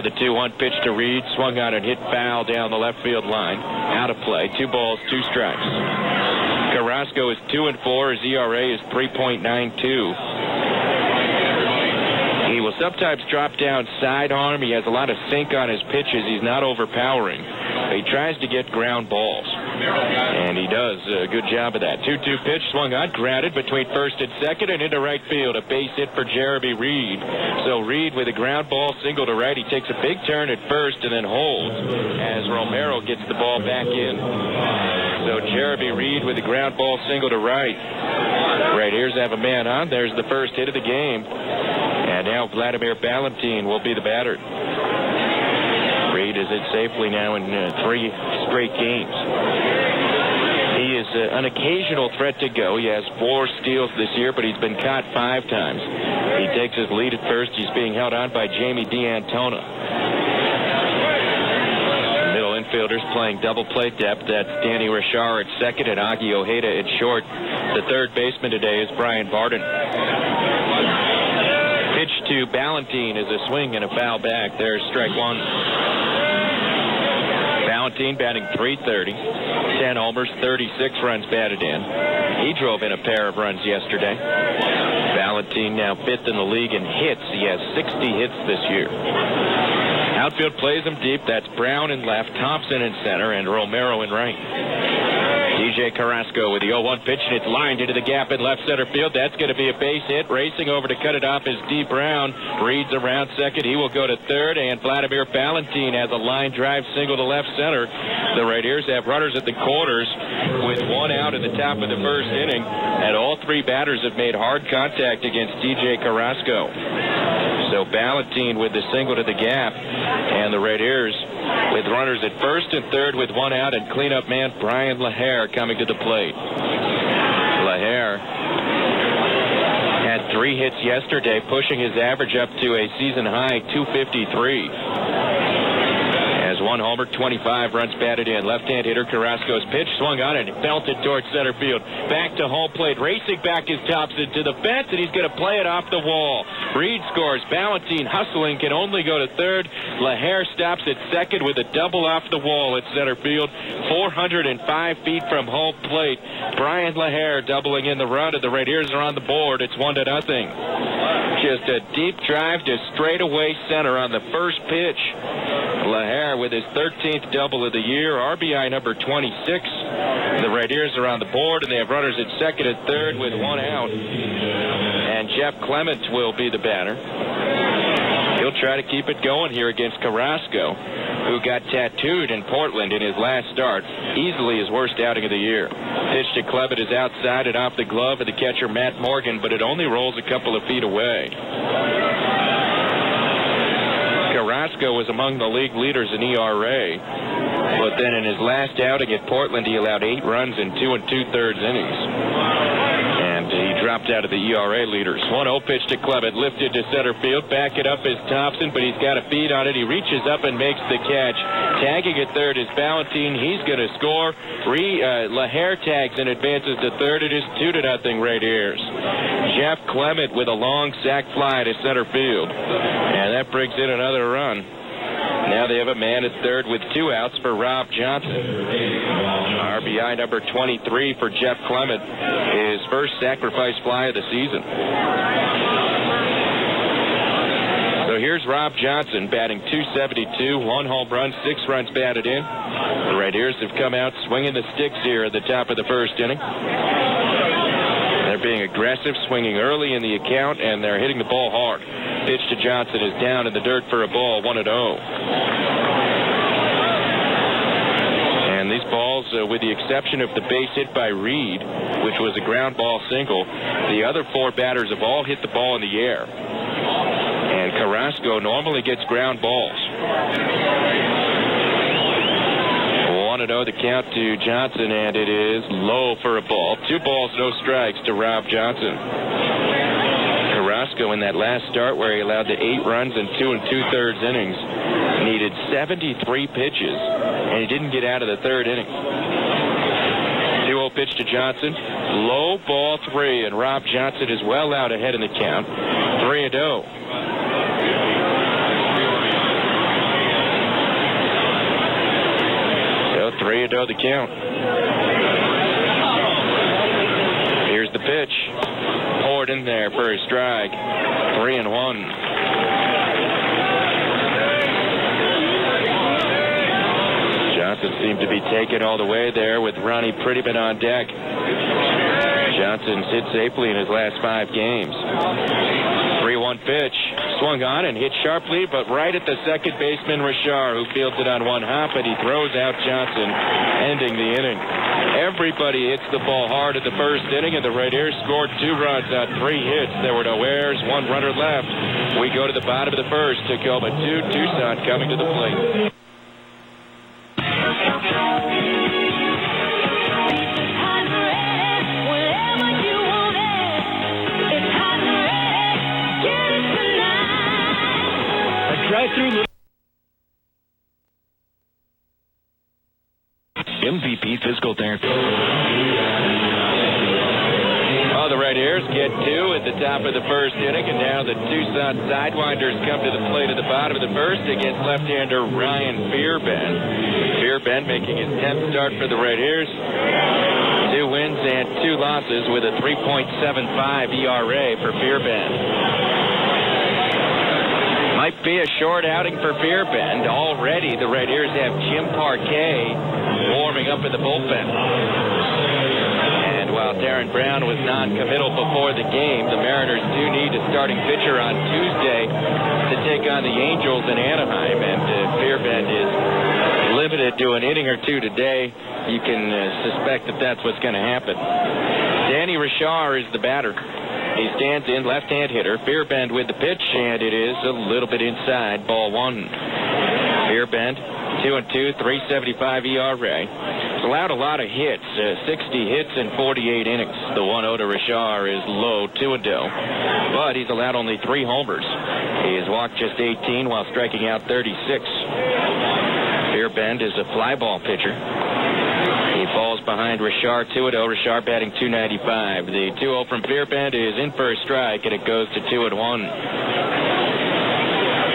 Now the 2-1 pitch to Reed, swung on and hit foul down the left field line. Out of play. 2 balls, 2 strikes. Carrasco is 2-4. His ERA is 3.92. He will sometimes drop down sidearm. He has a lot of sink on his pitches. He's not overpowering. He tries to get ground balls, and he does a good job of that. 2-2 pitch, swung on, grounded between first and second and into right field. A base hit for Jeremy Reed. So Reed with a ground ball, single to right. He takes a big turn at first and then holds as Romero gets the ball back in. So Jeremy Reed with a ground ball, single to right. Right here's have a man on. There's the first hit of the game. And now Vladimir Valentin will be the batter. Reed is it safely now in 3 straight games. He is an occasional threat to go. He has 4 steals this year, but he's been caught 5 times. He takes his lead at first. He's being held on by Jamie D'Antona. Middle infielders playing double play depth. That's Danny Richard at second and Augie Ojeda at short. The third baseman today is Brian Barden. Pitch to Valentin is a swing and a foul back. There's strike 1. Valentin batting .330, 10 homers, 36 runs batted in. He drove in a pair of runs yesterday. Valentin now 5th in the league in hits. He has 60 hits this year. Outfield plays him deep. That's Brown in left, Thompson in center, and Romero in right. DJ Carrasco with the 0-1 pitch, and it's lined into the gap in left center field. That's going to be a base hit. Racing over to cut it off is D. Brown. Reed's around second. He will go to third, and Vladimir Valentin has a line drive single to left center. The Raiders have runners at the corners with 1 out at the top of the first inning, and all 3 batters have made hard contact against DJ Carrasco. So Valentin with the single to the gap, and the Raiders with runners at first and third with 1 out, and cleanup man Brian LaHare coming to the plate. LaHare had 3 hits yesterday, pushing his average up to a season high 253. Has 1 homer, 25 runs batted in. Left-hand hitter Carrasco's pitch swung on and belted towards center field. Back to home plate, racing back is Thompson to the fence, and he's going to play it off the wall. Reed scores. Valentin hustling can only go to third. LaHare stops at second with a double off the wall at center field. 405 feet from home plate. Brian LaHare doubling in the run, and the Raiders are on the board. It's 1-0. Just a deep drive to straightaway center on the first pitch. LaHare with his 13th double of the year, RBI number 26. The Raiders are on the board, and they have runners at second and third with 1 out. And Jeff Clement will be the batter. He'll try to keep it going here against Carrasco, who got tattooed in Portland in his last start. Easily his worst outing of the year. Pitch to Clement is outside and off the glove of the catcher Matt Morgan, but it only rolls a couple of feet away. Carrasco was among the league leaders in ERA, but then in his last outing at Portland, he allowed 8 runs in 2 2/3 innings. And he dropped out of the ERA leaders. 1-0 pitch to Clement, lifted to center field. Back it up is Thompson, but he's got a beat on it. He reaches up and makes the catch. Tagging at third is Valentin. He's going to score. LaHare tags and advances to third. It is 2-0 Raiders. Jeff Clement with a long sac fly to center field. And that brings in another run. Now they have a man at third with 2 outs for Rob Johnson. RBI number 23 for Jeff Clement. His first sacrifice fly of the season. So here's Rob Johnson batting .272, 1 home run, 6 runs batted in. The Raiders have come out swinging the sticks here at the top of the first inning. They're being aggressive, swinging early in the account, and they're hitting the ball hard. Pitch to Johnson is down in the dirt for a ball, 1-0. And these balls, with the exception of the base hit by Reed, which was a ground ball single, the other 4 batters have all hit the ball in the air. And Carrasco normally gets ground balls. 1-0 the count to Johnson, and it is low for a ball. 2 balls, no strikes to Rob Johnson. Carrasco in that last start where he allowed the 8 runs in 2 2/3 innings needed 73 pitches, and he didn't get out of the 3rd inning. 2-0 pitch to Johnson. Low ball 3, and Rob Johnson is well out ahead in the count. 3-0. 2-0 the count. Here's the pitch. Poured in there for a strike. 3-1. Johnson seemed to be taken all the way there with Ronnie Prettyman on deck. Johnson's hit safely in his last 5 games. 3-1 pitch. Swung on and hit sharply, but right at the second baseman, Richard, who fields it on one hop, and he throws out Johnson, ending the inning. Everybody hits the ball hard at the first inning, and the Raiders scored 2 runs on 3 hits. There were no errors, 1 runner left. We go to the bottom of the first. Tacoma 2, Tucson coming to the plate. MVP physical therapy. Oh, the Raiders get 2 at the top of the first inning, and now the Tucson Sidewinders come to the plate at the bottom of the first against left-hander Ryan Fearbend. Fearbend making his 10th start for the Raiders. 2 wins and 2 losses with a 3.75 ERA for Fearbend. Might be a short outing for Fearbend. Already the Raiders have Jim Parquet warming up in the bullpen. And while Darren Brown was non-committal before the game, the Mariners do need a starting pitcher on Tuesday to take on the Angels in Anaheim. And Fearbend is limited to an inning or 2 today. You can suspect that that's what's going to happen. Danny Richard is the batter. He stands in, left-hand hitter. Fearbend with the pitch, and it is a little bit inside, ball 1. Fearbend, 2-2, 3.75 ERA. He's allowed a lot of hits, 60 hits in 48 innings. The 1-0 to Richard is low, 2-0. But he's allowed only 3 homers. He has walked just 18 while striking out 36. Fearbend is a fly ball pitcher. He falls behind Richard, 2-0. Richard batting .295. The 2-0 from Fearbend is in for a strike, and it goes to 2-1.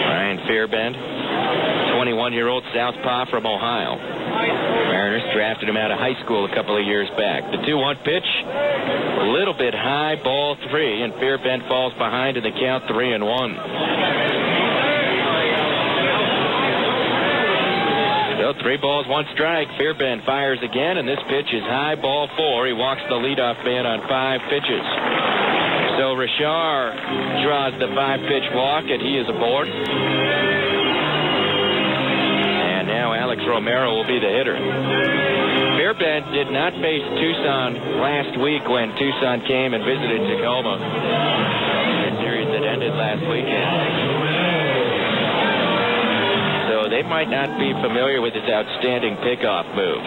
Ryan Fearbend, 21-year-old southpaw from Ohio. Mariners drafted him out of high school a couple of years back. The 2-1 pitch, a little bit high, ball 3, and Fearbend falls behind in the count, 3-1. So 3 balls, 1 strike. Fearbend fires again, and this pitch is high, ball 4. He walks the leadoff man on 5 pitches. So Richard draws the 5-pitch walk, and he is aboard. And now Alex Romero will be the hitter. Fearbend did not face Tucson last week when Tucson came and visited Tacoma. The series that ended last weekend. They might not be familiar with his outstanding pickoff move.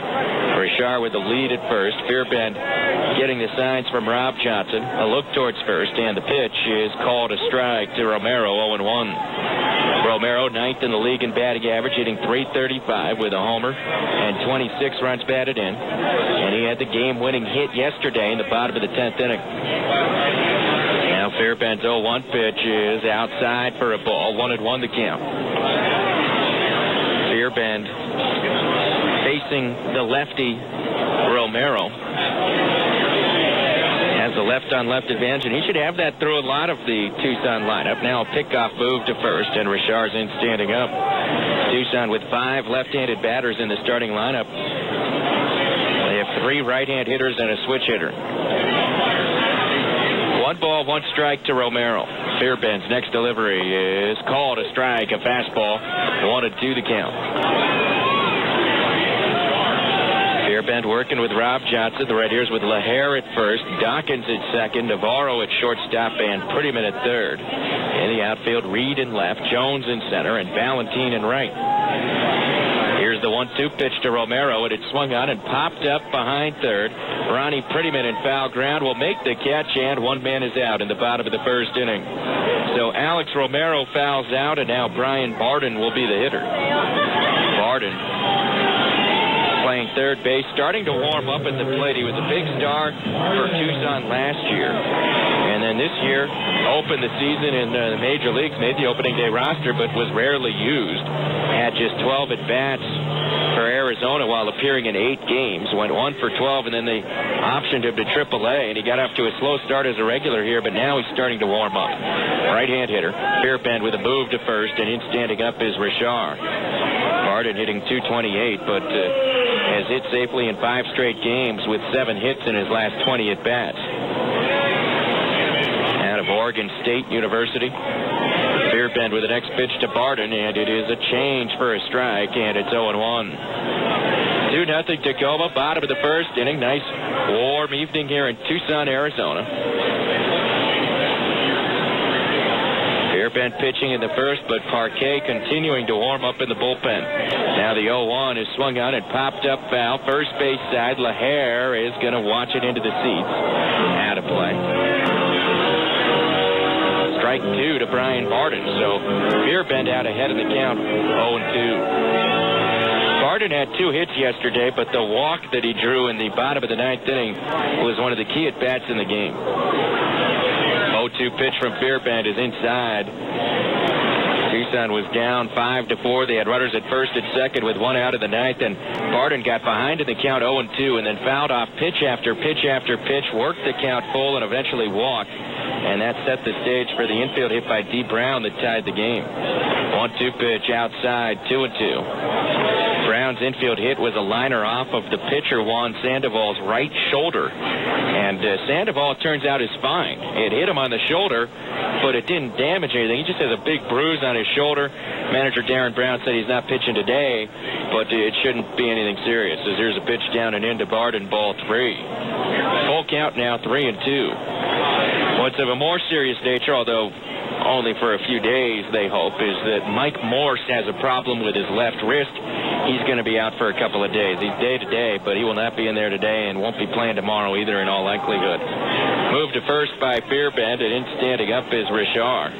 Richard with the lead at first. Fearbend getting the signs from Rob Johnson. A look towards first, and the pitch is called a strike to Romero, 0-1. Romero, 9th in the league in batting average, hitting .335 with a homer and 26 runs batted in. And he had the game-winning hit yesterday in the bottom of the 10th inning. Now Fearbend's 0-1 pitch is outside for a ball, 1-1 the count. Fearbend facing the lefty Romero. Has a left-on-left advantage, and he should have that through a lot of the Tucson lineup. Now a pickoff move to first, and Richard's in standing up. Tucson with 5 left-handed batters in the starting lineup. They have 3 right-hand hitters and a switch hitter. 1 ball, 1 strike to Romero. Fearbend's next delivery is called a strike, a fastball, 1-2 the count. Fearbend working with Rob Johnson. The Raiders with LaHare at first, Dawkins at second, Navarro at shortstop, and Prettyman at third. In the outfield, Reed in left, Jones in center, and Valentine in right. Here's the 1-2 pitch to Romero, and it swung on and popped up behind third. Ronnie Prettyman in foul ground will make the catch, and 1 man is out in the bottom of the first inning. So Alex Romero fouls out, and now Brian Barden will be the hitter. Barden playing third base, starting to warm up at the plate. He was a big star for Tucson last year. And then this year, opened the season in the major leagues, made the opening day roster, but was rarely used. Had just 12 at-bats for Arizona while appearing in 8 games. Went 1 for 12, and then they optioned him to AAA, and he got off to a slow start as a regular here, but now he's starting to warm up. Right-hand hitter. Fairbairn with a move to first, and in standing up is Richard. Barden hitting .228, but has hit safely in 5 straight games with 7 hits in his last 20 at-bats. Out of Oregon State University. Fairbairn with the next pitch to Barden, and it is a change for a strike, and it's 0-1. 2-0 Tacoma, bottom of the first inning. Nice warm evening here in Tucson, Arizona. Fairbairn pitching in the first, but Parquet continuing to warm up in the bullpen. Now the 0-1 is swung on and popped up foul. First base side, LaHare is going to watch it into the seats. Out of play. Strike 2 to Brian Barden, so Fairbairn out ahead of the count, 0-2. Barden had 2 hits yesterday, but the walk that he drew in the bottom of the 9th inning was one of the key at-bats in the game. 0-2 pitch from Fairbairn is inside. Tucson was down 5-4. They had runners at first and second with 1 out of the 9th, and Barden got behind in the count 0-2 and then fouled off pitch after pitch after pitch, worked the count full, and eventually walked. And that set the stage for the infield hit by D. Brown that tied the game. 1-2 pitch outside, 2-2. Brown's infield hit was a liner off of the pitcher Juan Sandoval's right shoulder. And Sandoval, it turns out, is fine. It hit him on the shoulder, but it didn't damage anything. He just has a big bruise on his shoulder. Manager Darren Brown said he's not pitching today, but it shouldn't be anything serious. As there's a pitch down and into Barden, ball 3. Full count now, 3-2. What's of a more serious nature, although only for a few days, they hope, is that Mike Morse has a problem with his left wrist. He's going to be out for a couple of days. He's day-to-day, but he will not be in there today and won't be playing tomorrow either in all likelihood. Moved to first by Fairbairn, and in standing up is Richard.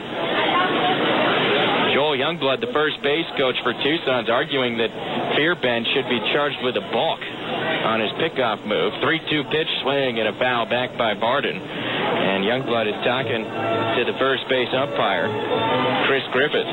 Joel Youngblood, the first base coach for Tucson, is arguing that Fairbairn should be charged with a balk on his pickoff move. 3-2 pitch swing and a foul back by Barden. And Youngblood is talking to the first base umpire, Chris Griffith.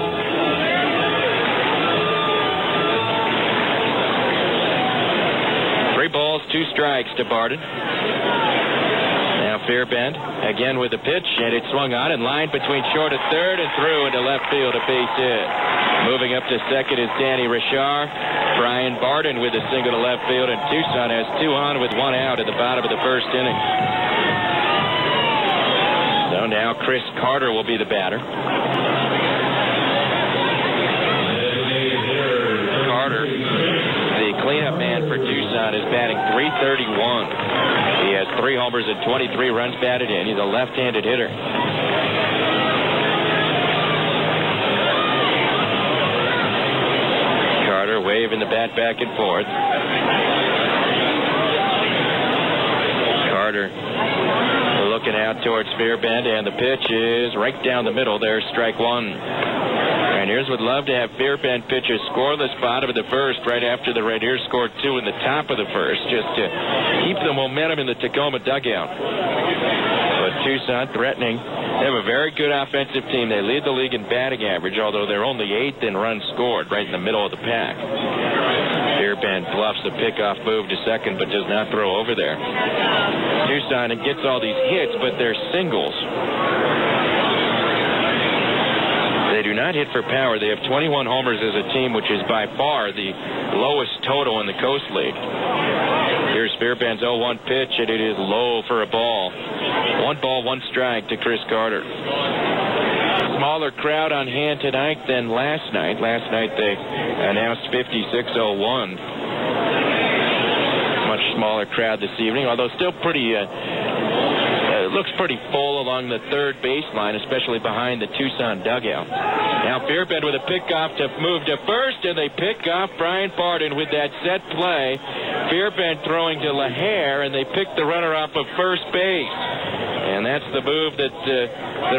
3 balls, 2 strikes to Barden. Now Fairbairn again with the pitch, and it swung on and lined between short and third and through into left field, a base hit. Moving up to second is Danny Richard. Brian Barden with a single to left field, and Tucson has 2 on with 1 out at the bottom of the first inning. So now Chris Carter will be the batter. Carter, the cleanup man for Tucson, is batting .331. He has 3 homers and 23 runs batted in. He's a left-handed hitter. Carter waving the bat back and forth. Carter looking out towards Fairbairn, and the pitch is right down the middle. There's strike 1. Rainiers would love to have Fairbairn pitch a scoreless bottom of the first right after the Rainiers scored 2 in the top of the first, just to keep the momentum in the Tacoma dugout. But Tucson threatening. They have a very good offensive team. They lead the league in batting average, although they're only 8th in runs scored, right in the middle of the pack. Fairbairn bluffs a pickoff move to second, but does not throw over there. Tucson gets all these hits, but they're singles. They do not hit for power. They have 21 homers as a team, which is by far the lowest total in the Coast League. Here's Fairbairn's 0-1 pitch, and it is low for a ball. 1 ball, 1 strike to Chris Carter. Smaller crowd on hand tonight than last night. Last night they announced 5601. Much smaller crowd this evening, although still pretty, looks pretty full along the third baseline, especially behind the Tucson dugout. Now Fairbairn with a pickoff to move to first, and they pick off Brian Barden with that set play. Fairbairn throwing to LaHare, and they pick the runner off of first base. And that's the move that the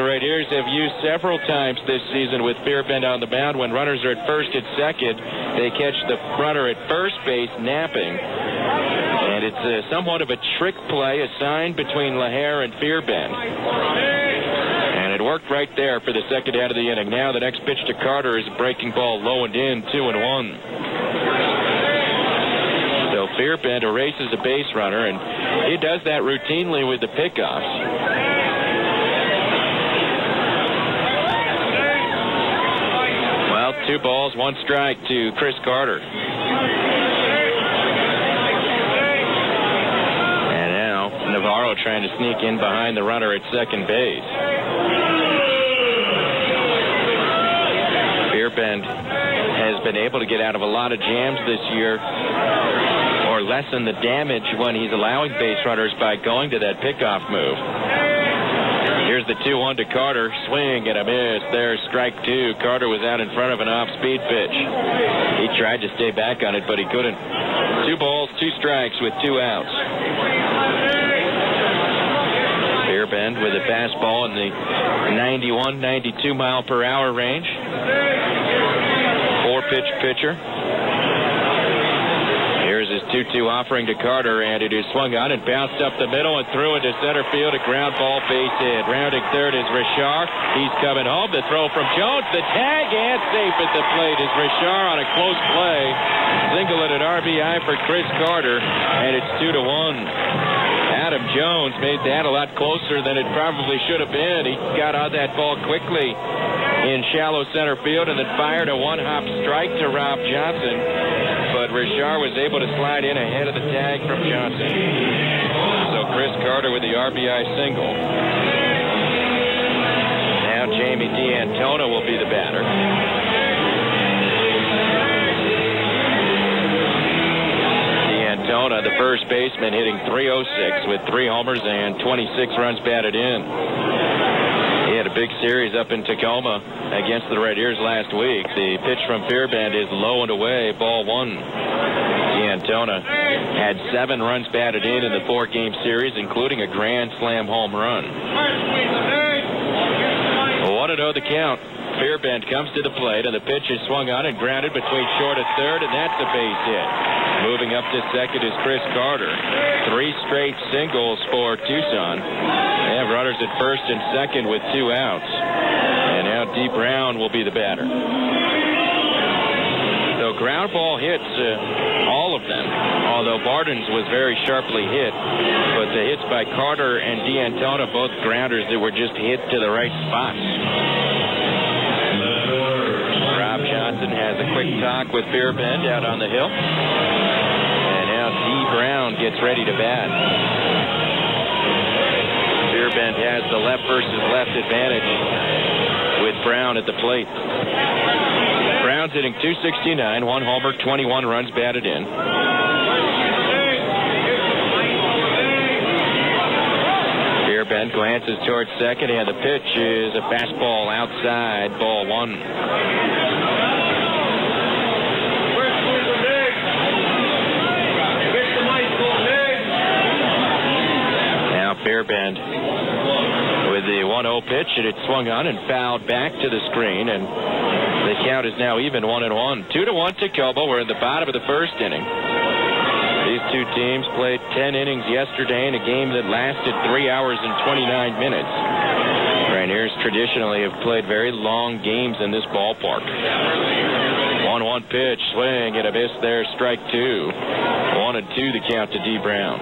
Rainiers have used several times this season with Fairbairn on the mound. When runners are at first and second, they catch the runner at first base napping. And it's somewhat of a trick play, a sign between LaHare and Fairbairn. And it worked right there for the second out of the inning. Now the next pitch to Carter is a breaking ball low and in, 2-1. Fairbairn erases a base runner, and he does that routinely with the pickoffs. Well, 2 balls, 1 strike to Chris Carter. And now Navarro trying to sneak in behind the runner at second base. Fairbairn has been able to get out of a lot of jams this year, or lessen the damage when he's allowing base runners by going to that pickoff move. Here's the 2-1 to Carter. Swing and a miss. There's strike 2. Carter was out in front of an off-speed pitch. He tried to stay back on it, but he couldn't. 2 balls, 2 strikes with 2 outs. Fairbairn with a fastball in the 91, 92 mile per hour range. 4-pitch pitcher. Here's his 2-2 offering to Carter, and it is swung on and bounced up the middle and threw into center field. A ground ball, base hit. Rounding third is Richard. He's coming home. The throw from Jones. The tag, and safe at the plate is Richard on a close play. Single at an RBI for Chris Carter, and it's 2-1. Adam Jones made that a lot closer than it probably should have been. He got on that ball quickly in shallow center field and then fired a 1-hop strike to Rob Johnson. But Richard was able to slide in ahead of the tag from Johnson. So Chris Carter with the RBI single. Now Jamie D'Antona will be the batter. D'Antona, the first baseman, hitting .306 with 3 homers and 26 runs batted in. He had a big series up in Tacoma against the Red Ears last week. The pitch from Fairbairn is low and away, ball 1. D'Antona had 7 runs batted in the 4-game series, including a grand slam home run. 1-0 the count. Fairbairn comes to the plate, and the pitch is swung on and grounded between short and third, and that's a base hit. Moving up to second is Chris Carter. 3 straight singles for Tucson. They have runners at first and second with 2 outs. And now D. Brown will be the batter. So ground ball hits, all of them, although Barden's was very sharply hit. But the hits by Carter and D'Antona, both grounders that were just hit to the right spots. Rob Johnson has a quick talk with Fairbairn out on the hill. And now D. Brown gets ready to bat. Fairbairn has the left versus left advantage with Brown at the plate. Brown's hitting .269, 1 homer, 21 runs batted in. Fairbairn glances towards second, and the pitch is a fastball outside, ball 1. Now Fairbairn with the 1-0 pitch, and it swung on and fouled back to the screen, and the count is now even 1-1. 2-1 Tacoma. We're in the bottom of the first inning. These two teams played 10 innings yesterday in a game that lasted 3 hours and 29 minutes. Rainiers traditionally have played very long games in this ballpark. 1-1 pitch, swing and a miss there, strike 2. 1-2 the count to D. Brown.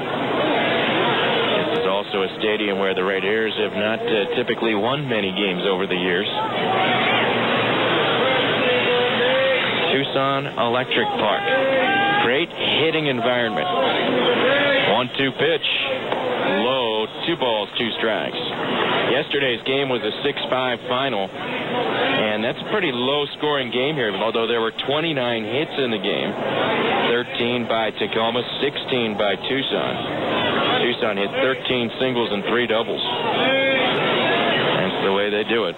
This is also a stadium where the Rainiers have not typically won many games over the years. Tucson Electric Park. Great hitting environment. 1-2 pitch. Low. 2 balls, 2 strikes. Yesterday's game was a 6-5 final. And that's a pretty low-scoring game here, although there were 29 hits in the game. 13 by Tacoma, 16 by Tucson. Tucson hit 13 singles and 3 doubles. That's the way they do it.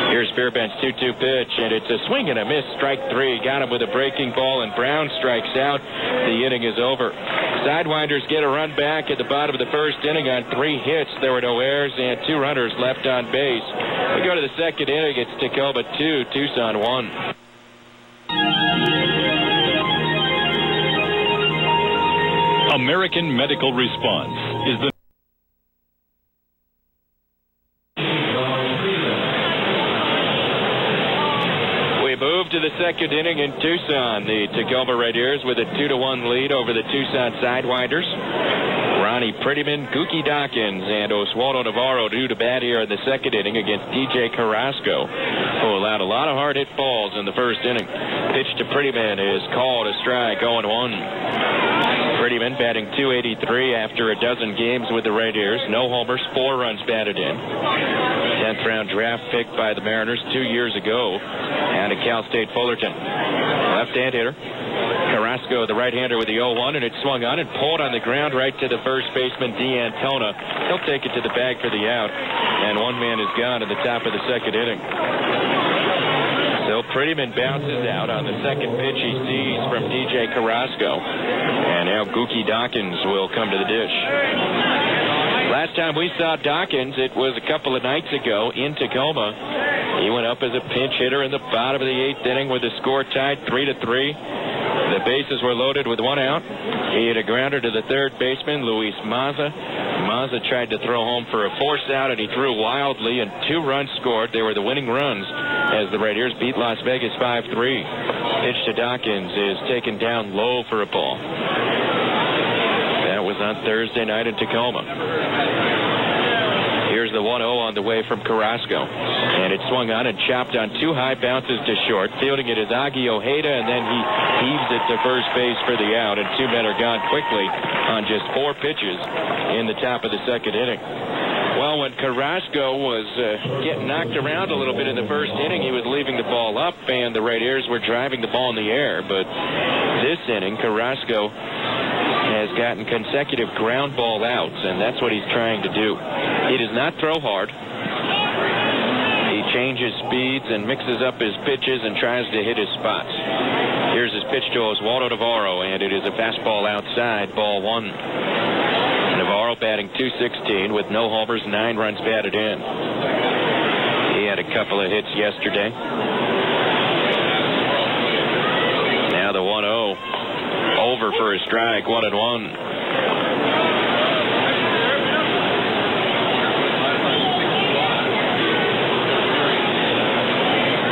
Here's Fairbairn's 2-2 pitch, and it's a swing and a miss, strike 3. Got him with a breaking ball, and Brown strikes out. The inning is over. Sidewinders get a run back at the bottom of the first inning on 3 hits. There were no errors and 2 runners left on base. We go to the second inning. It's Tacoma 2, Tucson 1. American Medical Response is the to the second inning in Tucson. The Tacoma Red Ears with a 2-1 lead over the Tucson Sidewinders. Ronnie Prettyman, Gookie Dawkins, and Oswaldo Navarro due to bat here in the second inning against DJ Carrasco, who allowed a lot of hard-hit balls in the first inning. Pitch to Prettyman is called a strike, 0-1. Prettyman batting .283 after a dozen games with the Red Ears. No homers, 4 runs batted in. 10th round draft pick by the Mariners 2 years ago out of Cal State Fullerton. Left-hand hitter. Carrasco, the right-hander, with the 0-1, and it swung on and pulled on the ground right to the first baseman, D'Antona. He'll take it to the bag for the out, and one man is gone at the top of the second inning. So Prettyman bounces out on the second pitch he sees from DJ Carrasco, and now Gookie Dawkins will come to the dish. Last time we saw Dawkins, it was a couple of nights ago in Tacoma. He went up as a pinch hitter in the bottom of the 8th inning with the score tied 3-3. The bases were loaded with 1 out. He hit a grounder to the third baseman, Luis Mazza. Mazza tried to throw home for a force out, and he threw wildly, and 2 runs scored. They were the winning runs as the Red Ears beat Las Vegas 5-3. Pitch to Dawkins is taken down low for a ball. That was on Thursday night in Tacoma. Here's the 1-0 on the way from Carrasco. And it swung on and chopped on 2 high bounces to short. Fielding it is Aggie Ojeda, and then he heaves it to first base for the out. And 2 men are gone quickly on just 4 pitches in the top of the second inning. Well, when Carrasco was getting knocked around a little bit in the first inning, he was leaving the ball up, and the Red Ears were driving the ball in the air. But this inning, Carrasco has gotten consecutive ground ball outs, and that's what he's trying to do. He does not throw hard. He changes speeds and mixes up his pitches and tries to hit his spots. Here's his pitch to Oswaldo Navarro, and it is a fastball outside, ball 1. Navarro batting .216 with no homers, 9 runs batted in. He had a couple of hits yesterday. Now the 1-0. Over for a strike, 1-1.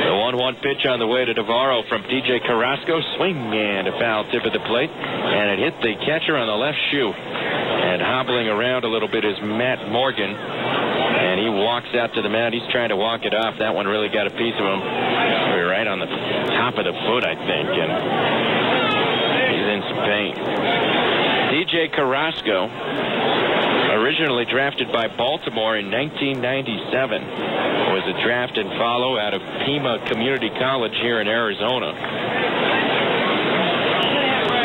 The 1-1 pitch on the way to Navarro from DJ Carrasco. Swing and a foul tip of the plate, and it hit the catcher on the left shoe. And hobbling around a little bit is Matt Morgan, and he walks out to the mound. He's trying to walk it off. That one really got a piece of him. Right on the top of the foot, I think, and in some pain. DJ Carrasco, originally drafted by Baltimore in 1997, was a draft and follow out of Pima Community College here in Arizona.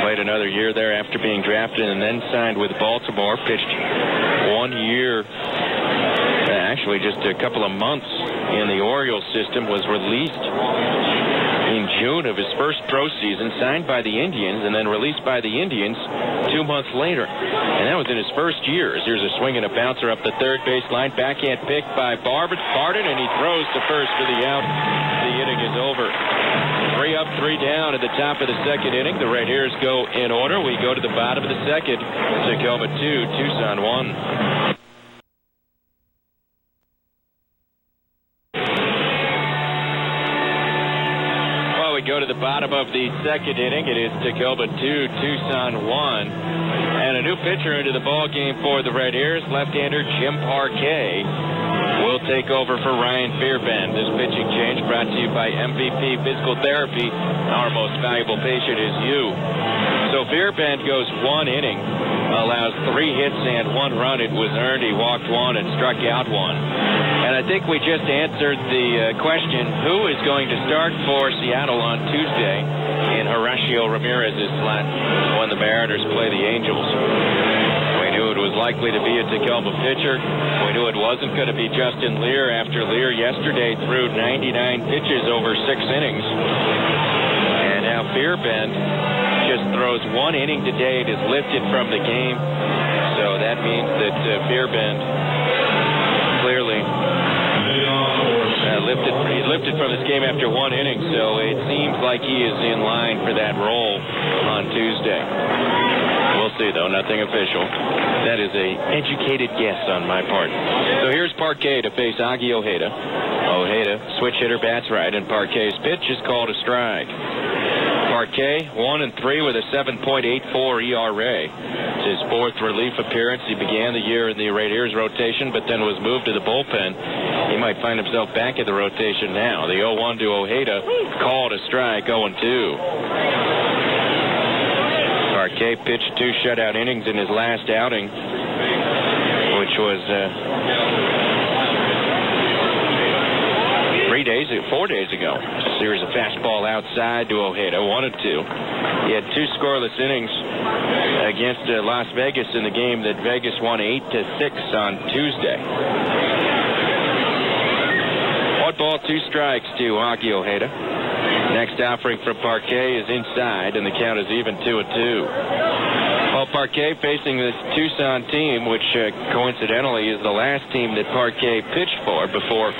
Played another year there after being drafted and then signed with Baltimore. Pitched 1 year, actually just a couple of months in the Orioles system. Was released in June of his first pro season, signed by the Indians, and then released by the Indians 2 months later. And that was in his first year. Here's a swing and a bouncer up the third base line. Backhand pick by Barden, and he throws to first for the out. The inning is over. 3 up, 3 down at the top of the second inning. The Red Ears go in order. We go to the bottom of the second. Tacoma 2, Tucson 1. Go to the bottom of the second inning. It is Tacoma 2, Tucson 1. And a new pitcher into the ball game for the Red Ears. Left-hander Jim Parquet will take over for Ryan Fearbend. This pitching change brought to you by MVP Physical Therapy. Our most valuable patient is you. So Fearbend goes 1 inning, allows 3 hits and 1 run. It was earned. He walked 1 and struck out 1. And I think we just answered the question, who is going to start for Seattle on Tuesday in Horacio Ramirez's slot when the Mariners play the Angels? We knew it was likely to be a Tacoma pitcher. We knew it wasn't going to be Justin Lear after Lear yesterday threw 99 pitches over 6 innings. And now Fearbend just throws 1 inning today and is lifted from the game. So that means that Fearbend clearly lifted from this game after 1 inning, so it seems like he is in line for that role on Tuesday. We'll see, though. Nothing official. That is a educated guess on my part. So here's Parquet to face Aggie Ojeda. Ojeda, switch hitter, bats right, and Parquet's pitch is called a strike. Parquet 1-3 with a 7.84 ERA. It's his fourth relief appearance. He began the year in the Raiders rotation, but then was moved to the bullpen. He might find himself back in the rotation now. The 0-1 to Ojeda, called a strike, 0-2. Parquet pitched 2 shutout innings in his last outing, which was 4 days ago. A series of fastball outside to Ojeda, 1-2. He had 2 scoreless innings against Las Vegas in the game that Vegas won 8-6 on Tuesday. 1 ball, 2 strikes to Augie Ojeda. Next offering from Parquet is inside, and the count is even 2-2. Well, Parquet facing this Tucson team, which coincidentally is the last team that Parquet pitched for before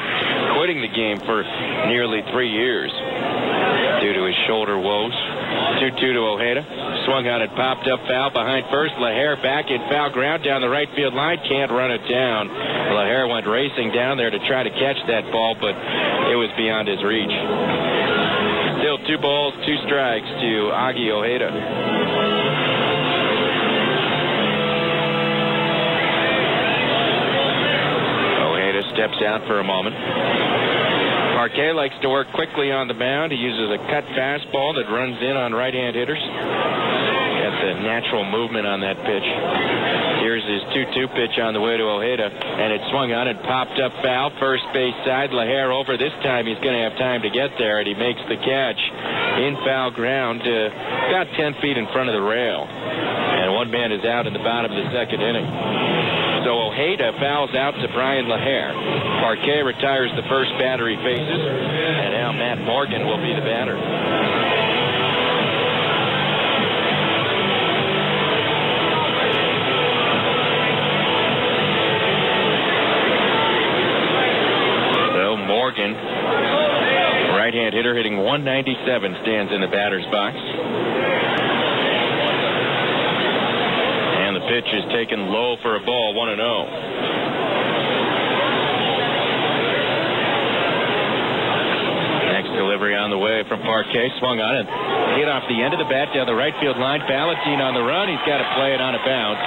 quitting the game for nearly 3 years due to his shoulder woes. 2-2 to Ojeda. Swung on it, popped up foul behind first. LaHare back in foul ground down the right field line. Can't run it down. LaHare went racing down there to try to catch that ball, but it was beyond his reach. Still 2 balls, 2 strikes to Augie Ojeda. Ojeda steps out for a moment. Parquet likes to work quickly on the mound. He uses a cut fastball that runs in on right-hand hitters. Got the natural movement on that pitch. Here's his 2-2 pitch on the way to Ojeda, and it swung on and popped up foul. First base side, LaHare over. This time he's going to have time to get there, and he makes the catch in foul ground, about 10 feet in front of the rail. And 1 man is out in the bottom of the 2nd inning. So Ojeda fouls out to Brian LaHare. Parquet retires the first batter he faces, and now Matt Morgan will be the batter. So Morgan, right-hand hitter, hitting .197, stands in the batter's box. Pitch is taken low for a ball, 1-0. Next delivery on the way from Parquet. Swung on it. Hit off the end of the bat down the right field line. Ballantine on the run. He's got to play it on a bounce.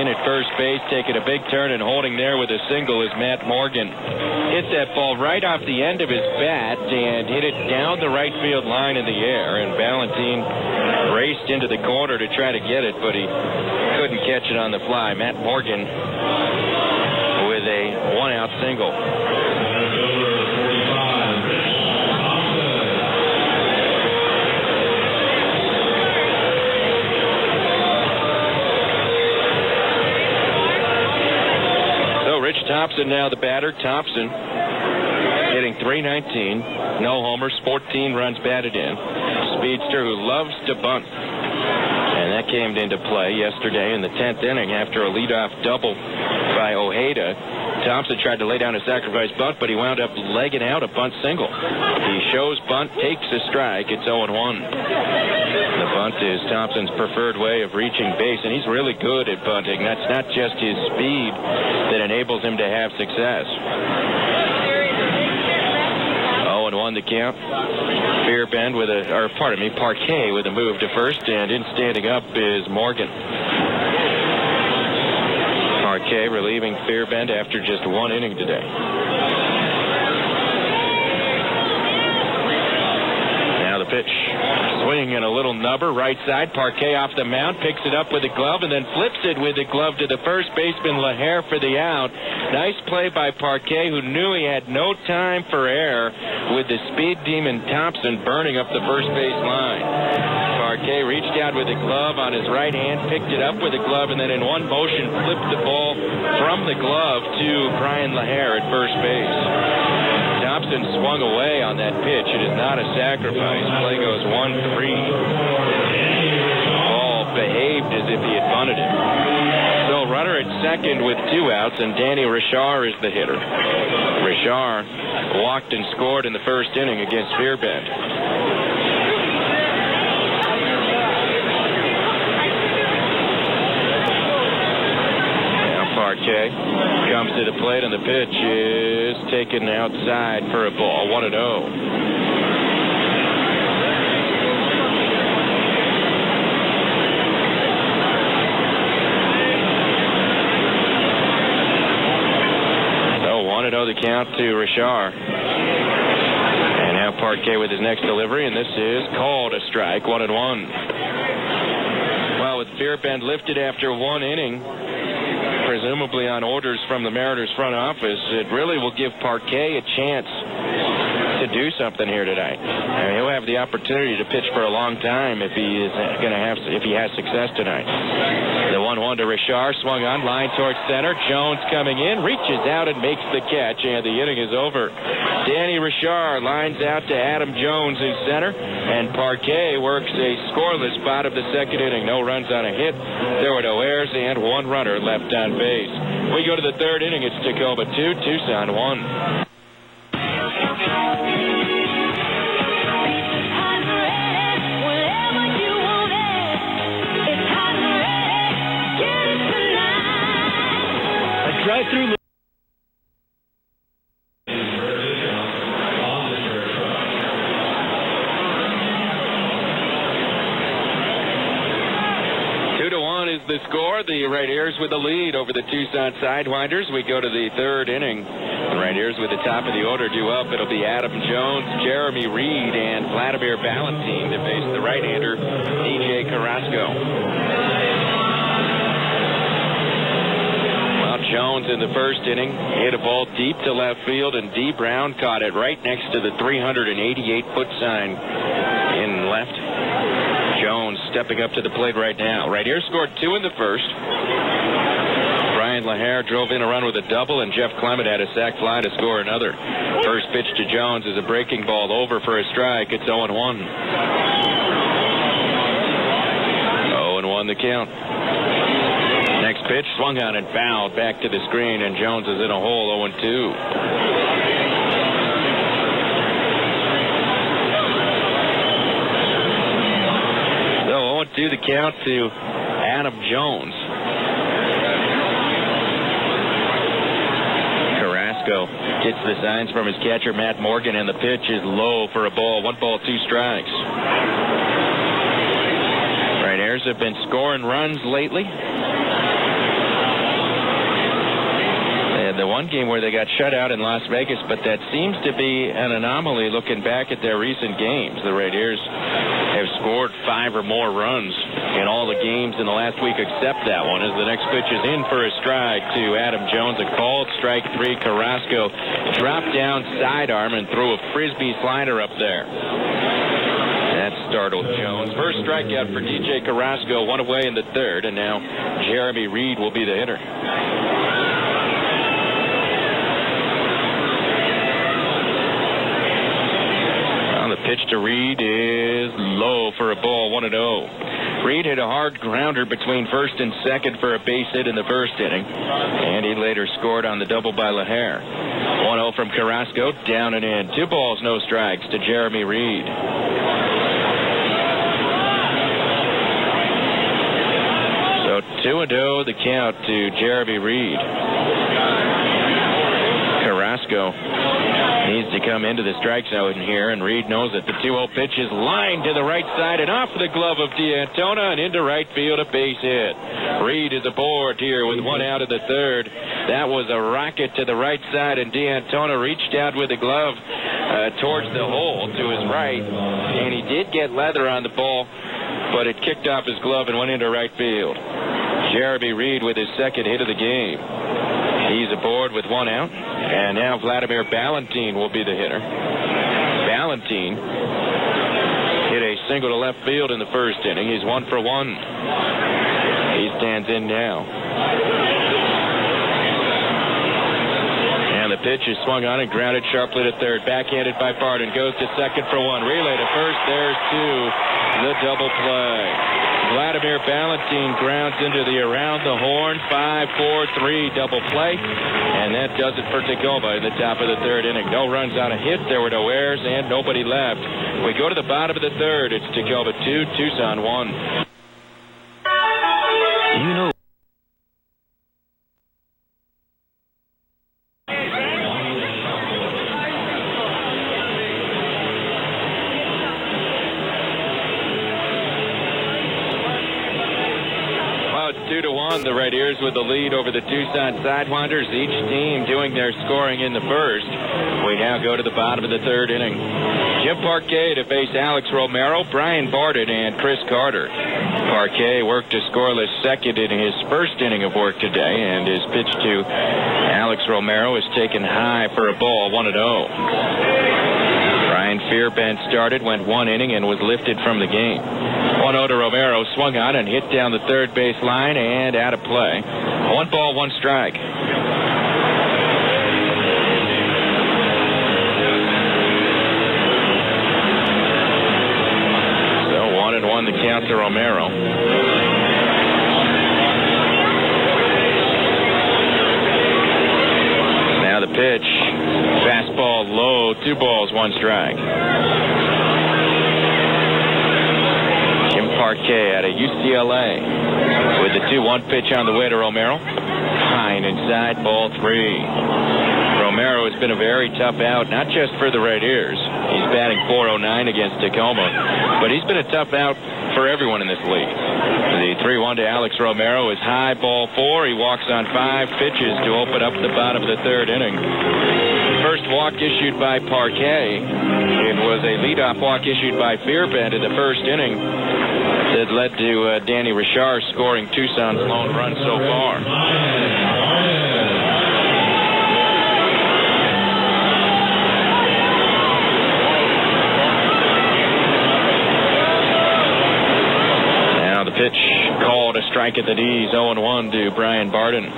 In at first base, taking a big turn and holding there with a single is Matt Morgan. Hit that ball right off the end of his bat and hit it down the right field line in the air. And Ballantine raced into the corner to try to get it, but he couldn't catch it on the fly. Matt Morgan with a 1-out single. So Rich Thompson now the batter. Thompson hitting .319, no homers, 14 runs batted in. Speedster who loves to bunt. And that came into play yesterday in the 10th inning after a leadoff double by Ojeda. Thompson tried to lay down a sacrifice bunt, but he wound up legging out a bunt single. He shows bunt, takes a strike. It's 0-1. The bunt is Thompson's preferred way of reaching base, and he's really good at bunting. That's not just his speed that enables him to have success. 0-1 the count. Fearbend with Parquet with a move to first, and in standing up is Morgan. Parquet relieving Fearbend after just 1 inning today. Now the pitch. Swinging in a little nubber, right side. Parquet off the mound, picks it up with a glove, and then flips it with the glove to the first baseman LaHare for the out. Nice play by Parquet, who knew he had no time for error with the speed demon Thompson burning up the first base line. Parquet reached out with the glove on his right hand, picked it up with the glove, and then in one motion flipped the ball from the glove to Brian LaHare at first base. Thompson swung away on that pitch. It is not a sacrifice. Play goes 1-3. Ball behaved as if he had bunted it. So runner at second with 2 outs, and Danny Richard is the hitter. Richard walked and scored in the first inning against Fearbend. Now Parquet comes to the plate, and the pitch is taken outside for a ball, 1-0. The count to Richard. And now Parquet with his next delivery, and this is called a strike, 1-1. Well, with Beerbend lifted after one inning, presumably on orders from the Mariners front office, it really will give Parquet a chance to do something here tonight. I mean, he'll have the opportunity to pitch for a long time if he has success tonight. The 1-1 to Richard, swung on, line towards center. Jones coming in, reaches out and makes the catch, and the inning is over. Danny Richard lines out to Adam Jones in center, and Parquet works a scoreless spot of the second inning. No runs on a hit. There were no errors, and one runner left on base. We go to the third inning. It's Tacoma 2, Tucson 1. Right through. Is the score. The Right Ears with the lead over the Tucson Sidewinders. We go to the third inning. The Right Ears with the top of the order due up. It'll be Adam Jones, Jeremy Reed, and Vladimir Valentine to face the right-hander DJ Carrasco. Well, Jones in the first inning hit a ball deep to left field, and D. Brown caught it right next to the 388-foot sign in left. Jones stepping up to the plate right now. Right here scored 2 in the first. Brian LaHare drove in a run with a double, and Jeff Clement had a sac fly to score another. First pitch to Jones is a breaking ball over for a strike. It's 0-1. 0-1 the count. Next pitch swung on and fouled back to the screen, and Jones is in a hole, 0-2. Do the count to Adam Jones. Carrasco gets the signs from his catcher, Matt Morgan, and the pitch is low for a ball. 1 ball, 2 strikes. Right Airs have been scoring runs lately. They had the one game where they got shut out in Las Vegas, but that seems to be an anomaly looking back at their recent games. The Right Airs have scored 5 or more runs in all the games in the last week except that one, as the next pitch is in for a strike to Adam Jones. A called strike 3. Carrasco dropped down sidearm and threw a frisbee slider up there. That startled Jones. First strikeout for DJ Carrasco, 1 away in the third, and now Jeremy Reed will be the hitter. Pitch to Reed is low for a ball, 1-0. Reed hit a hard grounder between first and second for a base hit in the first inning, and he later scored on the double by LaHare. 1-0 from Carrasco, down and in. 2 balls, no strikes to Jeremy Reed. So 2-0 the count to Jeremy Reed. Carrasco needs to come into the strike zone here, and Reed knows that the 2-0 pitch is lined to the right side and off the glove of D'Antona and into right field, a base hit. Reed is aboard here with 1 out of the third. That was a rocket to the right side, and D'Antona reached out with the glove towards the hole to his right, and he did get leather on the ball, but it kicked off his glove and went into right field. Jeremy Reed with his second hit of the game. He's aboard with 1 out, and now Vladimir Valentine will be the hitter. Valentine hit a single to left field in the first inning. He's 1 for 1. He stands in now. And the pitch is swung on and grounded sharply to third. Backhanded by Barden. Goes to second for 1. Relay to first. There's 2. The double play. Vladimir Valentine grounds into the around the horn 5-4-3 double play, and that does it for Tacoma in the top of the third inning. No runs on a hit, there were no errors, and nobody left. We go to the bottom of the third. It's Tacoma 2, Tucson 1. You know. 2-1. The Red Ears with the lead over the Tucson Sidewinders. Each team doing their scoring in the first. We now go to the bottom of the third inning. Jim Parquet to face Alex Romero, Brian Barden, and Chris Carter. Parquet worked a scoreless second in his first inning of work today, and his pitch to Alex Romero is taken high for a ball, 1-0. Brian Fairbank started, went one inning, and was lifted from the game. 1-0 to Romero, swung on and hit down the third base line and out of play. 1 ball, 1 strike. So 1-1 the count to Romero. Now the pitch. Fastball low, 2 balls, 1 strike. Jim Parquet out of UCLA with the 2-1 pitch on the way to Romero. High and inside, ball 3. Romero has been a very tough out, not just for the Red Ears. He's batting .409 against Tacoma, but he's been a tough out for everyone in this league. The 3-1 to Alex Romero is high, ball 4. He walks on 5 pitches to open up the bottom of the third inning. First walk issued by Parquet. It was a leadoff walk issued by Fairbank in the first inning that led to Danny Richard scoring Tucson's lone run so far. Now the pitch called a strike at the knees, 0-1 to Brian Barden.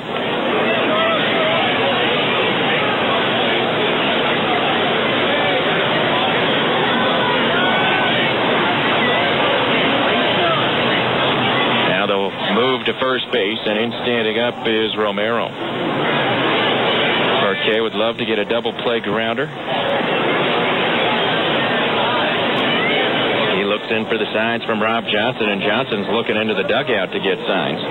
Move to first base, and in standing up is Romero. Parquet would love to get a double play grounder. He looks in for the signs from Rob Johnson, and Johnson's looking into the dugout to get signs.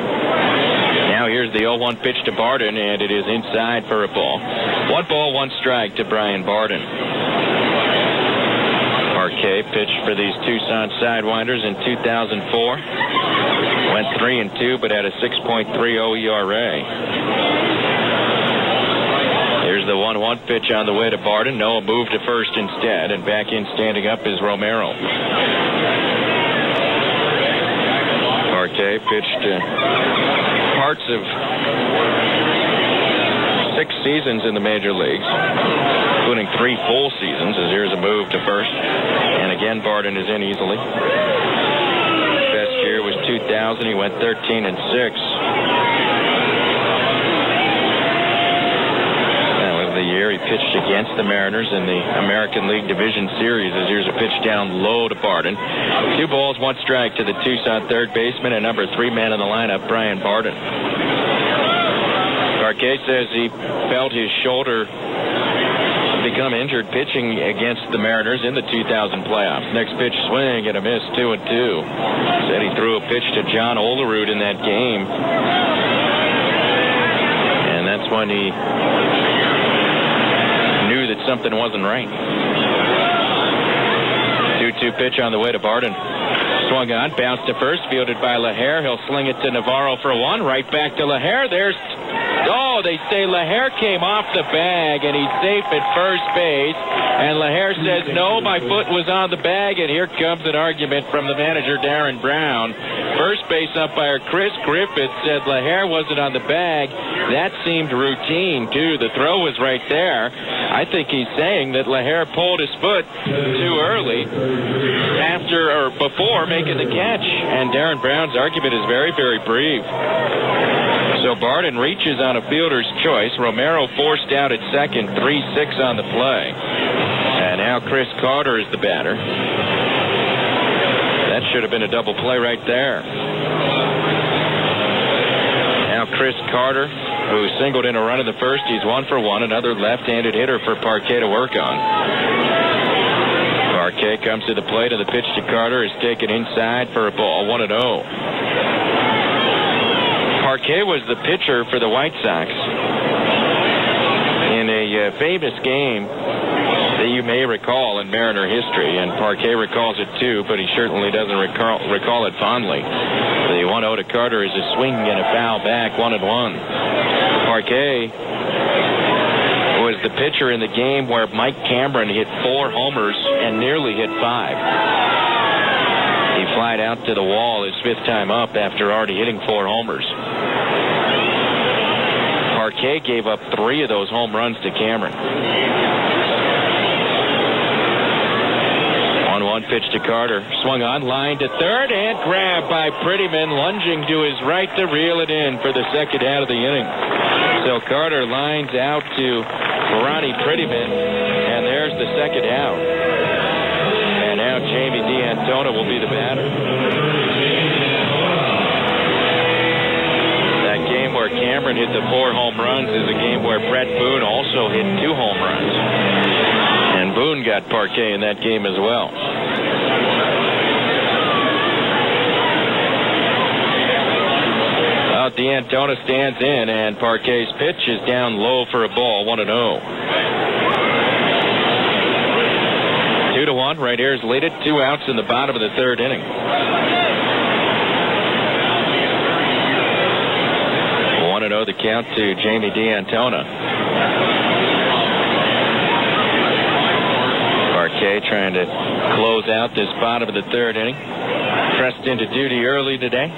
Now here's the 0-1 pitch to Barden, and it is inside for a ball. 1 ball, 1 strike to Brian Barden. Parquet pitched for these Tucson Sidewinders in 2004. Went 3-2, but had a 6.30 ERA. Here's the 1-1 pitch on the way to Barden. No, a move to first instead, and back in standing up is Romero. Parquet pitched parts of 6 seasons in the major leagues, including 3 full seasons, as here's a move to first. And again, Barden is in easily. 2000, he went 13-6. That was the year he pitched against the Mariners in the American League Division Series. As here's a pitch down low to Barden. 2 balls, 1 strike to the Tucson third baseman and number 3 man in the lineup, Brian Barden. Parquet says he felt his shoulder become injured pitching against the Mariners in the 2000 playoffs. Next pitch, swing and a miss, 2-2. Said he threw a pitch to John Olerud in that game, and that's when he knew that something wasn't right. 2-2 pitch on the way to Barden. Swung on, bounced to first, fielded by LaHare. He'll sling it to Navarro for 1. Right back to LaHare. There's... Oh, they say LaHare came off the bag, and he's safe at first base. And LaHare says, no, my foot was on the bag. And here comes an argument from the manager, Darren Brown. First base umpire Chris Griffith said LaHare wasn't on the bag. That seemed routine, too. The throw was right there. I think he's saying that LaHare pulled his foot too early after or before making the catch. And Darren Brown's argument is very, very brief. So Barden reaches on a fielder's choice. Romero forced out at second, 3-6 on the play. And now Chris Carter is the batter. That should have been a double play right there. Now Chris Carter, who singled in a run in the first. He's 1 for 1. Another left-handed hitter for Parquet to work on. Parquet comes to the plate, and the pitch to Carter is taken inside for a ball, 1-0. Parquet was the pitcher for the White Sox in a famous game that you may recall in Mariner history, and Parquet recalls it too, but he certainly doesn't recall it fondly. The 1-0 to Carter is a swing and a foul back, 1-1. Parquet was the pitcher in the game where Mike Cameron hit 4 homers and nearly hit 5. He flied out to the wall his 5th time up after already hitting 4 homers. Parquet gave up 3 of those home runs to Cameron. 1-1 pitch to Carter. Swung on, line to third, and grabbed by Prettyman, lunging to his right to reel it in for the second out of the inning. So Carter lines out to Ronnie Prettyman, and there's the second out. And now Jamie D'Antona will be the batter. That game where Cameron hit the 4 home runs is a game where Brett Boone also hit 2 home runs. And Boone got Parquet in that game as well. D'Antona stands in, and Parquet's pitch is down low for a ball, 1-0. 2-1, right here's lead it, 2 outs in the bottom of the 3rd inning. 1-0 the count to Jamie D'Antona. Parquet trying to close out this bottom of the 3rd inning. Pressed into duty early today.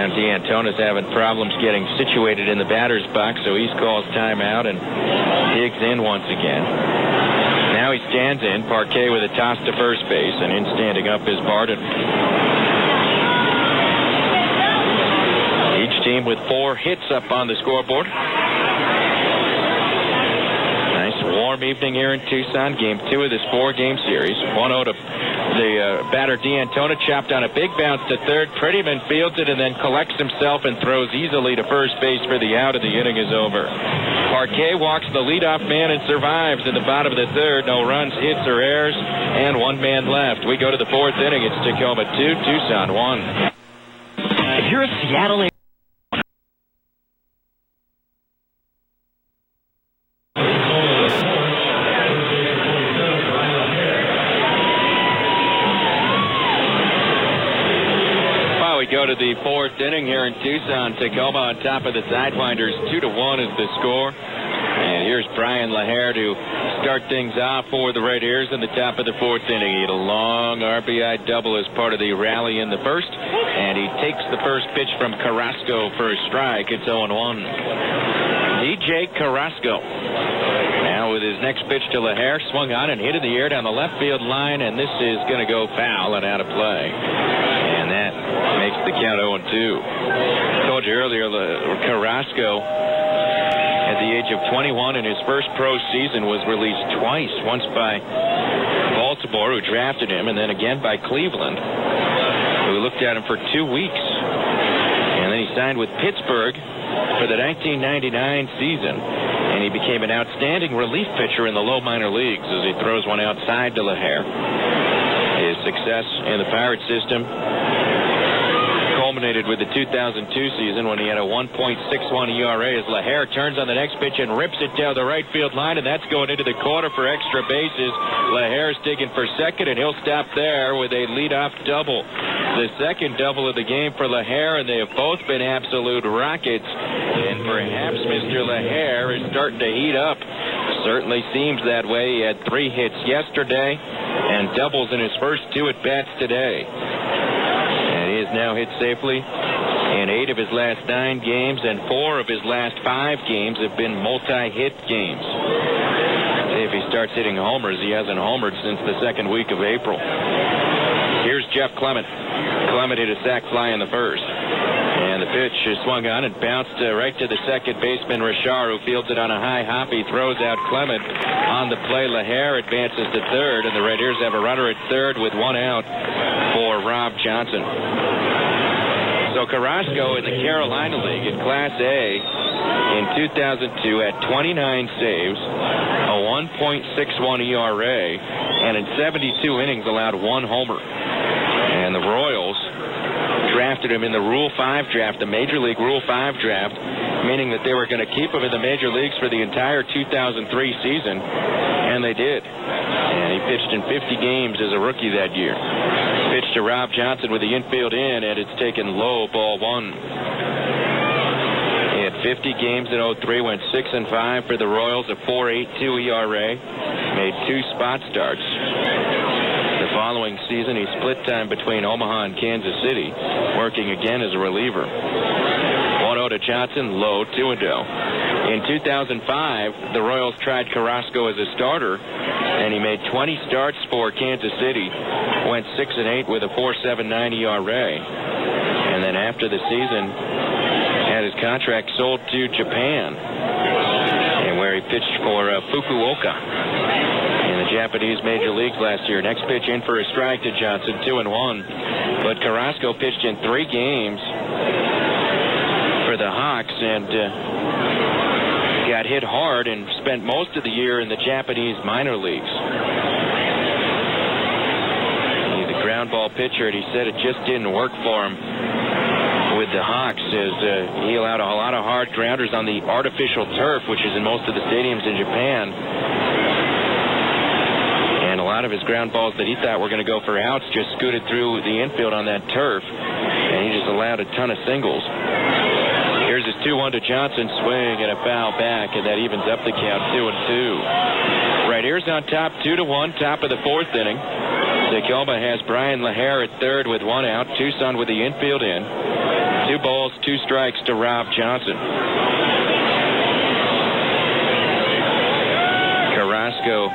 D'Antona's having problems getting situated in the batter's box, so he calls timeout and digs in once again. Now he stands in. Parquet with a toss to first base, and in standing up is Barden. Each team with 4 hits up on the scoreboard. Nice warm evening here in Tucson. Game 2 of this 4-game series. 1-0 to the batter D'Antona, chopped on a big bounce to third. Prettyman fields it and then collects himself and throws easily to first base for the out, and the inning is over. Parquet walks the leadoff man and survives in the bottom of the 3rd. No runs, hits, or errors, and 1 man left. We go to the 4th inning. It's Tacoma 2, Tucson 1. If you're a Seattle to the 4th inning here in Tucson. Tacoma on top of the Sidewinders. 2-1 is the score. And here's Brian LaHare to start things off for the Red Ears in the top of the 4th inning. He had a long RBI double as part of the rally in the 1st, and he takes the first pitch from Carrasco for a strike. It's 0-1. DJ Carrasco. Now with his next pitch to LaHare, swung on and hit in the air down the left field line, and this is going to go foul and out of play. And that makes the count 0-2. Told you earlier, Carrasco, at the age of 21 in his first pro season, was released twice. Once by Baltimore, who drafted him, and then again by Cleveland, who looked at him for 2 weeks. And then he signed with Pittsburgh for the 1999 season, and he became an outstanding relief pitcher in the low minor leagues as he throws one outside to LaHare. His success in the Pirate system culminated with the 2002 season when he had a 1.61 ERA as LaHare turns on the next pitch and rips it down the right field line, and that's going into the corner for extra bases. LaHare's digging for second, and he'll stop there with a leadoff double. The second double of the game for LaHare, and they have both been absolute rockets. And perhaps Mr. LaHare is starting to heat up. Certainly seems that way. He had 3 hits yesterday and doubles in his first 2 at-bats today. And he has now hit safely in 8 of his last 9 games, and 4 of his last 5 games have been multi-hit games. If he starts hitting homers, he hasn't homered since the 2nd week of April. Here's Jeff Clement. Clement hit a sac fly in the 1st. And the pitch is swung on and bounced right to the second baseman, Richard, who fields it on a high hop. He throws out Clement. On the play, LaHare advances to third, and the Red Ears have a runner at third with 1 out for Rob Johnson. So Carrasco in the Carolina League in Class A in 2002 had 29 saves, a 1.61 ERA, and in 72 innings allowed 1 homer. And the Royals drafted him in the Rule 5 draft, the Major League Rule 5 draft, meaning that they were going to keep him in the major leagues for the entire 2003 season, and they did. And he pitched in 50 games as a rookie that year. Pitch to Rob Johnson with the infield in, and it's taken low, ball one. He had 50 games in 03, went 6-5 for the Royals, a 4.82 ERA, made 2 spot starts. The following season, he split time between Omaha and Kansas City, working again as a reliever. 1-0 to Johnson, low, 2-0. In 2005, the Royals tried Carrasco as a starter, and he made 20 starts for Kansas City, went 6-8 with a 4.79 ERA. And then after the season, had his contract sold to Japan, and where he pitched for Fukuoka in the Japanese major leagues last year. Next pitch in for a strike to Johnson, 2-1. But Carrasco pitched in 3 games for the Hawks and got hit hard and spent most of the year in the Japanese minor leagues. He's a ground ball pitcher, and he said it just didn't work for him with the Hawks, as he allowed a lot of hard grounders on the artificial turf, which is in most of the stadiums in Japan. And a lot of his ground balls that he thought were going to go for outs just scooted through the infield on that turf, and he just allowed a ton of singles. Here's his 2-1 to Johnson, swing and a foul back, and that evens up the count, 2-2. Right here's on top, 2-1, top of the 4th inning. Tacoma has Brian LaHare at third with 1 out. Tucson with the infield in. 2 balls, 2 strikes to Rob Johnson. Carrasco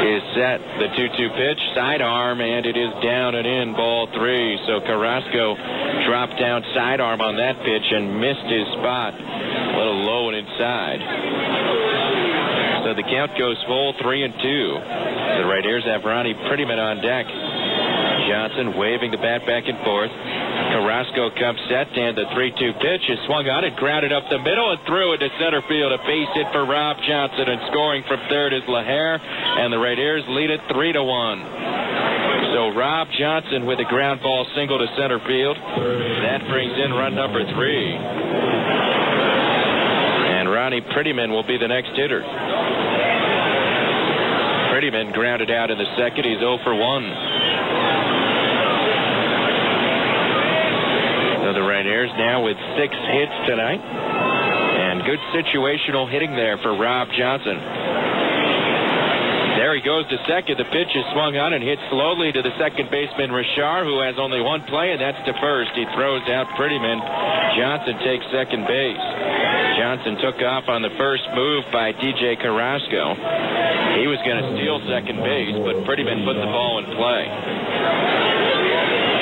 is set. The 2-2 pitch, sidearm, and it is down and in, ball 3. So Carrasco dropped down sidearm on that pitch and missed his spot. A little low and inside. So the count goes full, 3-2. The right ears have Ronnie Prettyman on deck. Johnson waving the bat back and forth. Carrasco comes set, and the 3-2 pitch is swung on and grounded up the middle and through into center field. A base hit for Rob Johnson, and scoring from third is LaHare, and the right ears lead it 3-1. So Rob Johnson with a ground ball single to center field. That brings in run number 3. And Ronnie Prettyman will be the next hitter. Prettyman grounded out in the second. He's 0 for 1. So the right ears now with 6 hits tonight. And good situational hitting there for Rob Johnson. There he goes to second. The pitch is swung on and hit slowly to the second baseman, Richard, who has only 1 play, and that's to first. He throws out Prettyman. Johnson takes second base. Johnson took off on the first move by DJ Carrasco. He was going to steal second base, but Prettyman put the ball in play.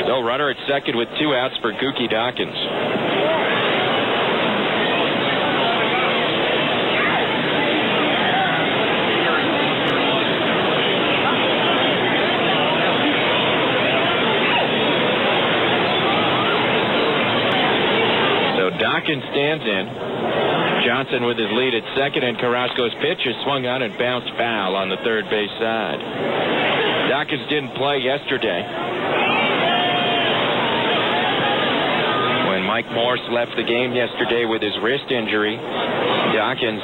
So runner at second with 2 outs for Gookie Dawkins. So Dawkins stands in. Johnson with his lead at second, and Carrasco's pitch is swung on and bounced foul on the third base side. Dawkins didn't play yesterday when Mike Morse left the game yesterday with his wrist injury. Dawkins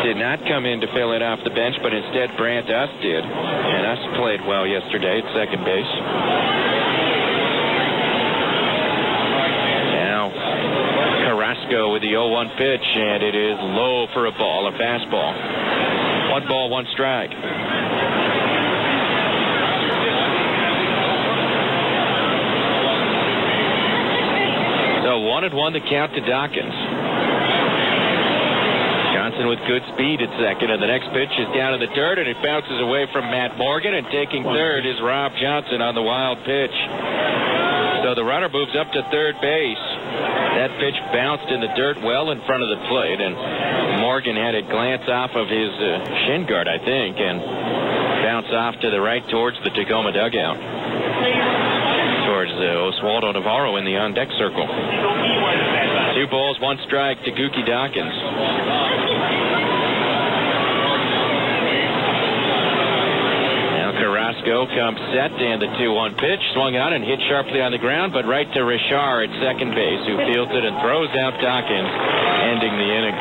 did not come in to fill it off the bench, but instead Brant Us did, and Us played well yesterday at second base. Carrasco with the 0-1 pitch, and it is low for a ball, a fastball. 1 ball, 1 strike. So 1-1 the count to Dawkins. Johnson with good speed at second, and the next pitch is down in the dirt, and it bounces away from Matt Morgan, and taking third is Rob Johnson on the wild pitch. So the runner moves up to third base. That pitch bounced in the dirt well in front of the plate, and Morgan had it glance off of his shin guard, I think, and bounce off to the right towards the Tacoma dugout, towards Oswaldo Navarro in the on-deck circle. 2 balls, 1 strike to Gookie Dawkins. Carrasco comes set, and the 2-1 pitch swung on and hit sharply on the ground, but right to Richard at second base, who fields it and throws out Dawkins, ending the inning.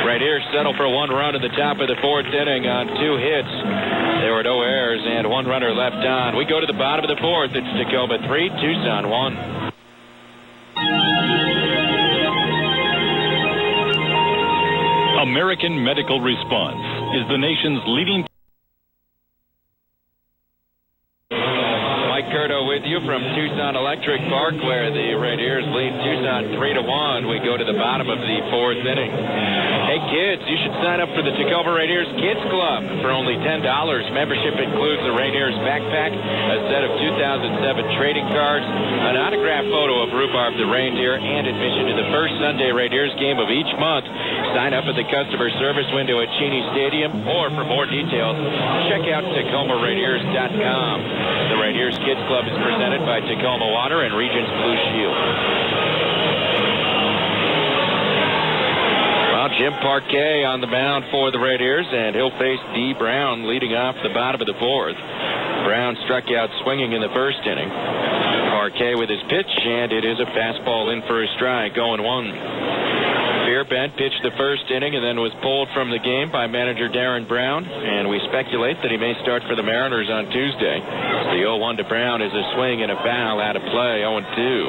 Right here, settle for 1 run at the top of the 4th inning on 2 hits. There were no errors and one runner left on. We go to the bottom of the fourth. It's Tacoma 3, Tucson 1. American Medical Response is the nation's leading. Mike Curto with you from Tucson Electric Park, where the Rainiers lead Tucson 3-1. We go to the bottom of the fourth inning. Hey kids, you should sign up for the Tacoma Rainiers Kids Club for only $10. Membership includes the Rainiers backpack, a set of 2007 trading cards, an autographed photo of Rhubarb the reindeer, and admission to the first Sunday Rainiers game of each month. Sign up at the customer service window at Cheney Stadium, or for more details, check out TacomaRainiers.com. The Rainiers Kids Club is presented by Tacoma Water and Regents Blue Shield. Well, Jim Parquet on the mound for the Rainiers, and he'll face D. Brown leading off the bottom of the fourth. Brown struck out swinging in the first inning. Parquet with his pitch, and it is a fastball in for a strike, 0-1. Fairbank pitched the first inning and then was pulled from the game by manager Darren Brown, and we speculate that he may start for the Mariners on Tuesday. The 0-1 to Brown is a swing and a foul out of play, 0-2.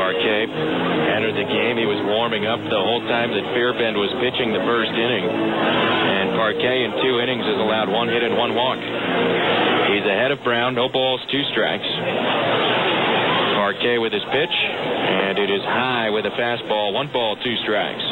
Parquet entered the game. He was warming up the whole time that Fairbend was pitching the first inning, and Parquet in 2 innings has allowed 1 hit and 1 walk. He's ahead of Brown, no balls, 2 strikes. Parquet with his pitch, and it is high with a fastball, 1 ball, 2 strikes.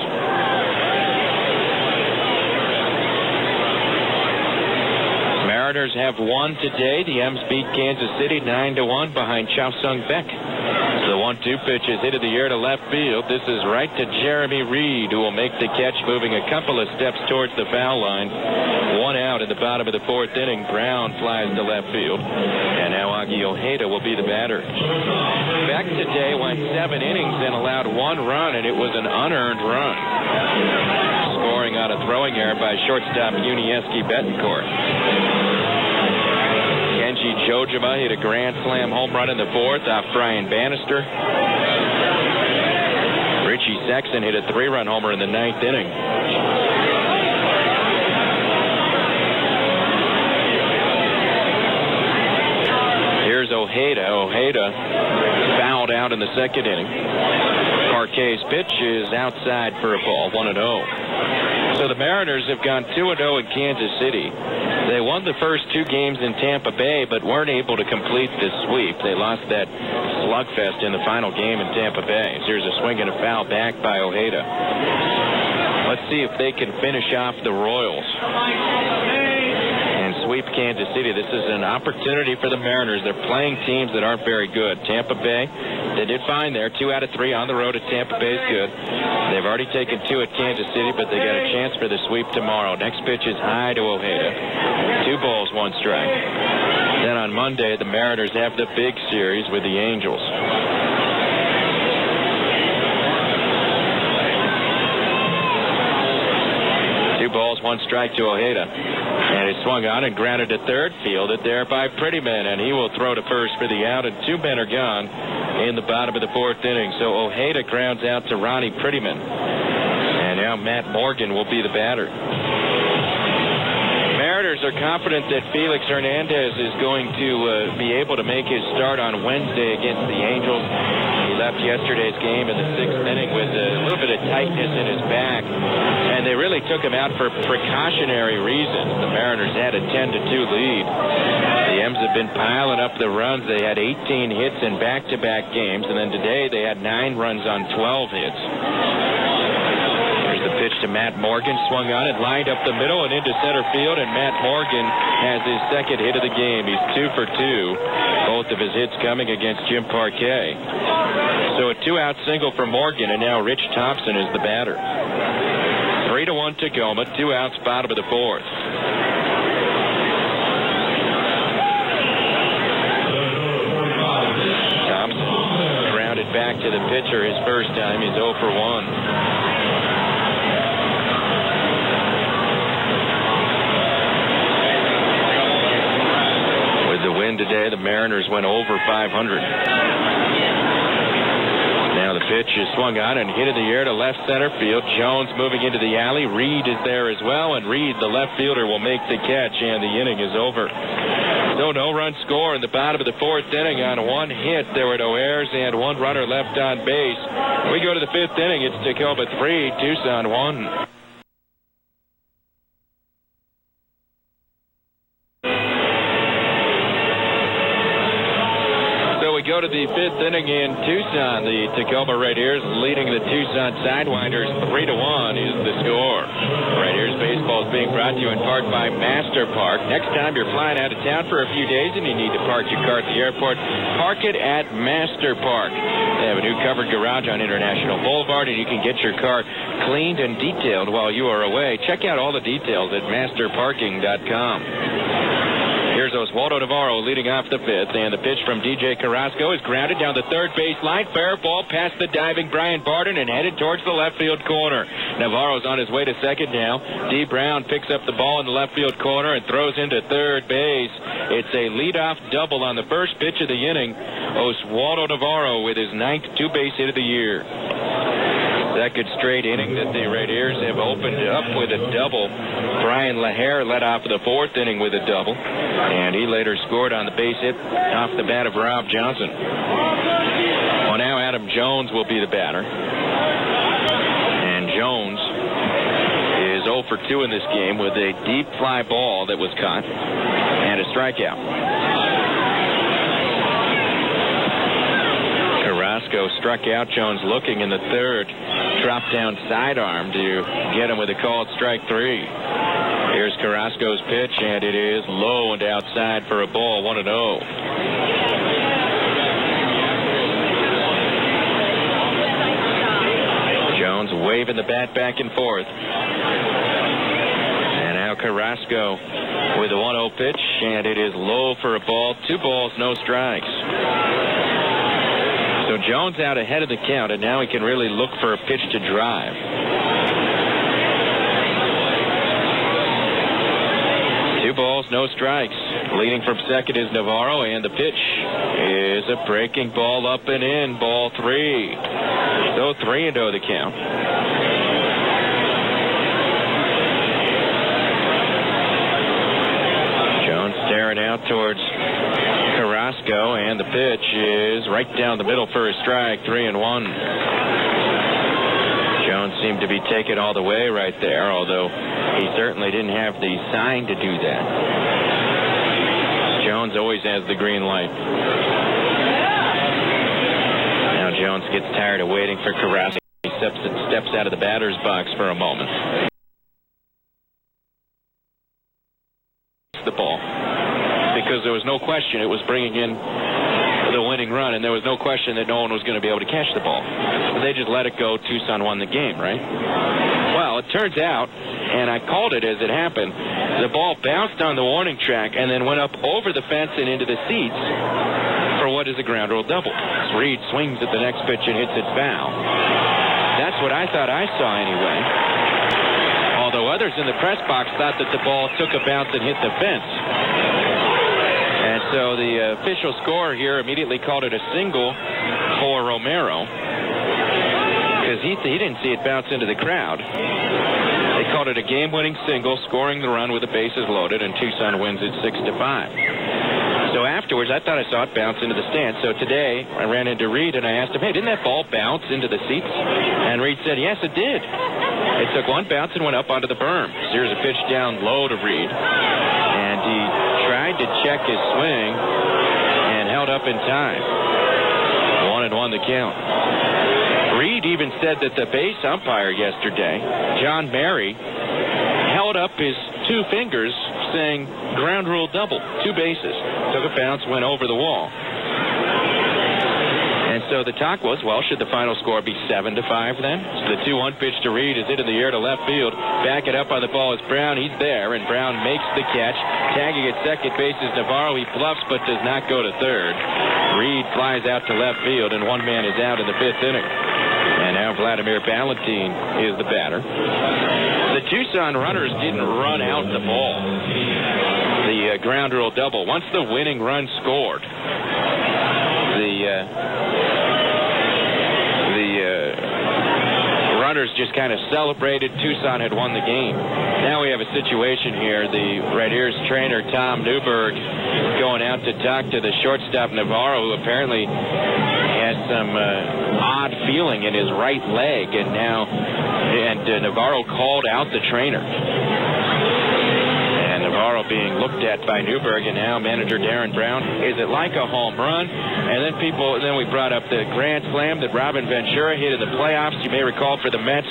Mariners have won today. The M's beat Kansas City 9-1 behind Chow Sung Beck. The 1-2 pitch is hit in the air to left field. This is right to Jeremy Reed, who will make the catch, moving a couple of steps towards the foul line. 1 out in the bottom of the fourth inning. Brown flies to left field, and now Augie Ojeda will be the batter. Beck today went 7 innings and allowed 1 run, and it was an unearned run. Scoring on a throwing error by shortstop Unieski Betancourt. Kenji Jojima hit a grand slam home run in the fourth off Brian Bannister. Richie Sexton hit a 3-run homer in the 9th inning. Here's Ojeda. Ojeda fouled out in the 2nd inning. Parquet's pitch is outside for a ball, 1-0. So the Mariners have gone 2-0 in Kansas City. They won the first 2 games in Tampa Bay, but weren't able to complete the sweep. They lost that slugfest in the final game in Tampa Bay. Here's a swing and a foul back by Ojeda. Let's see if they can finish off the Royals and sweep Kansas City. This is an opportunity for the Mariners. They're playing teams that aren't very good. Tampa Bay, they did fine there. 2 out of 3 on the road at Tampa Bay is good. They've already taken 2 at Kansas City, but they got a chance for the sweep tomorrow. Next pitch is high to Ojeda. 2 balls, 1 strike. Then on Monday, the Mariners have the big series with the Angels. Balls, 1 strike to Ojeda, and it swung on and grounded to third, fielded there by Prettyman, and he will throw to first for the out, and 2 men are gone in the bottom of the 4th inning. So Ojeda grounds out to Ronnie Prettyman, and now Matt Morgan will be the batter. Mariners are confident that Felix Hernandez is going to be able to make his start on Wednesday against the Angels. He left yesterday's game in the 6th inning with a little bit of tightness in his back, and they really took him out for precautionary reasons. The Mariners had a 10-2 lead. The M's have been piling up the runs. They had 18 hits in back-to-back games, and then today they had 9 runs on 12 hits. Here's the pitch to Matt Morgan, swung on it, lined up the middle and into center field, and Matt Morgan has his 2nd hit of the game. He's 2 for 2. Both of his hits coming against Jim Parquet. So a 2-out single for Morgan, and now Rich Thompson is the batter. 3-1 Tacoma, 2 outs, bottom of the 4th. Thompson grounded back to the pitcher his first time. He's 0 for 1. With the win today, the Mariners went over 500. Now the pitch is swung on and hit in the air to left center field. Jones moving into the alley. Reed is there as well, and Reed, the left fielder, will make the catch, and the inning is over. So no-run score in the bottom of the fourth inning on one hit. There were no errors and one runner left on base. We go to the fifth inning. It's Tacoma 3, Tucson 1. Go to the fifth inning in Tucson. The Tacoma Red Ears leading the Tucson Sidewinders 3-1 is the score. Red Ears baseball is being brought to you in part by Master Park. Next time you're flying out of town for a few days and you need to park your car at the airport, park it at Master Park. They have a new covered garage on International Boulevard, and you can get your car cleaned and detailed while you are away. Check out all the details at masterparking.com. Here's Oswaldo Navarro leading off the fifth, and the pitch from DJ Carrasco is grounded down the third base line. Fair ball past the diving Brian Barden and headed towards the left field corner. Navarro's on his way to second now. D. Brown picks up the ball in the left field corner and throws into third base. It's a leadoff double on the first pitch of the inning. Oswaldo Navarro with his ninth two-base hit of the year. Second straight inning that the Red Ears have opened up with a double. Brian LaHare led off the fourth inning with a double, and he later scored on the base hit off the bat of Rob Johnson. Well, now Adam Jones will be the batter, and Jones is 0 for 2 in this game with a deep fly ball that was caught and a strikeout. Carrasco struck out Jones looking in the third. Dropped down sidearm to get him with a called strike 3. Here's Carrasco's pitch, and it is low and outside for a ball, 1-0. Jones waving the bat back and forth. And now Carrasco with a 1-0 pitch, and it is low for a ball, 2 balls, no strikes. So Jones out ahead of the count, and now he can really look for a pitch to drive. 2 balls, no strikes. Leading from second is Navarro, and the pitch is a breaking ball up and in, ball 3. So 3-0 the count. Jones staring out towards Carrasco, and the pitch is right down the middle for a strike, 3-1. Jones seemed to be taken all the way right there, although he certainly didn't have the sign to do that. Jones always has the green light. Now Jones gets tired of waiting for Carrasco. He steps out of the batter's box for a moment. The ball. Because there was no question it was bringing in the winning run, and there was no question that no one was going to be able to catch the ball. They just let it go. Tucson won the game, right? Well, it turns out, and I called it as it happened, the ball bounced on the warning track and then went up over the fence and into the seats for what is a ground rule double. Reed swings at the next pitch and hits it foul. That's what I thought I saw anyway. Although others in the press box thought that the ball took a bounce and hit the fence. And so the official scorer here immediately called it a single for Romero because he didn't see it bounce into the crowd. They called it a game-winning single, scoring the run with the bases loaded, and Tucson wins it 6-5. So afterwards, I thought I saw it bounce into the stands. So today, I ran into Reed and I asked him, hey, didn't that ball bounce into the seats? And Reed said, yes, it did. It took one bounce and went up onto the berm. Here's a pitch down low to Reed. And he tried to check his swing and held up in time. 1-1 the count. Reed even said that the base umpire yesterday, John Mary, held up his 2 fingers saying ground rule double, 2 bases. Took a bounce, went over the wall. And so the talk was, well, should the final score be 7-5 then? So the 2-1 pitch to Reed is hit in the air to left field. Back it up on the ball is Brown. He's there, and Brown makes the catch. Tagging at second base is Navarro. He bluffs but does not go to third. Reed flies out to left field, and one man is out in the 5th inning. And now Vladimir Ballantine is the batter. The Tucson runners didn't run out the ball. The ground rule double. Once the winning run scored, the runners just kind of celebrated. Tucson had won the game. Now we have a situation here. The Red Ears trainer, Tom Newberg, going out to talk to the shortstop, Navarro, who apparently had some odd feeling in his right leg, and Navarro called out the trainer. And Navarro being looked at by Newberg, and now manager Darren Brown. Is it like a home run? And then we brought up the grand slam that Robin Ventura hit in the playoffs. You may recall for the Mets,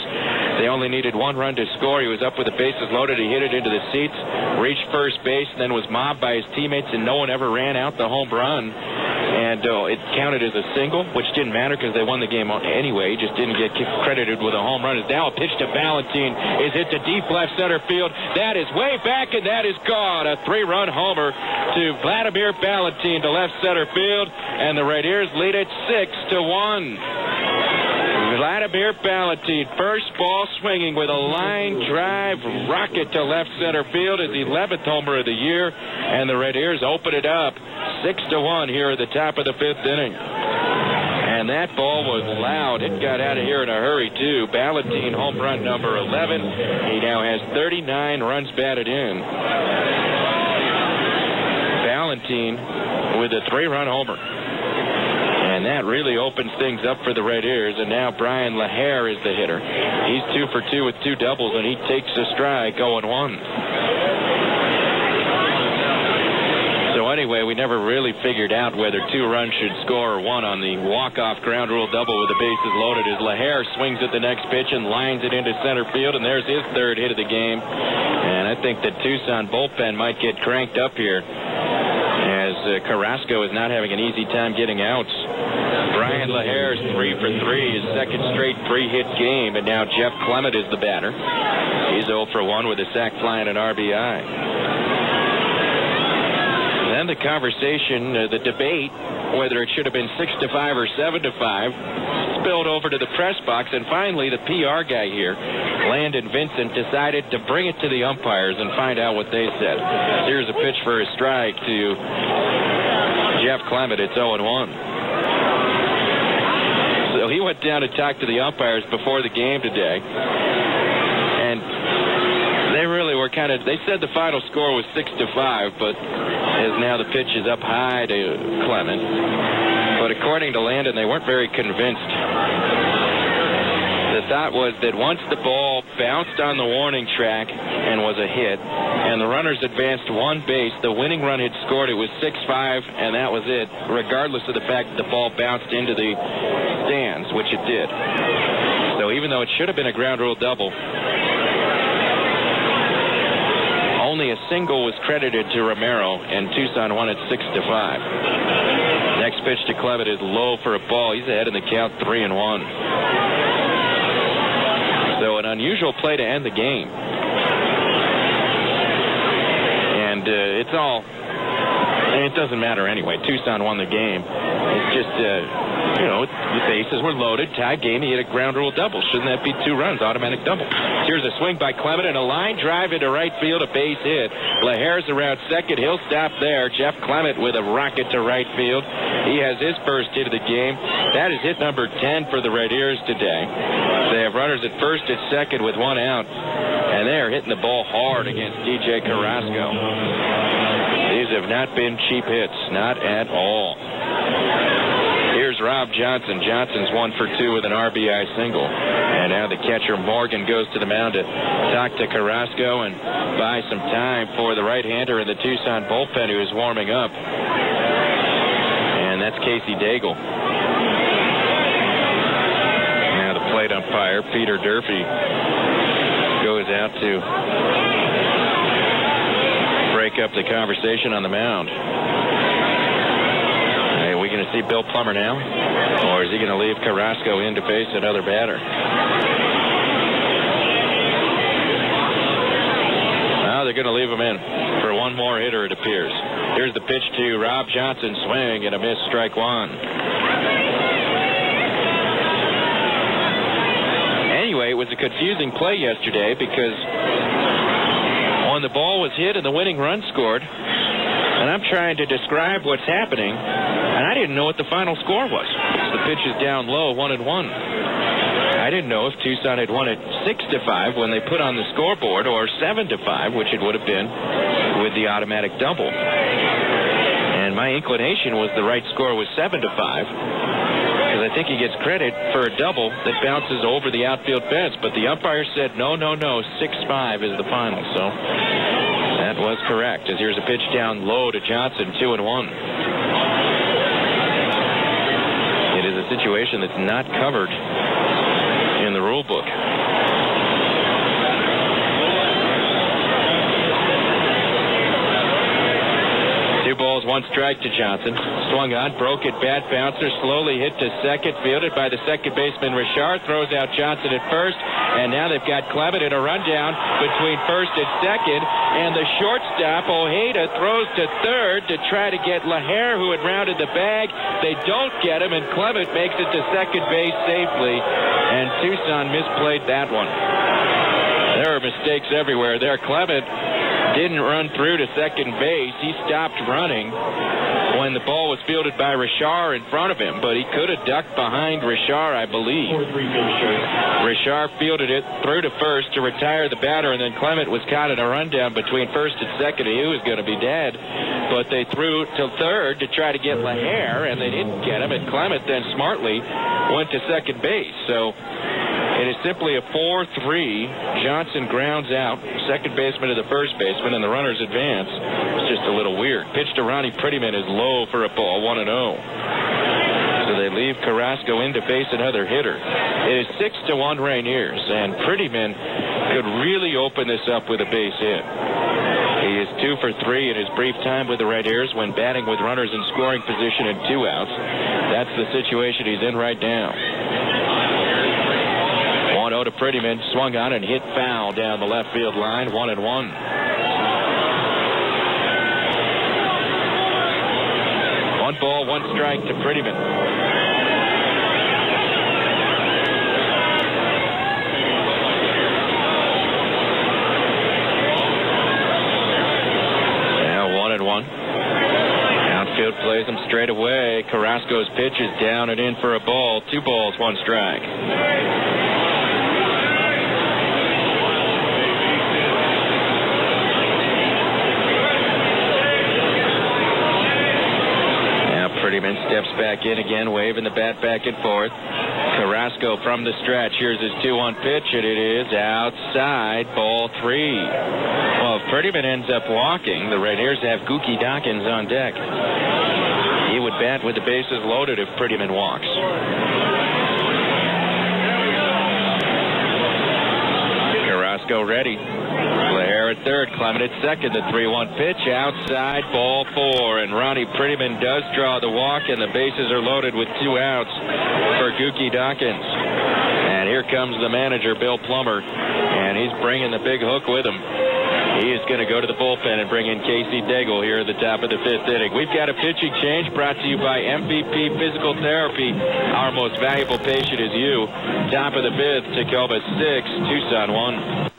they only needed one run to score. He was up with the bases loaded. He hit it into the seats, reached first base, and then was mobbed by his teammates, and no one ever ran out the home run. And it counted as a single, which didn't matter because they won the game anyway. He just didn't get credited with a home run. It's now a pitch to Valentin. Is hit to deep left center field. That is way back, and that is gone. A 3-run homer to Vladimir Valentin to left center field, and the Red Ears lead it 6-1. Vladimir Valentin, first ball swinging with a line drive rocket to left center field, his 11th homer of the year, and the Red Ears open it up 6-1 here at the top of the 5th inning. And that ball was loud. It got out of here in a hurry, too. Valentin, home run number 11. He now has 39 runs batted in. Valentin with a 3-run homer. And that really opens things up for the Red Ears. And now Brian LaHare is the hitter. He's 2 for 2 with 2 doubles, and he takes a strike, 0-1. So anyway, we never really figured out whether 2 runs should score or 1 on the walk-off ground rule double with the bases loaded as LaHare swings at the next pitch and lines it into center field, and there's his 3rd hit of the game. And I think the Tucson bullpen might get cranked up here as Carrasco is not having an easy time getting outs. Brian LaHare's 3 for 3, his 2nd straight 3-hit game, and now Jeff Clement is the batter. He's 0 for 1 with a sac fly and an RBI. Then the conversation, the debate, whether it should have been 6-5 or 7-5, spilled over to the press box, and finally the PR guy here, Landon Vincent, decided to bring it to the umpires and find out what they said. Here's a pitch for a strike to Jeff Clement. It's 0-1. So he went down to talk to the umpires before the game today, and they really were they said the final score was 6-5, but as now the pitch is up high to Clement. But according to Landon, they weren't very convinced. The thought was that once the ball bounced on the warning track and was a hit, and the runners advanced 1 base, the winning run had scored. It was 6-5, and that was it, regardless of the fact that the ball bounced into the stands, which it did. So even though it should have been a ground rule double, only a single was credited to Romero, and Tucson won it 6-5. Next pitch to Clement is low for a ball. He's ahead in the count, 3-1. So an unusual play to end the game. And it doesn't matter anyway. Tucson won the game. It's just, the bases were loaded, tied game. He hit a ground rule double. Shouldn't that be 2 runs, automatic double? Here's a swing by Clement and a line drive into right field, a base hit. LaHare's around second. He'll stop there. Jeff Clement with a rocket to right field. He has his first hit of the game. That is hit number 10 for the Red Ears today. They have runners at first and second with 1 out, and they are hitting the ball hard against DJ Carrasco. These have not been cheap hits, not at all. Here's Rob Johnson. Johnson's 1 for 2 with an RBI single. And now the catcher Morgan goes to the mound to talk to Carrasco and buy some time for the right-hander in the Tucson bullpen who is warming up. And that's Casey Daigle. Now the plate umpire, Peter Durfee, goes out to break up the conversation on the mound. Are we going to see Bill Plummer now? Or is he going to leave Carrasco in to face another batter? Now they're going to leave him in for 1 more hitter, it appears. Here's the pitch to Rob Johnson, swing and a miss, strike 1. Anyway, it was a confusing play yesterday because when the ball was hit and the winning run scored, and I'm trying to describe what's happening, and I didn't know what the final score was. The pitch is down low, 1-1. I didn't know if Tucson had won it 6-5 when they put on the scoreboard, or 7-5, which it would have been with the automatic double. And my inclination was the right score was 7-5, because I think he gets credit for a double that bounces over the outfield fence. But the umpire said no, 6-5 is the final. So that was correct. As here's a pitch down low to Johnson, 2-1. It is a situation that's not covered in the rule book. 2 balls, 1 strike to Johnson. Swung on, broke it, bad bouncer, slowly hit to second, fielded by the second baseman Richard, throws out Johnson at first, and now they've got Clement in a rundown between first and second, and the shortstop, Ojeda, throws to third to try to get Lahair, who had rounded the bag. They don't get him, and Clement makes it to second base safely, and Tucson misplayed that one. There are mistakes everywhere there. Clement didn't run through to second base. He stopped running when the ball was fielded by Richard in front of him, but he could have ducked behind Richard, I believe. Richard fielded it through to first to retire the batter, and then Clement was caught in a rundown between first and second. He was going to be dead, but they threw to third to try to get Lahair, and they didn't get him, and Clement then smartly went to second base. So it is simply a 4-3. Johnson grounds out, second baseman to the first baseman, and the runners advance. It's just a little weird. Pitch to Ronnie Prettyman is low for a ball, 1-0. So they leave Carrasco in to face another hitter. It is 6-1 Rainiers, and Prettyman could really open this up with a base hit. He is 2 for 3 in his brief time with the Rainiers when batting with runners in scoring position and 2 outs. That's the situation he's in right now. 1-0 to Prettyman, swung on and hit foul down the left field line, 1-1. One ball, 1 strike to Prettyman. Now 1-1. Outfield plays him straight away. Carrasco's pitch is down and in for a ball. 2 balls, 1 strike. Prettyman steps back in again, waving the bat back and forth. Carrasco from the stretch. Here's his 2-1 pitch, and it is outside, ball 3. Well, if Prettyman ends up walking, the Rainiers have Gookie Dawkins on deck. He would bat with the bases loaded if Prettyman walks. Carrasco ready. Lahair at third, Clement at second. The 3-1 pitch, outside, ball 4. And Ronnie Prettyman does draw the walk, and the bases are loaded with 2 outs for Gookie Dawkins. And here comes the manager, Bill Plummer, and he's bringing the big hook with him. He is going to go to the bullpen and bring in Casey Daigle here at the top of the 5th inning. We've got a pitching change brought to you by MVP Physical Therapy. Our most valuable patient is you. Top of the 5th, Tacoma 6, Tucson 1.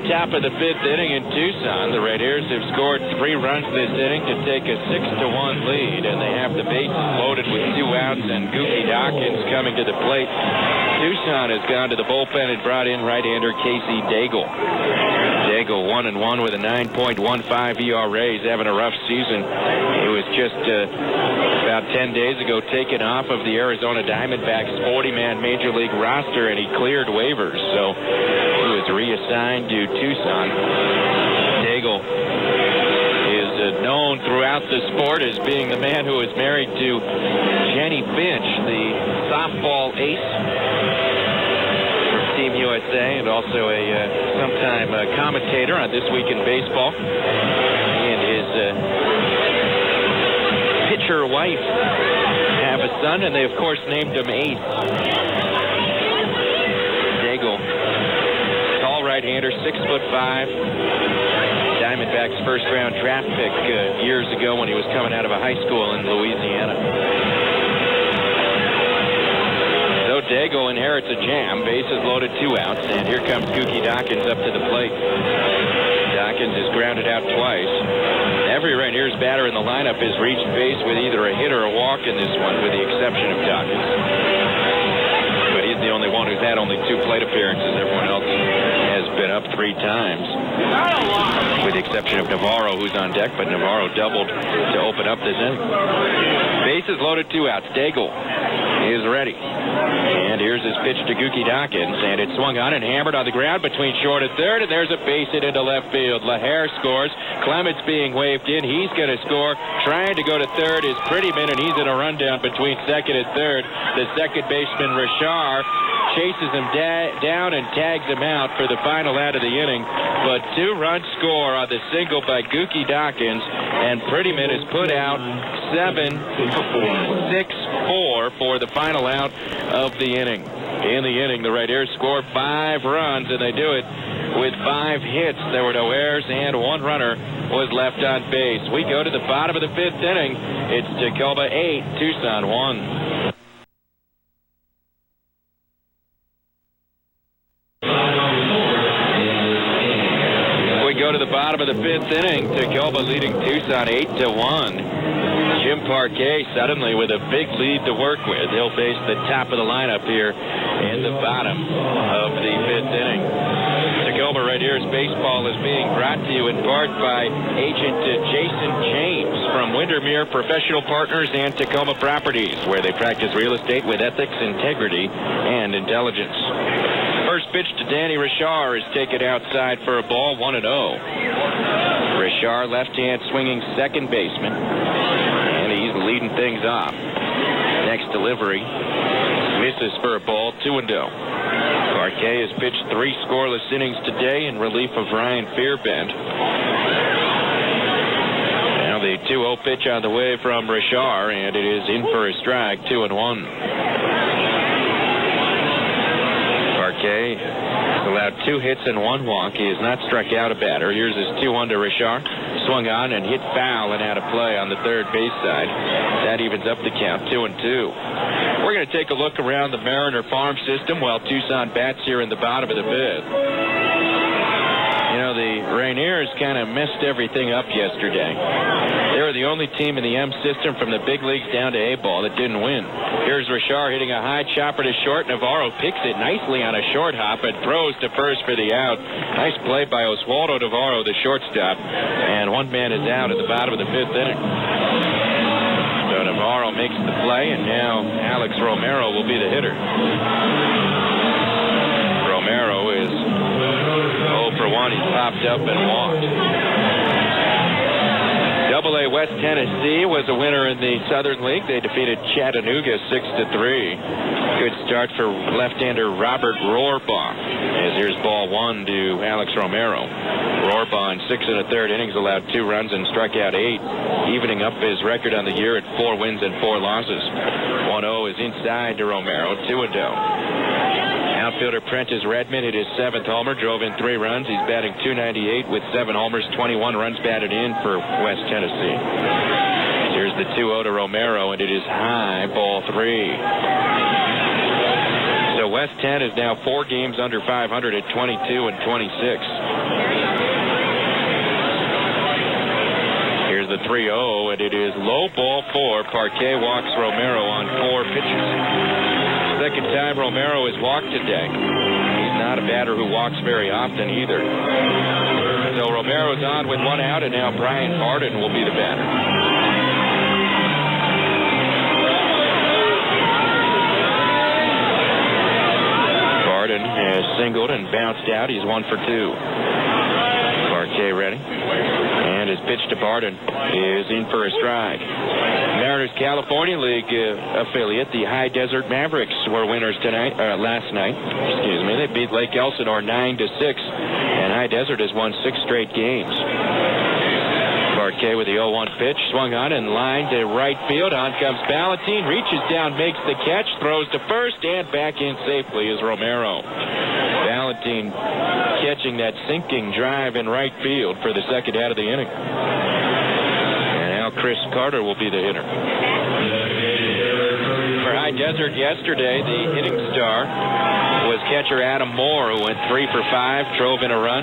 Top of the 5th inning in Tucson. The Rainiers have scored 3 runs this inning to take a 6-1 lead, and they have the bases loaded with 2 outs and Gookie Dawkins coming to the plate. Tucson has gone to the bullpen and brought in right-hander Casey Daigle. Daigle 1-1 with a 9.15 ERA. He's having a rough season. He was just about 10 days ago taken off of the Arizona Diamondbacks 40-man Major League roster, and he cleared waivers. So he was reassigned to Tucson. Daigle is known throughout the sport as being the man who is married to Jenny Finch, the softball ace from Team USA, and also a sometime commentator on This Week in Baseball. He and his pitcher wife have a son, and they of course named him Ace. Daigle, tall right-hander, 6'5". Diamondbacks first-round draft pick years ago when he was coming out of a high school in Louisiana. So Daigle inherits a jam. Bases loaded, 2 outs, and here comes Gookie Dawkins up to the plate. Dawkins is grounded out twice. Every Rainiers batter in the lineup has reached base with either a hit or a walk in this one, with the exception of Dawkins. But he's the only one who's had only 2 plate appearances. Everyone else has been up 3 times, with the exception of Navarro, who's on deck, but Navarro doubled to open up this inning. Bases loaded, 2 outs. Daigle is ready. And here's his pitch to Gookie Dawkins, and it's swung on and hammered on the ground between short and third, and there's a base hit into left field. LaHare scores. Clement's being waved in. He's going to score. Trying to go to third is Prettyman, and he's in a rundown between second and third. The second baseman, Richard, chases him down and tags him out for the final out of the inning. But 2-run score on the single by Gookie Dawkins, and Prettyman is put out 7-6-4 for the final out of the inning. In the inning, the Rainiers score 5 runs, and they do it with 5 hits. There were no errors, and 1 runner was left on base. We go to the bottom of the 5th inning. It's Tacoma 8, Tucson 1. To the bottom of the 5th inning, Tacoma leading Tucson 8-1. Jim Parquet suddenly with a big lead to work with. He'll face the top of the lineup here in the bottom of the 5th inning. Tacoma Rainiers baseball is being brought to you in part by agent Jason James from Windermere Professional Partners and Tacoma Properties, where they practice real estate with ethics, integrity, and intelligence. First pitch to Danny Richard is taken outside for a ball, 1-0. Richard, left-hand swinging second baseman, and he's leading things off. Next delivery misses for a ball, 2-0. Parquet has pitched 3 scoreless innings today in relief of Ryan Fearbent. Now the 2-0 pitch on the way from Richard, and it is in for a strike, 2-1. Parquet allowed 2 hits and 1 walk. He has not struck out a batter. Here's his 2-1 to Richard. Swung on and hit foul and out of play on the third base side. That evens up the count, 2-2. We're going to take a look around the Mariner farm system while Tucson bats here in the bottom of the 5th. You know, the Rainiers kind of messed everything up yesterday. They were the only team in the M system from the big leagues down to A-ball that didn't win. Here's Richard hitting a high chopper to short. Navarro picks it nicely on a short hop and throws to first for the out. Nice play by Oswaldo Navarro, the shortstop. And 1 man is out at the bottom of the 5th inning. So Navarro makes the play, and now Alex Romero will be the hitter. Romero is 0 for 1. He's popped up and walked. AA West Tennessee was a winner in the Southern League. They defeated Chattanooga 6-3. Good start for left-hander Robert Rohrbach. As here's ball 1 to Alex Romero. Rohrbach in 6 1/3 innings allowed 2 runs and struck out 8, evening up his record on the year at 4 wins and 4 losses. 1-0 is inside to Romero, 2-0. Outfielder Prentice Redmond hit his 7th homer, drove in 3 runs. He's batting .298 with 7 homers, 21 runs batted in for West Tennessee. Here's the 2-0 to Romero, and it is high, ball 3. So West Tenn is now 4 games under 500 at 22-26. Here's the 3-0, and it is low, ball 4. Parquet walks Romero on 4 pitches. Second time Romero has walked today. He's not a batter who walks very often either. So Romero's on with 1 out, and now Brian Barden will be the batter. Barden has singled and bounced out. He's 1 for 2. Parquet ready. And his pitch to Barden is in for a strike. Mariners California League affiliate, the High Desert Mavericks, were winners last night. They beat Lake Elsinore 9-6, and High Desert has won 6 straight games. Parquet with the 0-1 pitch, swung on and lined to right field. On comes Ballantine, reaches down, makes the catch, throws to first, and back in safely is Romero. Ballantine catching that sinking drive in right field for the second out of the inning. Chris Carter will be the hitter. For High Desert yesterday, the hitting star was catcher Adam Moore, who went 3 for 5, drove in a run,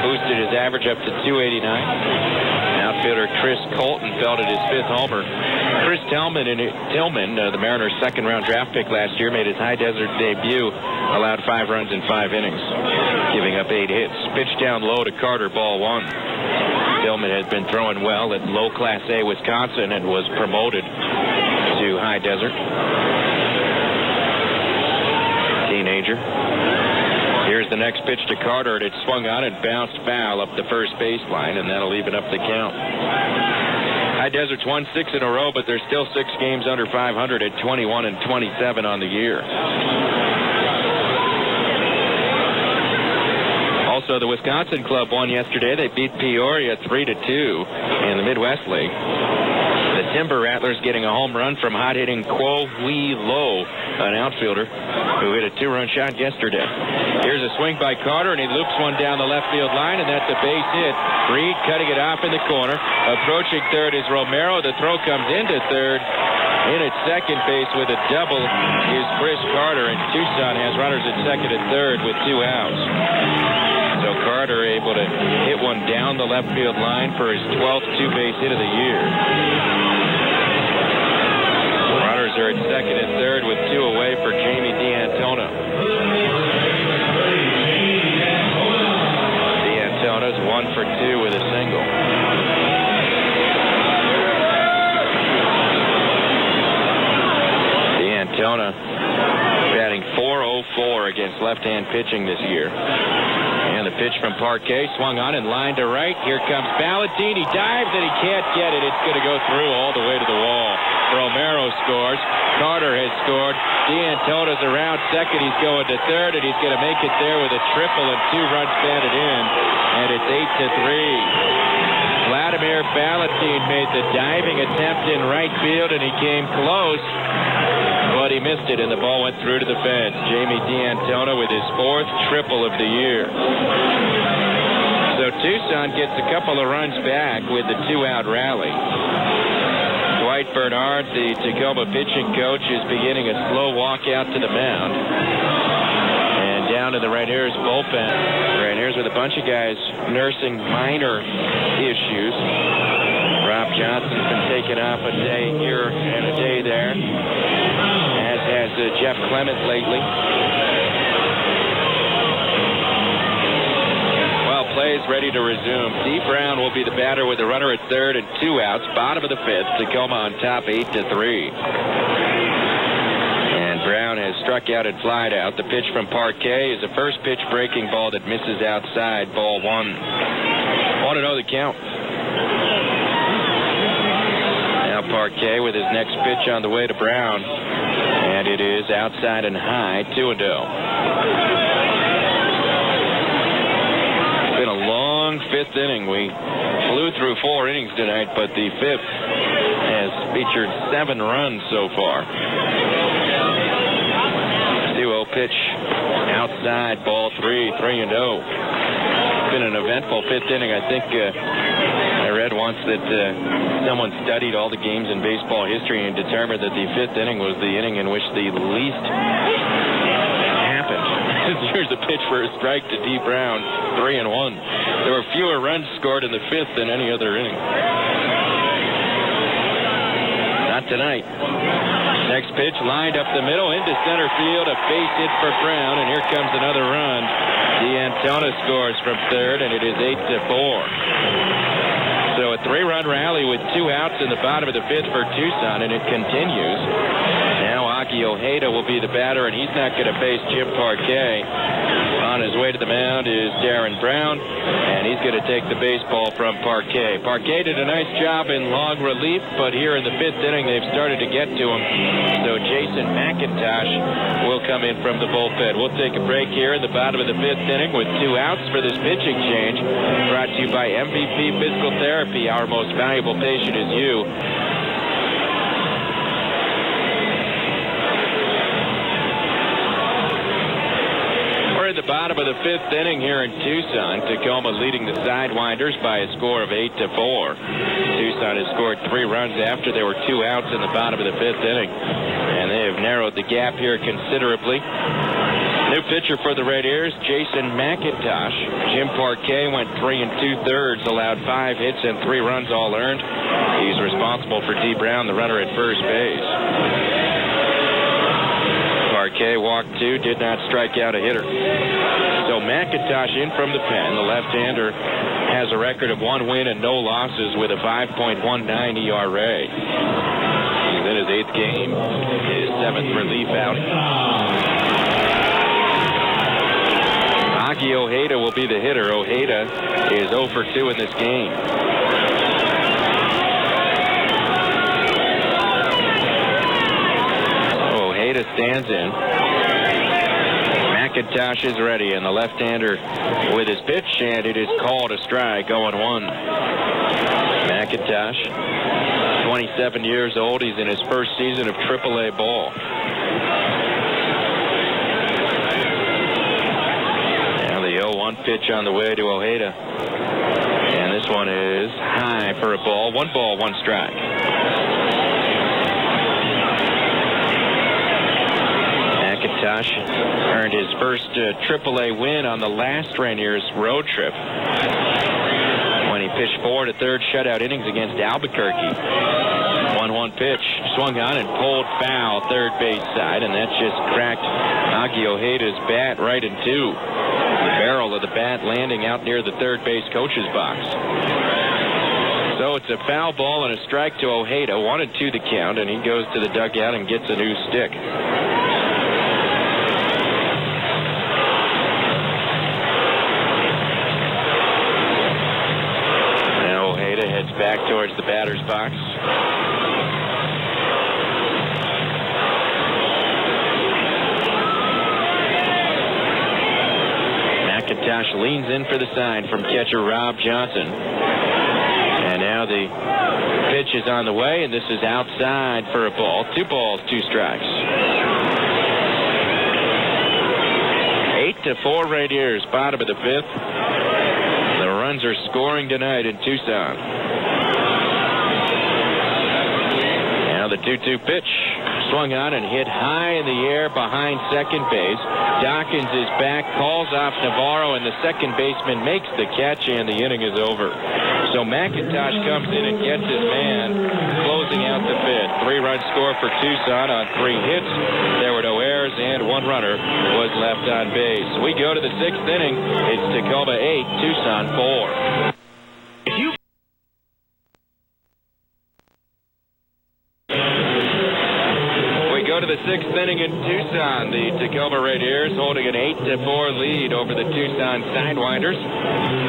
boosted his average up to 289. Outfielder Chris Colton belted his 5th homer. Chris Tillman, the Mariners' 2nd-round draft pick last year, made his High Desert debut, allowed 5 runs in 5 innings, giving up 8 hits. Pitched down low to Carter, ball 1. Tillman has been throwing well at low Class A Wisconsin and was promoted to High Desert. Teenager. Here's the next pitch to Carter, and it swung on and bounced foul up the first baseline, and that'll even up the count. High Desert's won 6 in a row, but they're still 6 games under 500 at 21 and 27 on the year. Also, the Wisconsin club won yesterday. They beat Peoria 3-2 in the Midwest League. The Timber Rattlers getting a home run from hot-hitting Quo Wee Lo, an outfielder who hit a 2-run shot yesterday. Here's a swing by Carter, and he loops one down the left field line, and that's a base hit. Reed cutting it off in the corner. Approaching third is Romero. The throw comes into third. In at second base with a double is Chris Carter, and Tucson has runners at second and third with 2 outs. So Carter able to hit one down the left field line for his 12th 2-base hit of the year. Runners are at second and third with 2 away for Jamie D'Antona. D'Antona's 1 for 2 with a single. D'Antona batting .404 against left-hand pitching this year. And the pitch from Parquet swung on and lined to right. Here comes Ballantine. He dives and he can't get it. It's going to go through all the way to the wall. Romero scores. Carter has scored. D'Antona's around second. He's going to third, and he's going to make it there with a triple and 2 runs batted in. And it's 8-3. Vladimir Ballantine made the diving attempt in right field, and he came close. But he missed it, and the ball went through to the fence. Jamie D'Antona with his 4th triple of the year. So Tucson gets a couple of runs back with the 2-out rally. Dwight Bernard, the Tacoma pitching coach, is beginning a slow walk out to the mound. And down to the Rainiers bullpen. Rainiers with a bunch of guys nursing minor issues. Rob Johnson's been taking off a day here and a day there, as has Jeff Clement lately. Well, plays ready to resume. D. Brown will be the batter with the runner at third and 2 outs. Bottom of the 5th. Tacoma on top 8-3. And Brown has struck out and flied out. The pitch from Parquet is a first pitch breaking ball that misses outside, ball 1. Want to know the count. Parquet with his next pitch on the way to Brown, and it is outside and high, 2-0. It's been a long 5th inning. We flew through 4 innings tonight, but the 5th has featured 7 runs so far. 2-0 pitch outside, ball 3, 3-0. It's been an eventful 5th inning. I think I read once that someone studied all the games in baseball history and determined that the 5th inning was the inning in which the least happened. Here's a pitch for a strike to D. Brown, 3-1. There were fewer runs scored in the 5th than any other inning. Not tonight. Next pitch lined up the middle into center field, a base hit for Brown, and here comes another run. D'Antona scores from third, and it is 8-4. So a 3-run rally with 2 outs in the bottom of the 5th for Tucson, and it continues. Now Aki Ojeda will be the batter, and he's not going to face Jim Parquet. On his way to the mound is Darren Brown, and he's going to take the baseball from Parquet. Parquet did a nice job in long relief, but here in the 5th inning they've started to get to him. So Jason McIntosh will come in from the bullpen. We'll take a break here in the bottom of the 5th inning with 2 outs for this pitching change. Brought to you by MVP Physical Therapy. Our most valuable patient is you. The bottom of the 5th inning here in Tucson. Tacoma leading the Sidewinders by a score of 8-4. Tucson has scored 3 runs after there were 2 outs in the bottom of the 5th inning, and they have narrowed the gap here considerably. New pitcher for the Red Ears, Jason McIntosh. Jim Parquet went 3 2/3, allowed 5 hits and 3 runs all earned. He's responsible for D. Brown, the runner at first base. Parquet walked 2, did not strike out a hitter. So McIntosh in from the pen. The left-hander has a record of 1 win and no losses with a 5.19 ERA. He's in his 8th game, his 7th relief outing. Aki Ojeda will be the hitter. Ojeda is 0 for 2 in this game. Ojeda stands in. McIntosh is ready, and the left-hander with his pitch, and it is called a strike, 0-1. McIntosh, 27 years old. He's in his first season of AAA ball. Now the 0-1 pitch on the way to Ojeda. And this one is high for a ball. 1 ball, 1 strike. McIntosh earned his first AAA win on the last Rainier's road trip when he pitched 4 1/3 shutout innings against Albuquerque. 1-1 pitch, swung on and pulled foul, third base side, and that just cracked Aki Ojeda's bat right in 2. The barrel of the bat landing out near the third base coach's box. So it's a foul ball and a strike to Ojeda, 1-2 the count, and he goes to the dugout and gets a new stick. Back towards the batter's box. McIntosh leans in for the sign from catcher Rob Johnson. And now the pitch is on the way, and this is outside for a ball. 2 balls, 2 strikes. 8-4 Rainiers, bottom of the 5th. The runs are scoring tonight in Tucson. The 2-2 pitch, swung on and hit high in the air behind second base. Dawkins is back, calls off Navarro, and the second baseman makes the catch, and the inning is over. So McIntosh comes in and gets his man, closing out the 5th. 3-run score for Tucson on 3 hits. There were no errors, and 1 runner was left on base. We go to the 6th inning. It's Tacoma 8, Tucson 4. To the 6th inning in Tucson, the Tacoma Rainiers holding an 8-4 lead over the Tucson Sidewinders.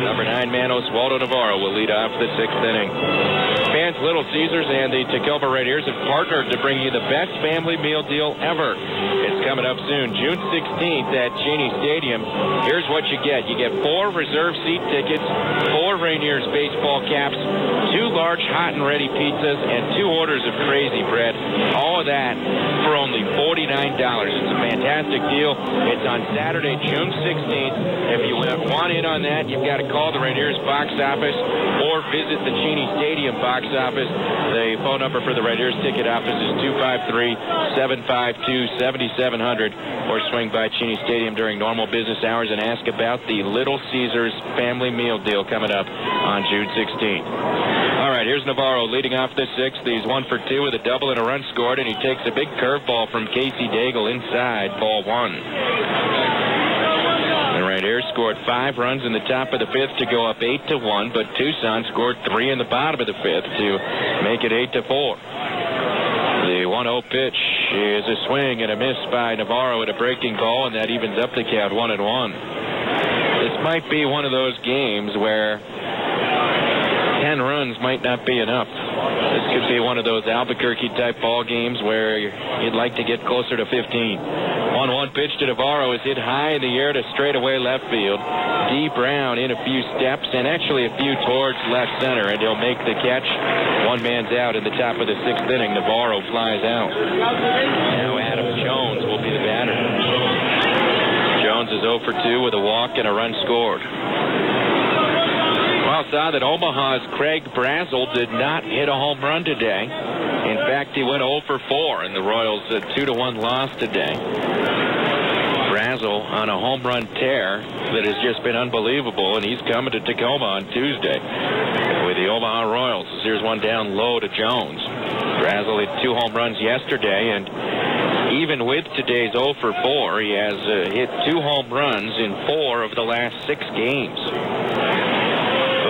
Number 9 man Oswaldo Navarro will lead off the 6th inning. Fans, Little Caesars and the Tacoma Rainiers have partnered to bring you the best family meal deal ever. It's coming up soon, June 16th at Cheney Stadium. Here's what you get. You get 4 reserve seat tickets, 4 Rainiers baseball caps, 2 large hot and ready pizzas, and 2 orders of crazy bread. All of that for only $49. It's a fantastic deal. It's on Saturday, June 16th. If you want in on that, you've got to call the Rainiers box office or visit the Cheney Stadium box office. The phone number for the Rainiers ticket office is 253-752-7700, or swing by Cheney Stadium during normal business hours and ask about the Little Caesars family meal deal coming up on June 16th. All right, here's Navarro leading off the 6th. He's 1 for 2 with a double and a run scored, and he takes a big curveball from Casey Daigle inside, ball 1. The Rainiers scored 5 runs in the top of the 5th to go up 8-1, but Tucson scored 3 in the bottom of the 5th to make it 8-4. The 1-0 pitch is a swing and a miss by Navarro at a breaking ball, and that evens up the count 1-1. This might be one of those games where 10 runs might not be enough. This could be one of those Albuquerque-type ball games where you'd like to get closer to 15. 1-1 pitch to Navarro is hit high in the air to straightaway left field. D. Brown in a few steps, and actually a few towards left center, and he'll make the catch. 1 man's out in the top of the 6th inning. Navarro flies out. Now Adam Jones will be the batter. Jones is 0 for 2 with a walk and a run scored. Well, saw that Omaha's Craig Brazel did not hit a home run today. In fact, he went 0 for 4 in the Royals' 2-1 loss today. Brazel Brazel on a home run tear that has just been unbelievable, and he's coming to Tacoma on Tuesday with the Omaha Royals. Here's one down low to Jones. Brazel hit 2 home runs yesterday, and even with today's 0 for 4, he has hit 2 home runs in 4 of the last 6 games.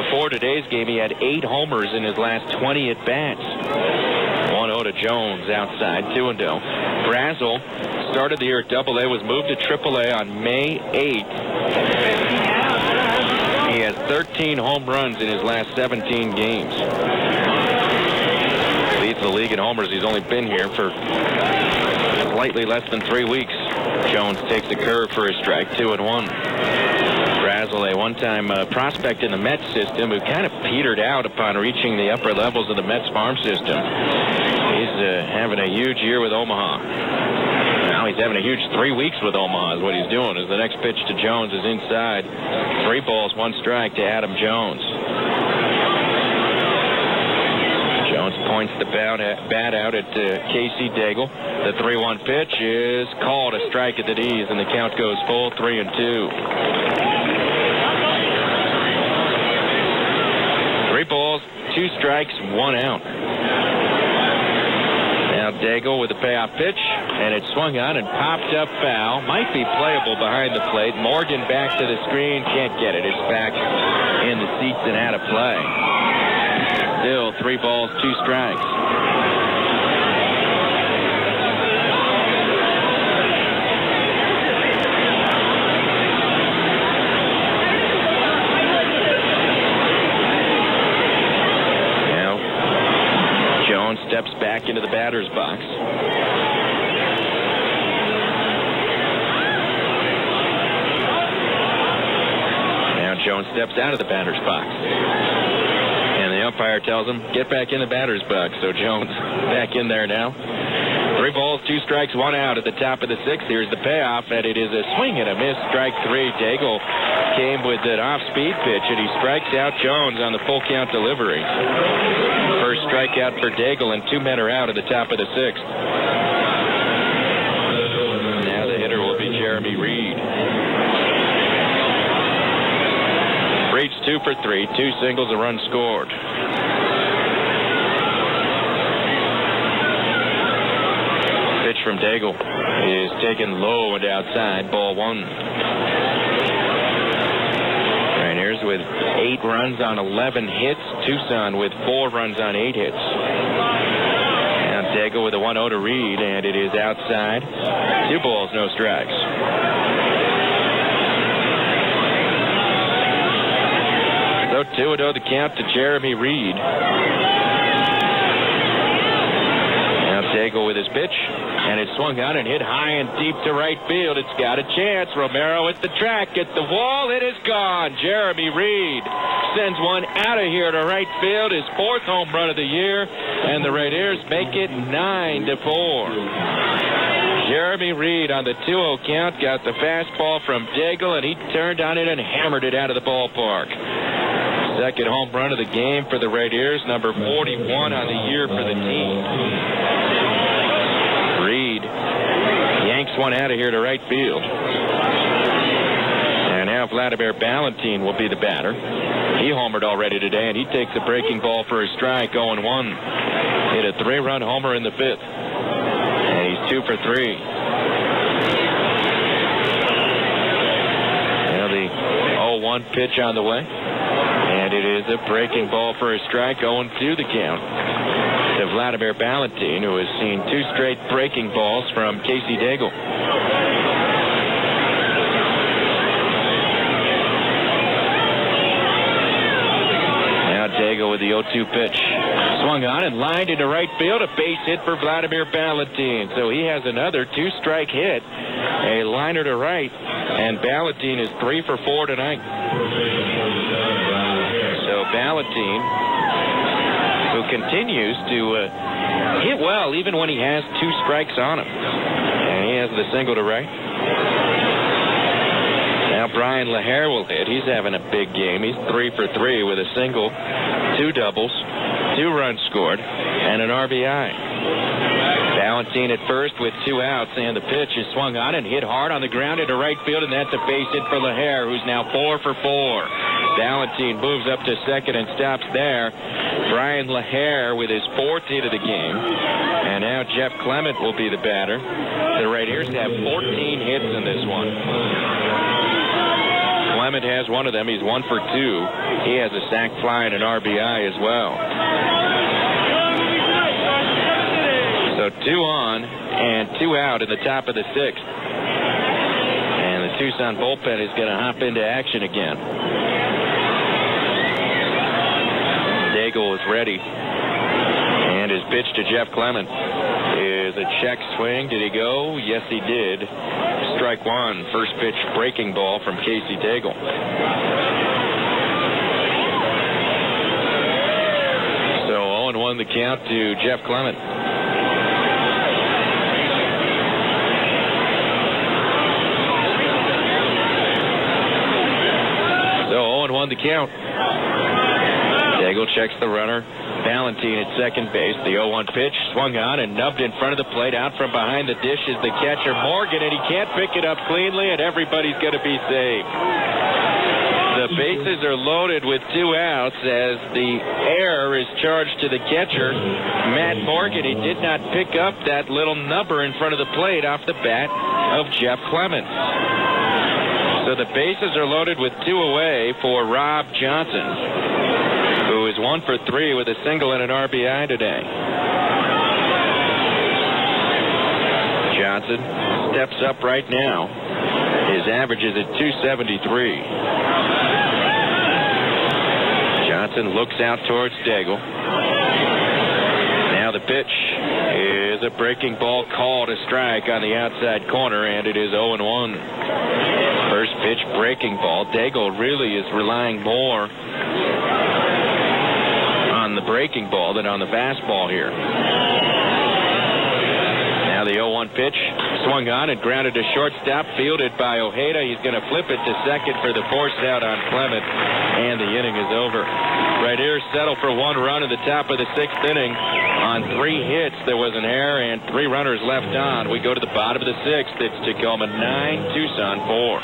Before today's game, he had 8 homers in his last 20 at-bats. 1-0 to Jones outside, 2-0. Brazel started the year at AA, was moved to AAA on May 8th. He has 13 home runs in his last 17 games. Leads the league in homers. He's only been here for slightly less than 3 weeks. Jones takes a curve for a strike, 2-1. Brazel, a one-time prospect in the Mets system who kind of petered out upon reaching the upper levels of the Mets farm system. He's having a huge year with Omaha. Now he's having a huge 3 weeks with Omaha is what he's doing. As the next pitch to Jones is inside. 3 balls, 1 strike to Adam Jones. Jones points the bat out at Casey Daigle. The 3-1 pitch is called a strike at the knees, and the count goes full, 3-2. 3 balls, 2 strikes, 1 out. Now Daigle with the payoff pitch, and it swung on and popped up foul. Might be playable behind the plate. Morgan back to the screen, can't get it. It's back in the seats and out of play. Still 3 balls, 2 strikes. Now Jones steps back into the batter's box. Now Jones steps out of the batter's box. The umpire tells him, get back in the batter's box. So Jones back in there now. 3 balls, 2 strikes, 1 out at the top of the 6th. Here's the payoff, and it is a swing and a miss. Strike 3. Daigle came with an off-speed pitch, and he strikes out Jones on the full count delivery. First strikeout for Daigle, and 2 men are out at the top of the 6th. Now the hitter will be Jeremy Reed. Reed's 2 for 3, 2 singles, a run scored. Pitch from Daigle is taken low and outside, ball 1. Pioneers with 8 runs on 11 hits. Tucson with 4 runs on 8 hits. Now Daigle with a 1-0 to Reed, and it is outside. 2 balls, no strikes. So 2-0 the count to Jeremy Reed. Now Daigle with his pitch, and it swung on and hit high and deep to right field. It's got a chance. Romero at the track, at the wall. It is gone. Jeremy Reed sends one out of here to right field. His 4th home run of the year, and the Raiders make it 9-4. Jeremy Reed on the 2-0 count got the fastball from Daigle, and he turned on it and hammered it out of the ballpark. Second home run of the game for the Raiders, number 41 on the year for the team. Reed yanks one out of here to right field. And now Vladimir Ballantine will be the batter. He homered already today, and he takes a breaking ball for a strike, 0-1. Hit a 3-run homer in the 5th. And he's 2 for 3. Now the 0-1 pitch on the way. And it is a breaking ball for a strike, 0-2 the count to Vladimir Ballantine, who has seen 2 straight breaking balls from Casey Daigle. Now Daigle with the 0-2 pitch. Swung on and lined into right field. A base hit for Vladimir Ballantine. So he has another 2-strike hit. A liner to right. And Ballantine is 3 for 4 tonight. Ballantine, who continues to hit well even when he has 2 strikes on him. And he has the single to right. Now Brian LaHare will hit. He's having a big game. He's 3 for 3 with a single, 2 doubles, 2 runs scored, and an RBI. Valentine at first with 2 outs, and the pitch is swung on and hit hard on the ground into right field, and that's a base hit for LaHare, who's now 4 for 4. Valentine moves up to second and stops there. Brian LaHare with his 4th hit of the game, and now Jeff Clement will be the batter. The Raiders have 14 hits in this one. Clement has one of them. He's 1 for 2. He has a sac fly and an RBI as well. So 2 on and 2 out in the top of the 6th. And the Tucson bullpen is going to hop into action again. Daigle is ready. And his pitch to Jeff Clement is a check swing. Did he go? Yes, he did. Strike 1. First pitch breaking ball from Casey Daigle. So 0-1 the count to Jeff Clement. So 0-1 the count. Daigle checks the runner. Valentine at second base. The 0-1 pitch swung on and nubbed in front of the plate. Out from behind the dish is the catcher, Morgan, and he can't pick it up cleanly, and everybody's going to be saved. The bases are loaded with 2 outs as the error is charged to the catcher, Matt Morgan. He did not pick up that little nubber in front of the plate off the bat of Jeff Clement. So the bases are loaded with 2 away for Rob Johnson, who is 1 for 3 with a single and an RBI today. Johnson steps up right now. His average is at 273. Johnson looks out towards Daigle. Now the pitch is a breaking ball called a strike on the outside corner, and it is 0-1. First pitch breaking ball. Daigle really is relying more on the breaking ball than on the fastball here. Now the 0-1 pitch swung on and grounded to shortstop, fielded by Ojeda. He's going to flip it to second for the force out on Clement, and the inning is over. Raiders settle for 1 run in the top of the 6th inning. On 3 hits, there was an error and 3 runners left on. We go to the bottom of the 6th. It's Tacoma 9, Tucson 4.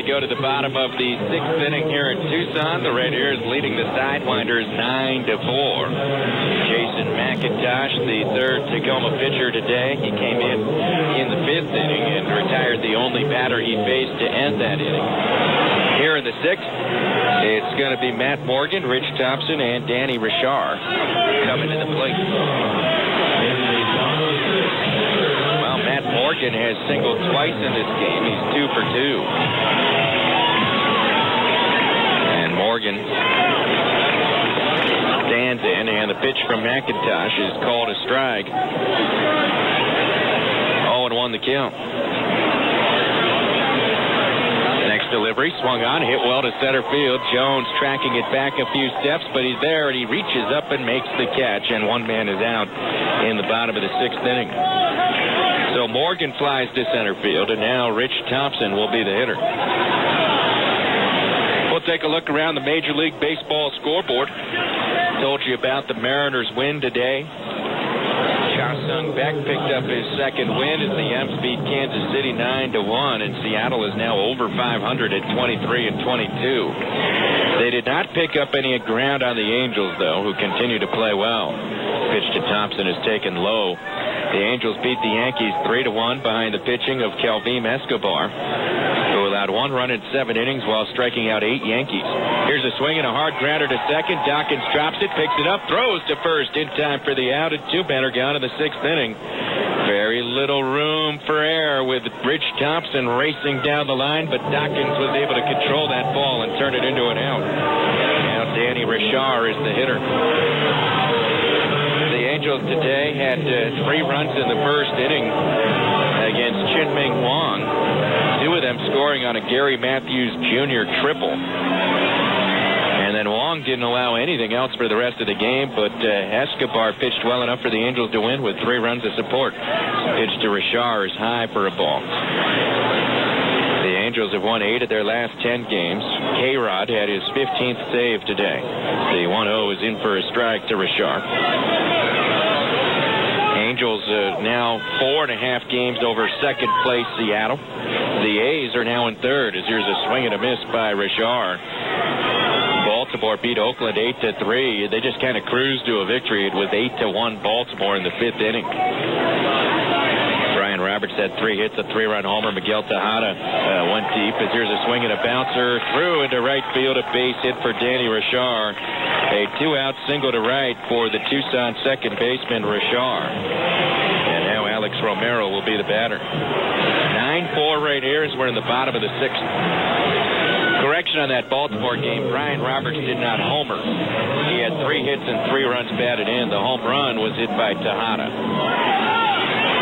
Go to the bottom of the 6th inning here in Tucson. The Raiders leading the Sidewinders 9-4. Jason McIntosh, the 3rd Tacoma pitcher today. He came in the 5th inning and retired the only batter he faced to end that inning. Here in the 6th, it's going to be Matt Morgan, Rich Thompson, and Danny Richard coming to the plate. Well, Matt Morgan has singled twice in this game. He's 2 for 2. Morgan stands in, and the pitch from McIntosh is called a strike. 0-1 the count. Next delivery, swung on, hit well to center field. Jones tracking it back a few steps, but he's there, and he reaches up and makes the catch, and 1 man is out in the bottom of the 6th inning. So Morgan flies to center field, and now Rich Thompson will be the hitter. We'll take a look around the Major League Baseball scoreboard. Told you about the Mariners' win today. Cha-Sung Beck picked up his 2nd win as the M's beat Kansas City 9-1, and Seattle is now over 500 at 23-22. They did not pick up any ground on the Angels, though, who continue to play well. Pitch to Thompson is taken low. The Angels beat the Yankees 3-1 behind the pitching of Kelvin Escobar, who allowed 1 run in 7 innings while striking out 8 Yankees. Here's a swing and a hard grounder to second. Dawkins drops it, picks it up, throws to first in time for the out. A 2-man are gone in the 6th inning. Very little room for error with Rich Thompson racing down the line, but Dawkins was able to control that ball and turn it into an out. Now Danny Richard is the hitter. The Angels today had 3 runs in the 1st inning against Chin-Ming Wong. 2 of them scoring on a Gary Matthews Jr. triple. And then Wong didn't allow anything else for the rest of the game, but Escobar pitched well enough for the Angels to win with 3 runs of support. Pitch to Richard is high for a ball. The Angels Angels have won 8 of their last 10 games. K-Rod had his 15th save today. The 1-0 is in for a strike to Richard. Angels now 4.5 games over second place Seattle. The A's are now in third as here's a swing and a miss by Richard. Baltimore beat Oakland 8-3. They just kind of cruised to a victory. It was 8-1 Baltimore in the 5th inning. Brian Roberts had 3 hits, a 3-run homer. Miguel Tejada went deep as here's a swing and a bouncer through into right field. A base hit for Danny Richard. A 2-out single to right for the Tucson second baseman Richard. And now Alex Romero will be the batter. 9-4 right here as we're in the bottom of the 6th. Correction on that Baltimore game. Brian Roberts did not homer. He had 3 hits and 3 runs batted in. The home run was hit by Tejada.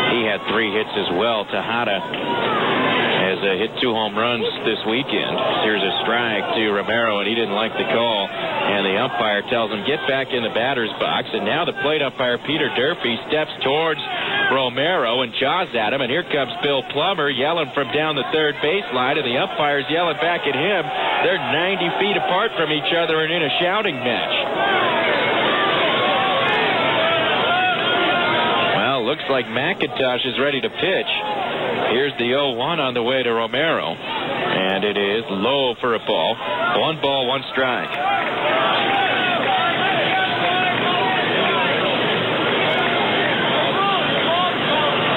He had 3 hits as well. Tejada has hit 2 home runs this weekend. Here's a strike to Romero, and he didn't like the call. And the umpire tells him, get back in the batter's box. And now the plate umpire, Peter Durfee, steps towards Romero and jaws at him. And here comes Bill Plummer yelling from down the third baseline. And the umpire's yelling back at him. They're 90 feet apart from each other and in a shouting match. Well, looks like McIntosh is ready to pitch. Here's the 0-1 on the way to Romero. And it is low for a ball. 1 ball, 1 strike.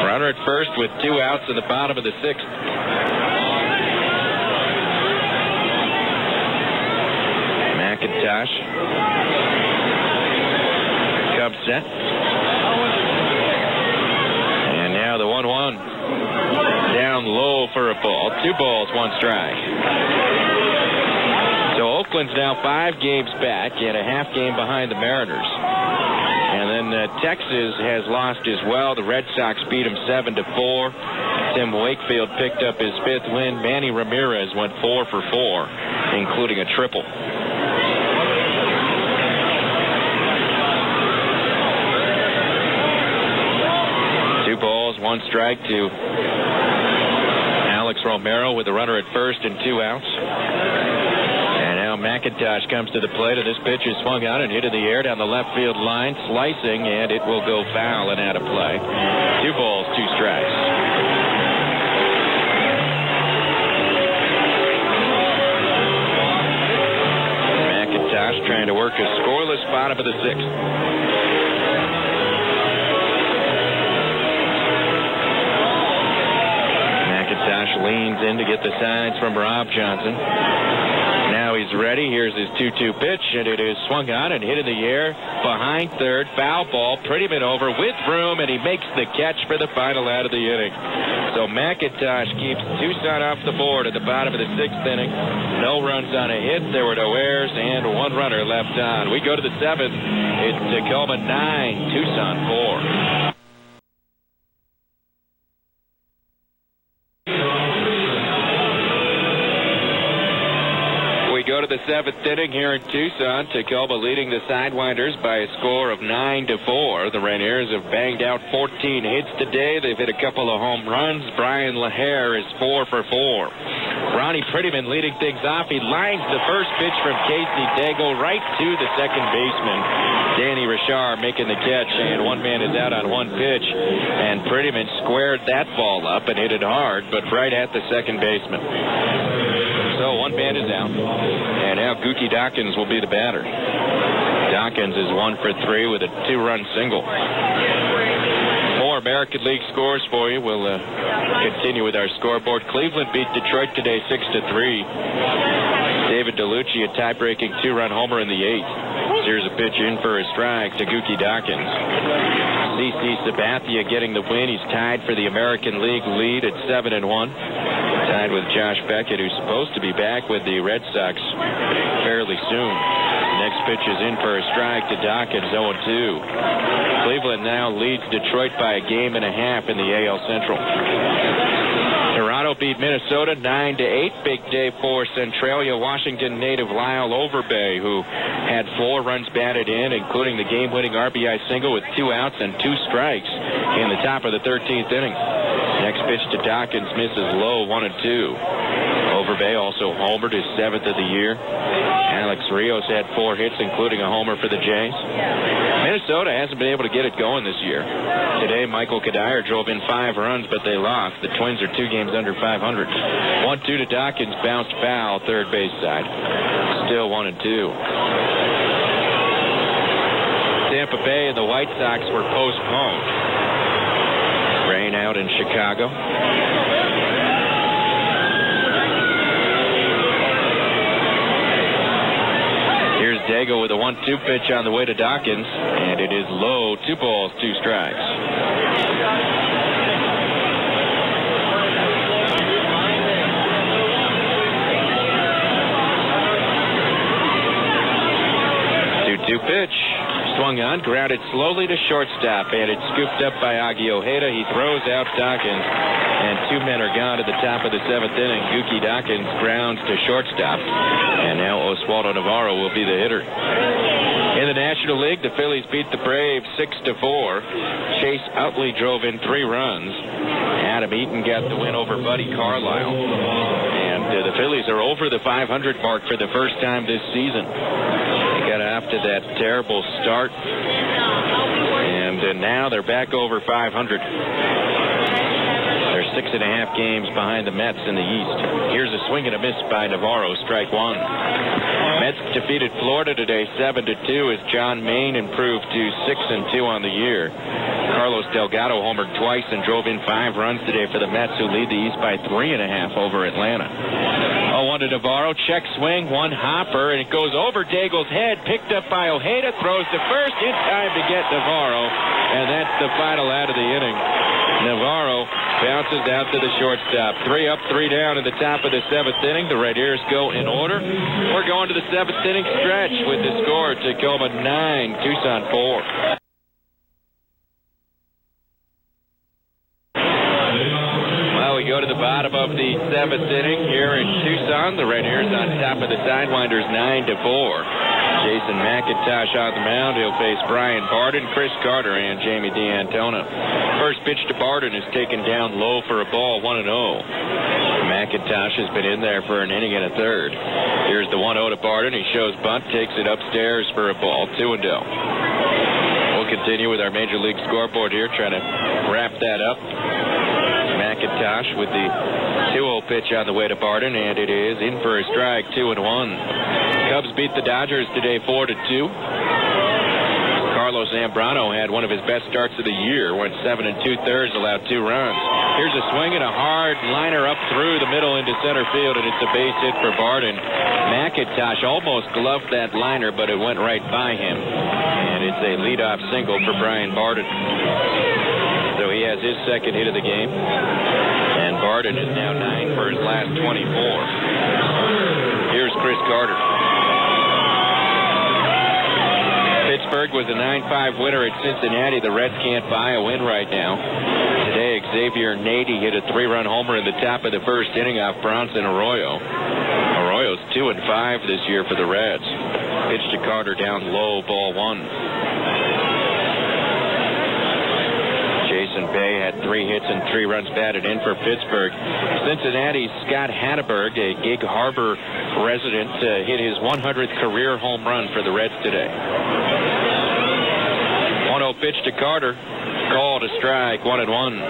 Runner at first with 2 outs in the bottom of the 6th. McIntosh comes set. And now the 1-1. Down low for a ball. 2 balls, 1 strike. So Oakland's now 5 games back and a half game behind the Mariners. And then Texas has lost as well. The Red Sox beat them 7-4. Tim Wakefield picked up his 5th win. Manny Ramirez went 4 for 4, including a triple. Balls, 1 strike to Alex Romero with a runner at first and 2 outs. And now McIntosh comes to the plate, and this pitch is swung out and hit in the air down the left field line, slicing, and it will go foul and out of play. 2 balls, 2 strikes. McIntosh trying to work a scoreless bottom of the 6th. Leans in to get the signs from Rob Johnson. Now he's ready. Here's his 2-2 pitch, and it is swung on and hit in the air behind third. Foul ball. Prettyman over with room, and he makes the catch for the final out of the inning. So McIntosh keeps Tucson off the board at the bottom of the 6th inning. No runs on a hit. There were no errors, and 1 runner left on. We go to the 7th. It's Tacoma 9, Tucson 4. Go to the 7th inning here in Tucson. Tacoma leading the Sidewinders by a score of 9-4. The Rainiers have banged out 14 hits today. They've hit a couple of home runs. Brian LaHare is 4 for 4. Ronnie Prettyman leading things off. He lines the first pitch from Casey Dago right to the second baseman. Danny Richard making the catch, and 1 man is out on 1 pitch. And Prettyman squared that ball up and hit it hard, but right at the second baseman. So 1 man is out. And now Gookie Dawkins will be the batter. Dawkins is 1 for 3 with a 2-run single. More American League scores for you. We'll continue with our scoreboard. Cleveland beat Detroit today 6-3. David DeLucci, a tie-breaking 2-run homer in the 8th. Here's a pitch in for a strike to Gookie Dawkins. C.C. Sabathia getting the win. He's tied for the American League lead at 7-1. Tied with Josh Beckett, who's supposed to be back with the Red Sox fairly soon. Next pitch is in for a strike to Dawkins, 0-2. Cleveland now leads Detroit by a game and a half in the AL Central. Toronto beat Minnesota 9-8. Big day for Centralia. Washington native Lyle Overbay, who had 4 runs batted in, including the game-winning RBI single with 2 outs and 2 strikes in the top of the 13th inning. Next pitch to Dawkins misses low, 1-2. Overbay also homered, his 7th of the year. Alex Rios had 4 hits, including a homer for the Jays. Minnesota hasn't been able to get it going this year. Today, Michael Kadire drove in 5 runs, but they lost. The Twins are 2 games under 500. 1-2 to Dawkins, bounced foul, third base side. Still 1-2. Tampa Bay and the White Sox were postponed. Rain out in Chicago. Here's Dago with a 1-2 pitch on the way to Dawkins, and it is low. 2 balls, 2 strikes. Pitch. Swung on, grounded slowly to shortstop, and it's scooped up by Augie Ojeda. He throws out Dawkins, and 2 men are gone at the top of the 7th inning. Gookie Dawkins grounds to shortstop, and now Oswaldo Navarro will be the hitter. In the National League, the Phillies beat the Braves 6-4. Chase Utley drove in 3 runs. Adam Eaton got the win over Buddy Carlisle. And the Phillies are over the 500 mark for the first time this season. Got off to that terrible start, and now they're back over 500. They're 6.5 games behind the Mets in the East. Here's a swing and a miss by Navarro, strike 1. Mets defeated Florida today 7-2 as John Maine improved to 6-2 on the year. Carlos Delgado homered twice and drove in 5 runs today for the Mets, who lead the East by 3.5 over Atlanta. 0-1 to Navarro, check swing, 1 hopper, and it goes over Daigle's head, picked up by Ojeda, throws to first in time to get Navarro, and that's the final out of the inning. Navarro bounces out to the shortstop. 3 up, 3 down in the top of the 7th inning. The Red Ears go in order. We're going to the 7th inning stretch with the score: Tacoma 9, Tucson 4. We go to the bottom of the 7th inning here in Tucson. The Red Ears on top of the Sidewinders 9-4. Jason McIntosh on the mound. He'll face Brian Barden, Chris Carter, and Jamie D'Antona. First pitch to Barden is taken down low for a ball, 1-0. McIntosh has been in there for an inning and a third. Here's the 1-0 to Barden. He shows bunt, takes it upstairs for a ball, 2-0. We'll continue with our Major League scoreboard here, trying to wrap that up. McIntosh with the 2-0 pitch on the way to Barden, and it is in for a strike, 2-1. Cubs beat the Dodgers today 4-2. Carlos Zambrano had one of his best starts of the year, went 7 2/3, allowed 2 runs. Here's a swing and a hard liner up through the middle into center field, and it's a base hit for Barden. McIntosh almost gloved that liner, but it went right by him, and it's a leadoff single for Brian Barden. So he has his second hit of the game, and Barden is now 9 for his last 24. Here's Chris Carter. Pittsburgh was a 9-5 winner at Cincinnati. The Reds can't buy a win right now. Today, Xavier Nady hit a 3-run homer in the top of the first inning off Bronson Arroyo. Arroyo's 2-5 this year for the Reds. Pitch to Carter down low, ball 1. Jason Bay had 3 hits and 3 runs batted in for Pittsburgh. Cincinnati's Scott Hatteberg, a Gig Harbor resident, hit his 100th career home run for the Reds today. 1-0 pitch to Carter. Called a strike, 1-1.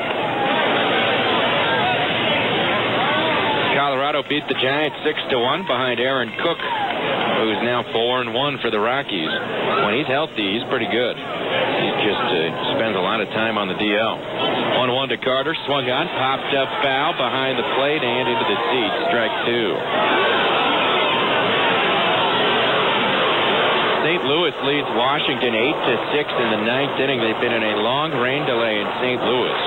Colorado beat the Giants 6-1 behind Aaron Cook, who's now 4-1 for the Rockies. When he's healthy, he's pretty good. He just spends a lot of time on the DL. 1-1 to Carter, swung on, popped up foul behind the plate and into the seats. Strike 2. St. Louis leads Washington 8-6 in the 9th inning. They've been in a long rain delay in St. Louis,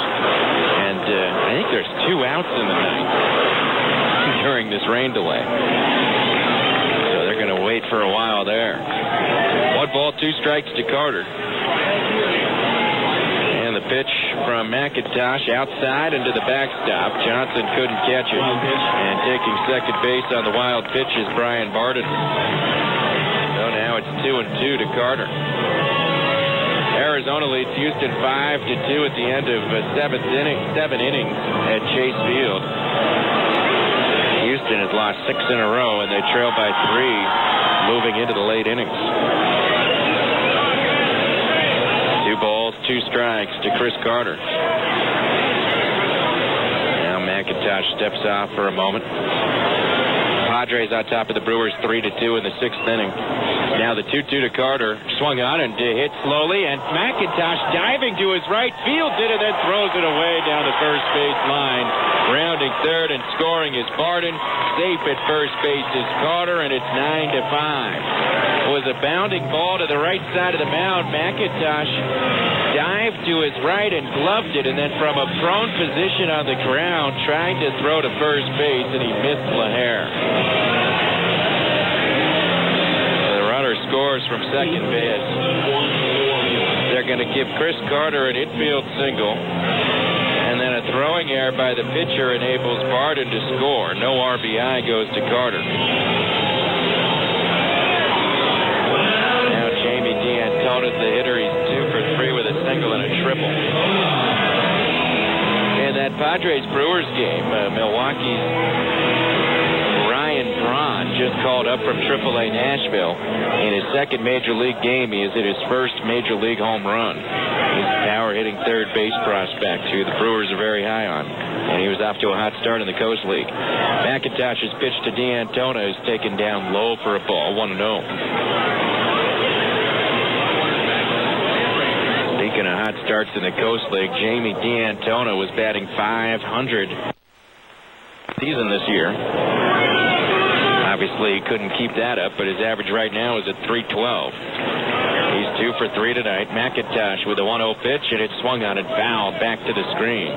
and I think there's 2 outs in the 9th during this rain delay. So they're going to wait for a while there. 1 ball, 2 strikes to Carter. And the pitch from McIntosh outside into the backstop. Johnson couldn't catch it. And taking second base on the wild pitch is Brian Barden. So now it's 2-2 to Carter. Arizona leads Houston 5-2 at the end of 7 innings at Chase Field. Houston Houston has lost 6 in a row, and they trail by 3 moving into the late innings. 2 balls, 2 strikes to Chris Carter. Now McIntosh steps off for a moment. Padres on top of the Brewers 3-2 in the 6th inning. Now the 2-2 to Carter. Swung on and hit slowly, and McIntosh diving to his right, fields it, and then throws it away down the first base line. Rounding third and scoring is Barden. Safe at first base is Carter, and it's 9-5. It was a bounding ball to the right side of the mound. McIntosh dived to his right and gloved it, and then from a prone position on the ground, trying to throw to first base, and he missed LaHare. Scores from second base. They're going to give Chris Carter an infield single, and then a throwing error by the pitcher enables Barden to score. No RBI goes to Carter. Now Jamie D'Antona's the hitter. He's 2 for 3 with a single and a triple. In that Padres-Brewers game, Milwaukee's just called up from AAA Nashville. In his second major league game, he has hit his first major league home run. He's a power-hitting third base prospect who the Brewers are very high on, and he was off to a hot start in the Coast League. McIntosh's pitch to D'Antona is taken down low for a ball, 1-0. Speaking of hot starts in the Coast League, Jamie D'Antona was batting .500 season this year. Obviously, he couldn't keep that up, but his average right now is at .312. He's 2 for 3 tonight. McIntosh with a 1-0 pitch, and it's swung on and fouled back to the screen.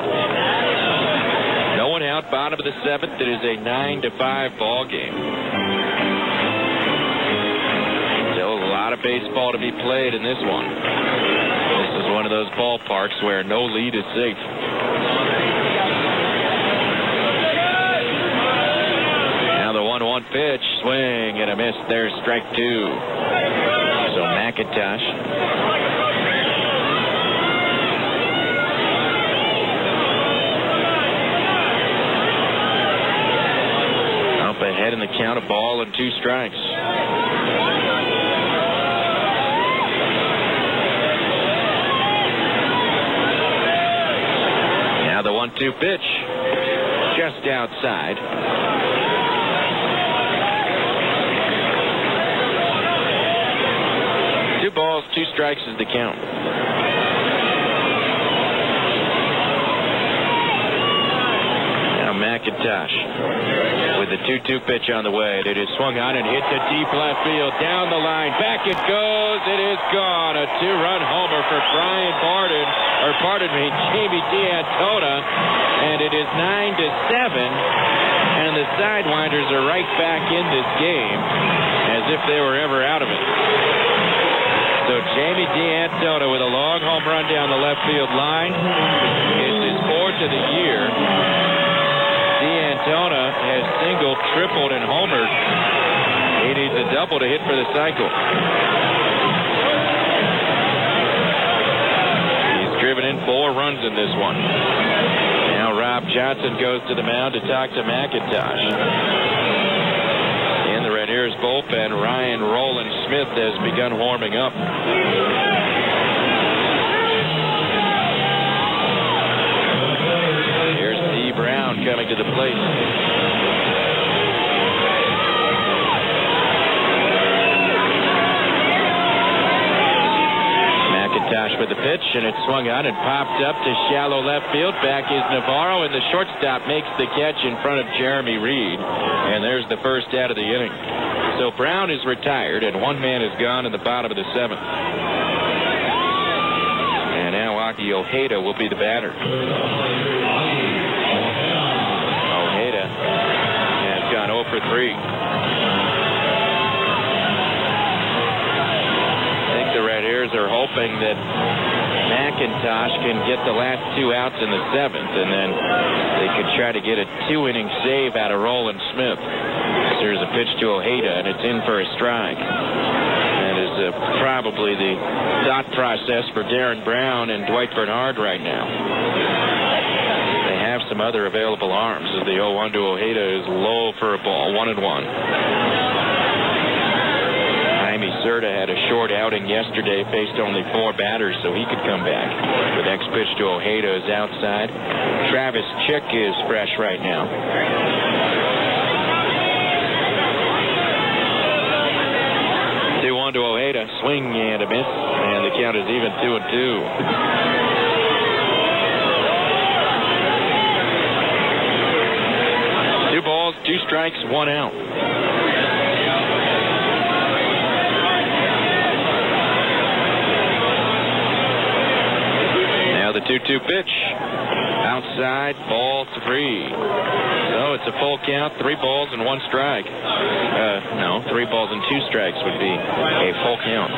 No one out, bottom of the 7th. It is a 9-5 ball game. Still a lot of baseball to be played in this one. This is one of those ballparks where no lead is safe. Pitch, swing, and a miss. There's strike 2. So McIntosh. Up ahead in the count, a ball and 2 strikes. Now the 1-2 pitch. Just outside. 2 balls, 2 strikes is the count. Now McIntosh with the 2-2 pitch on the way. It is swung on and hit to deep left field. Down the line. Back it goes. It is gone. A 2-run homer for Jamie D'Antona. And it is 9-7. And the Sidewinders are right back in this game as if they were ever out of it. So Jamie D'Antona with a long home run down the left field line. It's his 4th of the year. D'Antona has singled, tripled, and homered. He needs a double to hit for the cycle. He's driven in 4 runs in this one. Now Rob Johnson goes to the mound to talk to McIntosh. Here's bullpen. Ryan Roland Smith has begun warming up. Here's D. Brown coming to the plate. McIntosh with the pitch, and it swung on and popped up to shallow left field. Back is Navarro, and the shortstop makes the catch in front of Jeremy Reed. And there's the first out of the inning. So Brown is retired, and 1 man is gone in the bottom of the 7th. And now Aki Ojeda will be the batter. Ojeda has gone 0 for 3. I think the Red Hairs are hoping that McIntosh can get the last 2 outs in the 7th, and then they could try to get a 2-inning save out of Roland Smith. There's a pitch to Ojeda, and it's in for a strike. That is probably the thought process for Darren Brown and Dwight Bernard right now. They have some other available arms as the 0-1 to Ojeda is low for a ball, 1-1. Jaime Cerda had a short outing yesterday, faced only 4 batters, so he could come back. The next pitch to Ojeda is outside. Travis Chick is fresh right now. 2-1 to Ojeda, swing and a miss, and the count is even 2-2. Two balls, 2 strikes, 1 out. Now the 2-2 pitch. Outside, ball 3. So it's a full count, 3 balls and 1 strike. No, 3 balls and 2 strikes would be a full count.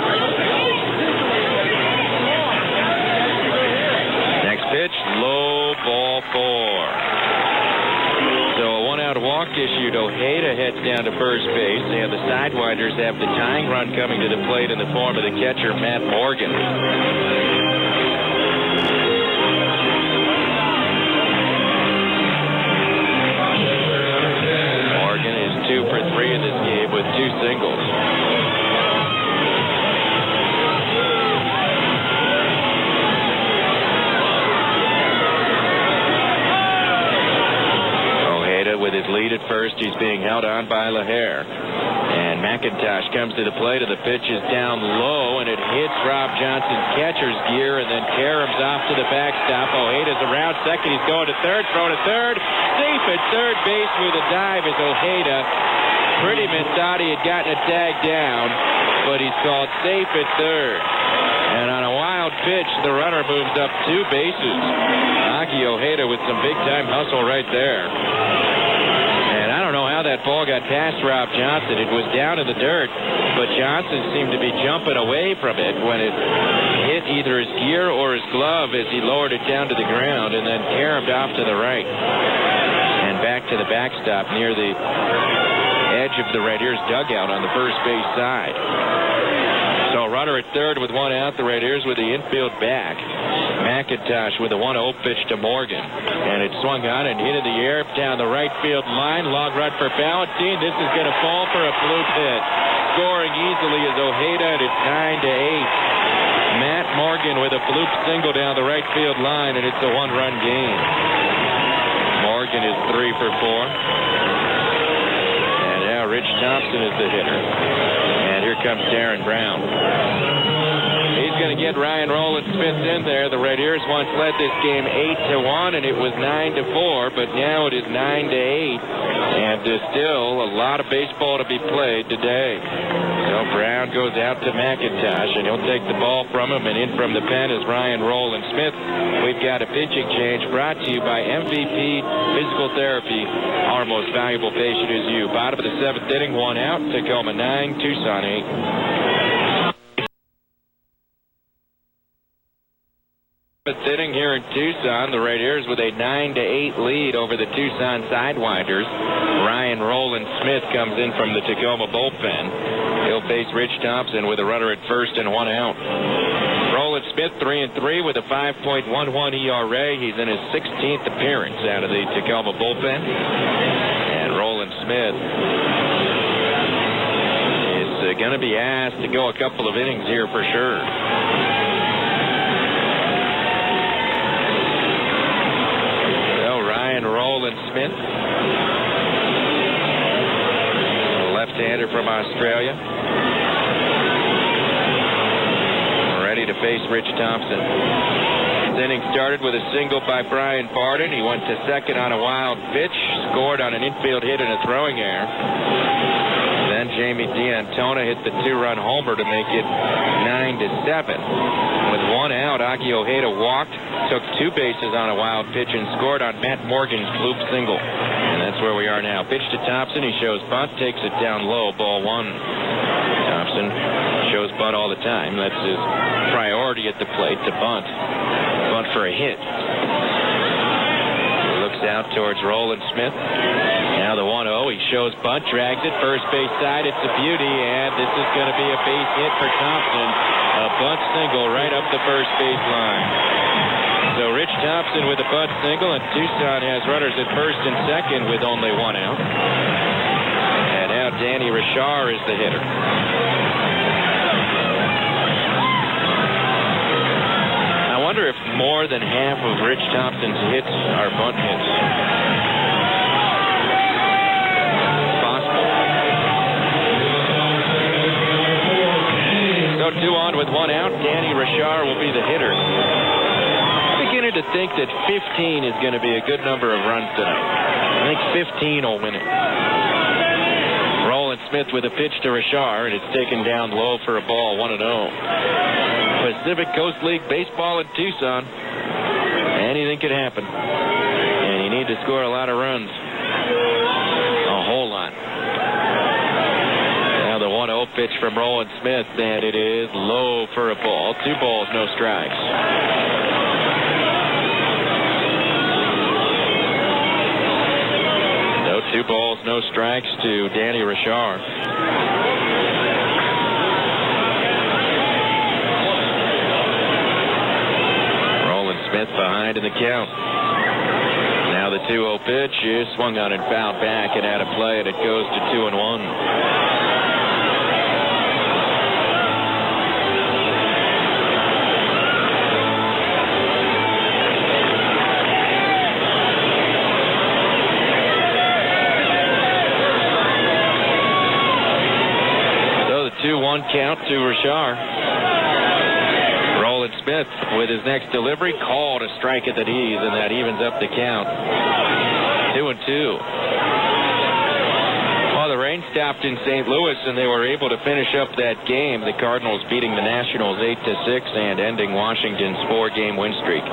Next pitch, low, ball 4. So a 1-out walk issued. Ojeda heads down to first base, and the Sidewinders have the tying run coming to the plate in the form of the catcher, Matt Morgan. Morgan is 2 for 3 in this game with 2 singles. With his lead at first, he's being held on by LaHare. And McIntosh comes to the plate, and the pitch is down low, and it hits Rob Johnson's catcher's gear, and then Karem's off to the backstop. Ojeda's around second. He's going to third, throw to third. Safe at third base with a dive is Ojeda. Prettyman thought he had gotten a tag down, but he's called safe at third. And on a wild pitch, the runner moves up 2 bases. Aki Ojeda with some big-time hustle right there. I don't know how that ball got past Rob Johnson. It was down in the dirt, but Johnson seemed to be jumping away from it when it hit either his gear or his glove as he lowered it down to the ground and then caromed off to the right and back to the backstop near the edge of the Raiders dugout on the first base side. So a runner at third with 1 out. The Raiders with the infield back. McIntosh with a 1-0 pitch to Morgan. And it's swung on and hit in the air down the right field line. Long run for Valentine. This is going to fall for a bloop hit. Scoring easily is Ojeda, and it's 9-8. Matt Morgan with a bloop single down the right field line, and it's a 1-run game. Morgan is 3 for 4. And now Rich Thompson is the hitter. And here comes Darren Brown. He's going to get Ryan Rowland-Smith in there. The Raiders once led this game 8-1, and it was 9-4, but now it is 9-8, and there's still a lot of baseball to be played today. So Brown goes out to McIntosh, and he'll take the ball from him, and in from the pen is Ryan Rowland-Smith. We've got a pitching change brought to you by MVP Physical Therapy. Our most valuable patient is you. Bottom of the 7th inning, 1 out. Tacoma 9, Tucson 8. Sitting here in Tucson, the Raiders with a 9-8 lead over the Tucson Sidewinders. Ryan Rowland-Smith comes in from the Tacoma bullpen. He'll face Rich Thompson with a runner at first and 1 out. Rowland-Smith 3-3 with a 5.11 ERA. He's in his 16th appearance out of the Tacoma bullpen. And Rowland-Smith is going to be asked to go a couple of innings here for sure. Rowland-Smith, left-hander from Australia, ready to face Rich Thompson. This inning started with a single by Brian Barden. He went to second on a wild pitch, scored on an infield hit and a throwing error. Then Jamie D'Antona hit the 2-run homer to make it 9-7. With 1 out, Aki Ojeda walked, took 2 bases on a wild pitch, and scored on Matt Morgan's bloop single. And that's where we are now. Pitch to Thompson. He shows bunt, takes it down low, ball 1. Thompson shows bunt all the time. That's his priority at the plate, to bunt. Bunt for a hit. He looks out towards Rowland-Smith. Now the 1-0, he shows bunt, drags it, first base side, it's a beauty, and this is going to be a base hit for Thompson. A bunt single right up the first base line. So Rich Thompson with a bunt single, and Tucson has runners at first and second with only one out. And now Danny Richard is the hitter. I wonder if more than half of Rich Thompson's hits are bunt hits. Possible. So 2 on with 1 out. Danny Richard will be the hitter. Beginning to think that 15 is going to be a good number of runs tonight. I think 15 will win it. Roland Smith with a pitch to Richard, and it's taken down low for a ball, 1-0. Pacific Coast League baseball in Tucson. Anything could happen. And you need to score a lot of runs. A whole lot. Now the 1-0 pitch from Roland Smith, and it is low for a ball. 2 balls, no strikes. So 2 balls, no strikes to Danny Richard. Smith behind in the count. Now the 2-0 pitch is swung on and fouled back and out of play, and it goes to 2-1. So the 2-1 count to Richard. Smith with his next delivery called a strike at the knees, and that evens up the count. 2-2. Well, the rain stopped in St. Louis, and they were able to finish up that game. The Cardinals beating the Nationals 8-6 and ending Washington's 4-game win streak.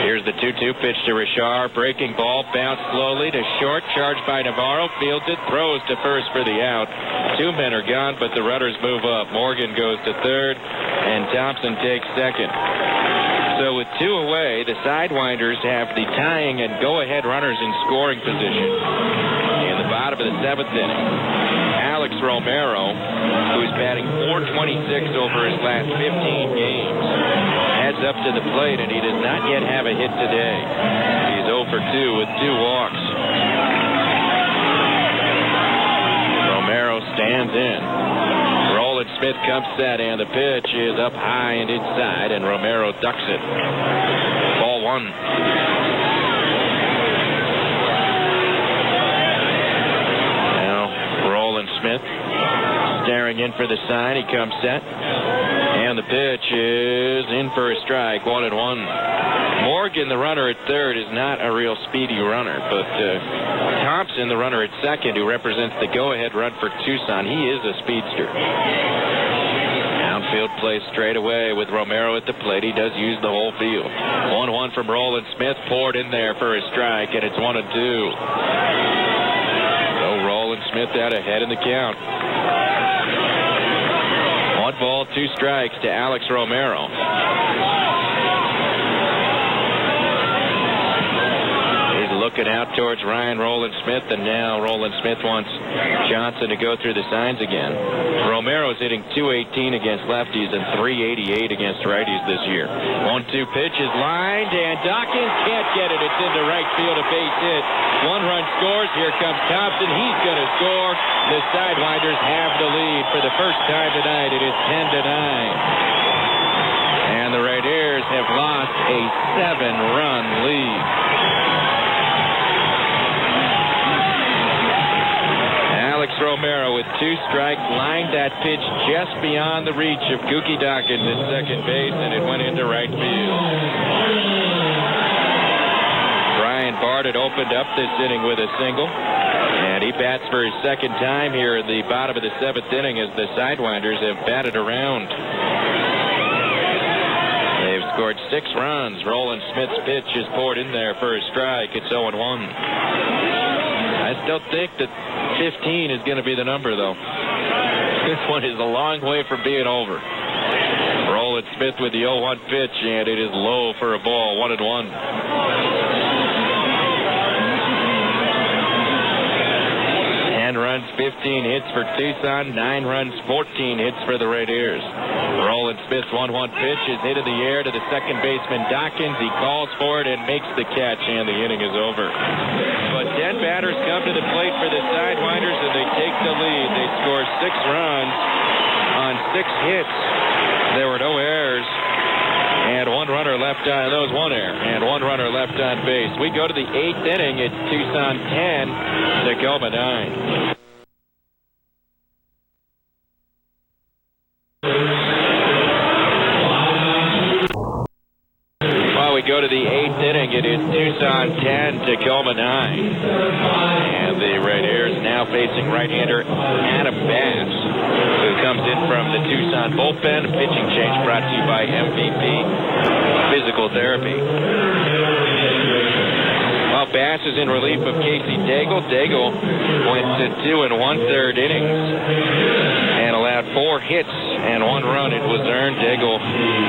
Here's the 2-2 pitch to Richard. Breaking ball, bounced slowly to short, charged by Navarro, fields it, throws to first for the out. 2 men are gone, but the runners move up. Morgan goes to third, and Thompson takes second. So with 2 away, the Sidewinders have the tying and go-ahead runners in scoring position. In the bottom of the 7th inning, Alex Romero, who's batting .426 over his last 15 games, heads up to the plate, and he does not yet have a hit today. He's 0 for 2 with 2 walks. Romero stands in. Roland Smith comes set, and the pitch is up high and inside, and Romero ducks it. Ball 1. Now Roland Smith staring in for the sign. He comes set, and the pitch is in for a strike. 1-1. Morgan, the runner at third, is not a real speedy runner, but Thompson, the runner at second, who represents the go-ahead run for Tucson, he is a speedster. Outfield plays straight away with Romero at the plate. He does use the whole field. 1-1 from Roland Smith, poured in there for a strike, and it's 1-2. So Roland Smith out ahead in the count. 1 ball, 2 strikes to Alex Romero. Looking out towards Ryan Roland Smith, and now Roland Smith wants Johnson to go through the signs again. Romero's hitting .218 against lefties and .388 against righties this year. 1-2 pitch is lined, and Dawkins can't get it. It's into right field, a base hit. 1 run scores. Here comes Thompson. He's going to score. The Sidewinders have the lead for the first time tonight. It is 10-9. And the Raiders have lost a 7-run lead. Alex Romero with 2 strikes lined that pitch just beyond the reach of Gookie Dawkins at second base, and it went into right field. Brian Bartlett opened up this inning with a single, and he bats for his second time here in the bottom of the 7th inning as the Sidewinders have batted around. They've scored 6 runs. Roland Smith's pitch is poured in there for a strike. It's 0-1. I still think that 15 is going to be the number, though. This one is a long way from being over. Roland Smith with the 0-1 pitch, and it is low for a ball. 1-1. 10 runs, 15 hits for Tucson. 9 runs, 14 hits for the Rainiers. Roland Smith's 1-1 pitch is hit in the air to the second baseman Dawkins. He calls for it and makes the catch, and the inning is over. But 10 batters come to the plate for the Sidewinders, and they take the lead. They score 6 runs on 6 hits. There were no errors. And 1 runner left on, that was 1 error, and 1 runner left on base. We go to the 8th inning. It's Tucson 10, Tacoma 9. While we go to the 8th inning, it is Tucson 10, Tacoma 9. And the Rainiers now facing right-hander Adam Bass, who comes in from the Tucson bullpen. A pitching change brought to you by MVP Physical Therapy. Well, Bass is in relief of Casey Daigle. Daigle went to 2 1/3 innings and allowed 4 hits and 1 run. It was earned. Daigle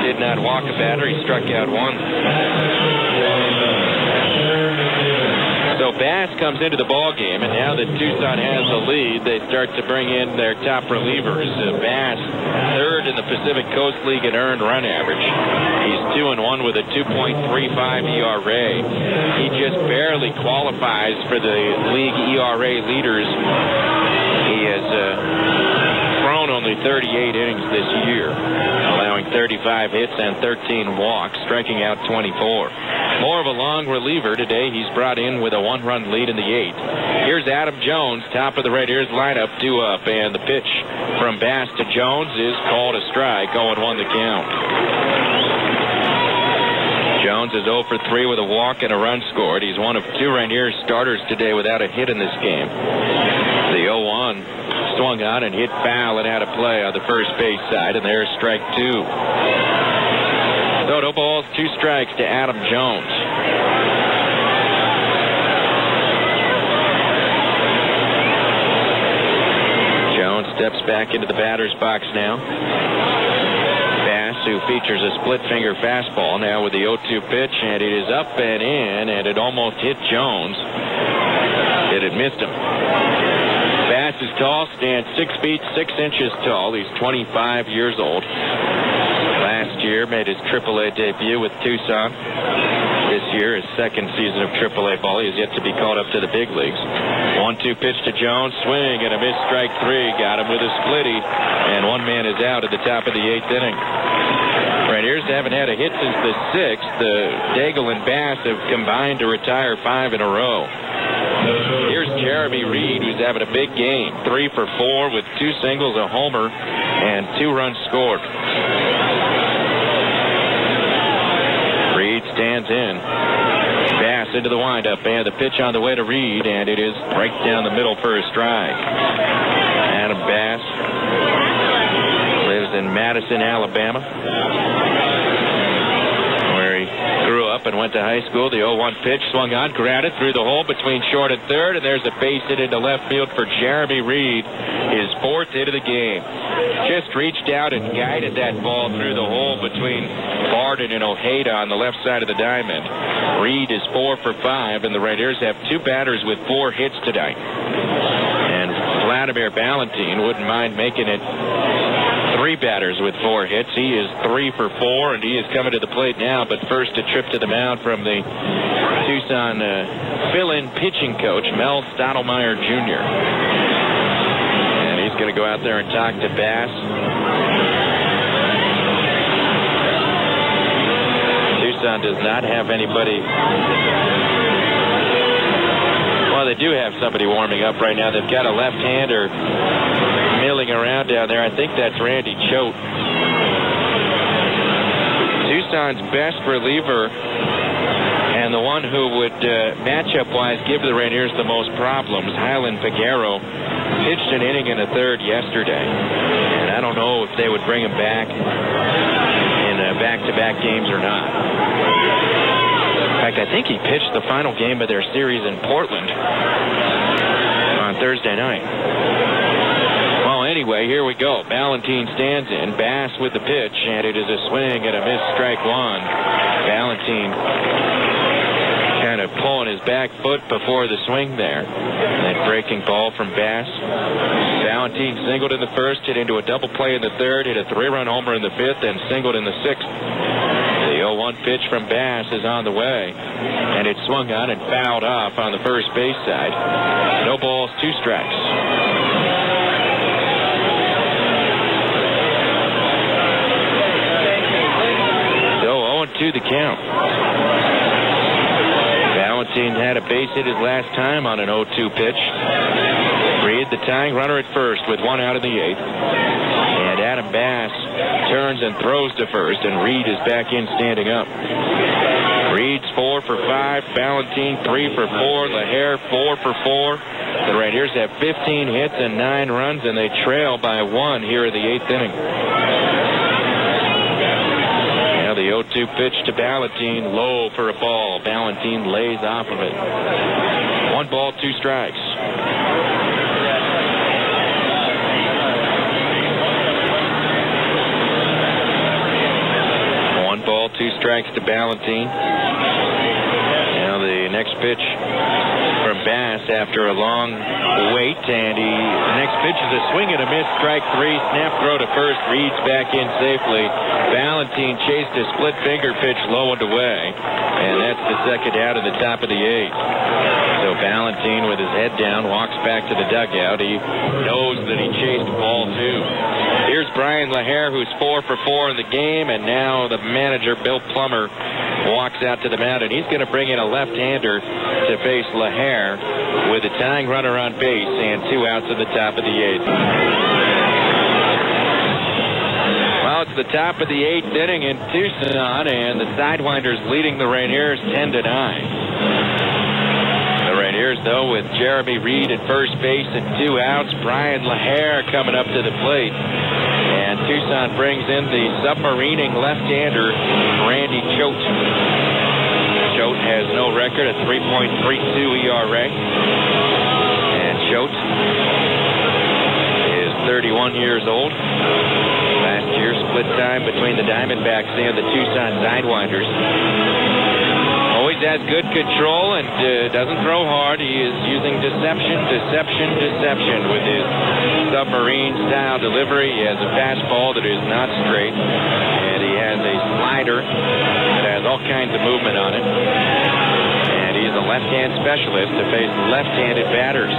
did not walk a batter. He struck out 1. So Bass comes into the ball game, and now that Tucson has the lead, they start to bring in their top relievers. Bass, 3rd in the Pacific Coast League in earned run average. He's 2-1 with a 2.35 ERA. He just barely qualifies for the league ERA leaders. He has thrown only 38 innings this year, allowing 35 hits and 13 walks, striking out 24. More of a long reliever today. He's brought in with a 1-run lead in the 8th. Here's Adam Jones, top of the Rainiers lineup, 2 up, and the pitch from Bass to Jones is called a strike. 0-1 the count. Jones is 0 for 3 with a walk and a run scored. He's one of 2 Rainiers starters today without a hit in this game. The 0-1 swung on and hit foul and out of play on the first base side, and there's strike 2. So 2 balls, 2 strikes to Adam Jones. Jones steps back into the batter's box now. Bass, who features a split-finger fastball, now with the 0-2 pitch, and it is up and in, and it almost hit Jones. It missed him. Bass is tall, stands 6 feet 6 inches tall. He's 25 years old. Last year made his AAA debut with Tucson. This year, his 2nd season of AAA ball. He has yet to be called up to the big leagues. 1-2 pitch to Jones, swing and a miss, strike 3. Got him with a splitty, and 1 man is out at the top of the 8th inning. Rainiers haven't had a hit since the 6th. Daigle and Bass have combined to retire 5 in a row. Here's Jeremy Reed, who's having a big game. 3 for 4 with 2 singles, a homer, and 2 runs scored. Reed stands in. Bass into the windup, and the pitch on the way to Reed, and it is right down the middle for a strike. Adam Bass lives in Madison, Alabama, where he grew up and went to high school. The 0-1 pitch swung on, grounded through the hole between short and third, and there's a base hit into left field for Jeremy Reed, his 4th hit of the game. Just reached out and guided that ball through the hole between Barden and Ojeda on the left side of the diamond. Reed is 4 for 5, and the Rainiers have 2 batters with 4 hits tonight. And Vladimir Valentin wouldn't mind making it 3 batters with 4 hits. He is 3 for 4, and he is coming to the plate now. But first, a trip to the mound from the Tucson fill-in pitching coach, Mel Stottlemyre Jr. And he's going to go out there and talk to Bass. Tucson does not have anybody. Well, they do have somebody warming up right now. They've got a left-hander milling around down there. I think that's Randy Choate. Tucson's best reliever and the one who would matchup-wise give the Rainiers the most problems, Highland Figueroa, pitched an inning in the 3rd yesterday. And I don't know if they would bring him back in back-to-back games or not. In fact, I think he pitched the final game of their series in Portland on Thursday night. Well, anyway, here we go. Valentin stands in. Bass with the pitch, and it is a swing and a miss, strike 1. Valentin kind of pulling his back foot before the swing there. That breaking ball from Bass. Valentine singled in the first, hit into a double play in the third, hit a 3-run homer in the fifth, and singled in the sixth. The 0-1 pitch from Bass is on the way, and it's swung on and fouled off on the first base side. No balls, 2 strikes. So 0-2 the count. Valentine had a base hit his last time on an 0-2 pitch. Reed, the tying runner at first with 1 out in the 8th. And Adam Bass turns and throws to first, and Reed is back in standing up. Reed's 4 for 5. Valentine 3 for 4. LaHare 4 for 4. The Rainiers have 15 hits and 9 runs, and they trail by 1 here in the 8th inning. Now the 0-2 pitch to Valentine, low for a ball. Valentine lays off of it. 1 ball, 2 strikes. 1 ball, 2 strikes to Valentine. Now the next pitch from Bass after a long wait, and the next pitch is a swing and a miss, strike 3, snap throw to first. Reed's back in safely. Valentine chased a split finger pitch low and away, and that's the second out in the top of the 8th. So Valentine, with his head down, walks back to the dugout. He knows that he chased ball 2. Here's Brian LaHare, who's 4 for 4 in the game, and now the manager, Bill Plummer, walks out to the mound, and he's going to bring in a left-hander to face LaHare with a tying runner on base and 2 outs at the top of the 8th. Well, it's the top of the 8th inning in Tucson, and the Sidewinders leading the Rainiers 10-9. The Rainiers, though, with Jeremy Reed at first base and 2 outs. Brian LaHare coming up to the plate. And Tucson brings in the submarining left-hander, Randy Choate. Choate has no record, a 3.32 ERA. And Choate is 31 years old. Last year, split time between the Diamondbacks and the Tucson Sidewinders. Always has good control and doesn't throw hard. He is using deception with his submarine-style delivery. He has a fastball that is not straight, and he has a slider that has all kinds of movement on it. And he's a left-hand specialist to face left-handed batters.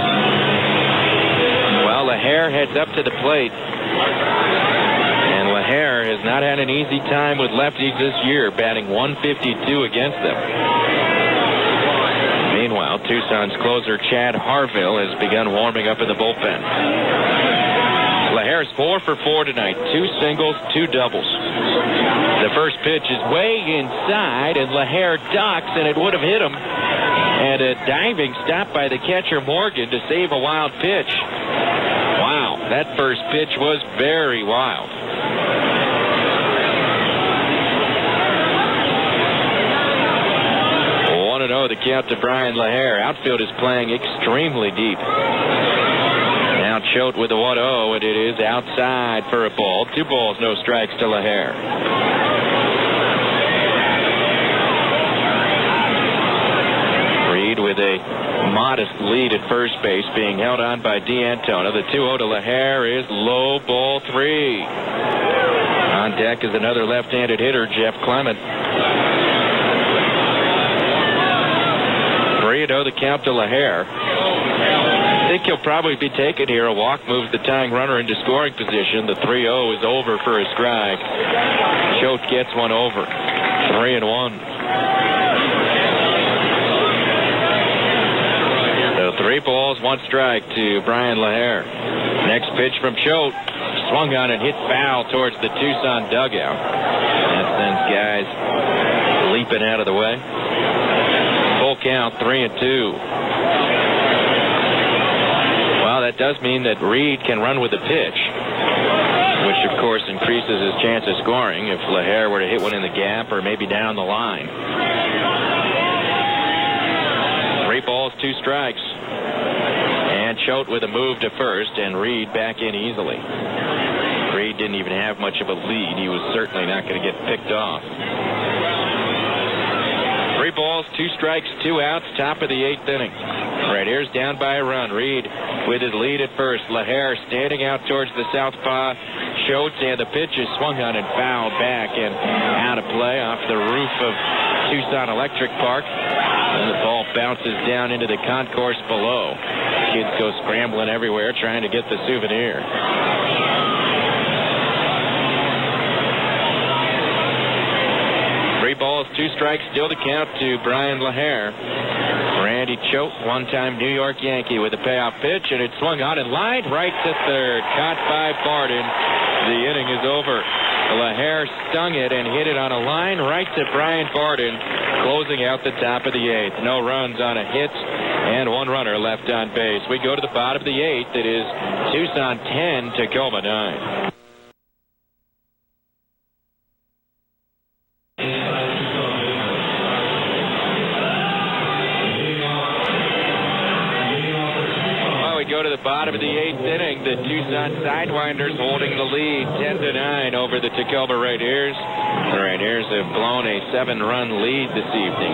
Well, LaHare heads up to the plate. And LaHare has not had an easy time with lefties this year, batting .152 against them. Meanwhile, Tucson's closer, Chad Harville, has begun warming up in the bullpen. LaHare's 4 for 4 tonight. 2 singles, 2 doubles. The first pitch is way inside, and LaHare ducks, and it would have hit him. And a diving stop by the catcher, Morgan, to save a wild pitch. Wow, that first pitch was very wild. 1-0 the count to Brian LaHare. Outfield is playing extremely deep. Now Choate with a 1-0, and it is outside for a ball. 2 balls, no strikes to LaHare. Reed with a modest lead at first base, being held on by D'Antona. The 2-0 to LaHare is low, ball 3. On deck is another left-handed hitter, Jeff Clement. 3-0 the count to LaHare. I think he'll probably be taken here. A walk moves the tying runner into scoring position. The 3-0 is over for a strike. Choate gets one over. 3-1. So 3 balls, 1 strike to Brian LaHare. Next pitch from Choate. Swung on and hit foul towards the Tucson dugout. That sends guys leaping out of the way. Full count, 3-2. Well, that does mean that Reed can run with the pitch, which of course increases his chance of scoring if LaHare were to hit one in the gap or maybe down the line. 3 balls, 2 strikes. And Choate with a move to first, and Reed back in easily. Reed didn't even have much of a lead. He was certainly not going to get picked off. 3 balls, 2 strikes, 2 outs, top of the 8th inning. Right here's down by a run. Reed with his lead at first. LaHare standing out towards the southpaw. Schultz, and the pitch is swung on and fouled back and out of play off the roof of Tucson Electric Park. And the ball bounces down into the concourse below. Kids go scrambling everywhere trying to get the souvenir. 3 balls, 2 strikes, still to count to Brian LaHare. Randy Choate, one-time New York Yankee, with a payoff pitch, and it swung on and lined right to third. Caught by Barden. The inning is over. LaHare stung it and hit it on a line right to Brian Barden, closing out the top of the 8th. No runs on a hit and 1 runner left on base. We go to the bottom of the 8th. It is Tucson 10, Tacoma 9. Go to the bottom of the 8th inning. The Tucson Sidewinders holding the lead 10-9 over the Tacoma Right Ears. The Right Ears have blown a 7-run lead this evening.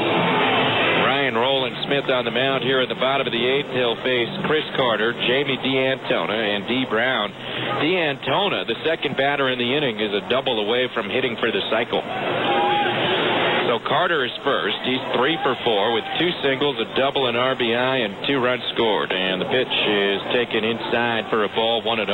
Ryan Roland Smith on the mound here in the bottom of the 8th. He'll face Chris Carter, Jamie D'Antona, and D. Brown. D'Antona, the second batter in the inning, is a double away from hitting for the cycle. So Carter is first. He's 3 for 4 with 2 singles, a double, an RBI, and 2 runs scored. And the pitch is taken inside for a ball, 1-0.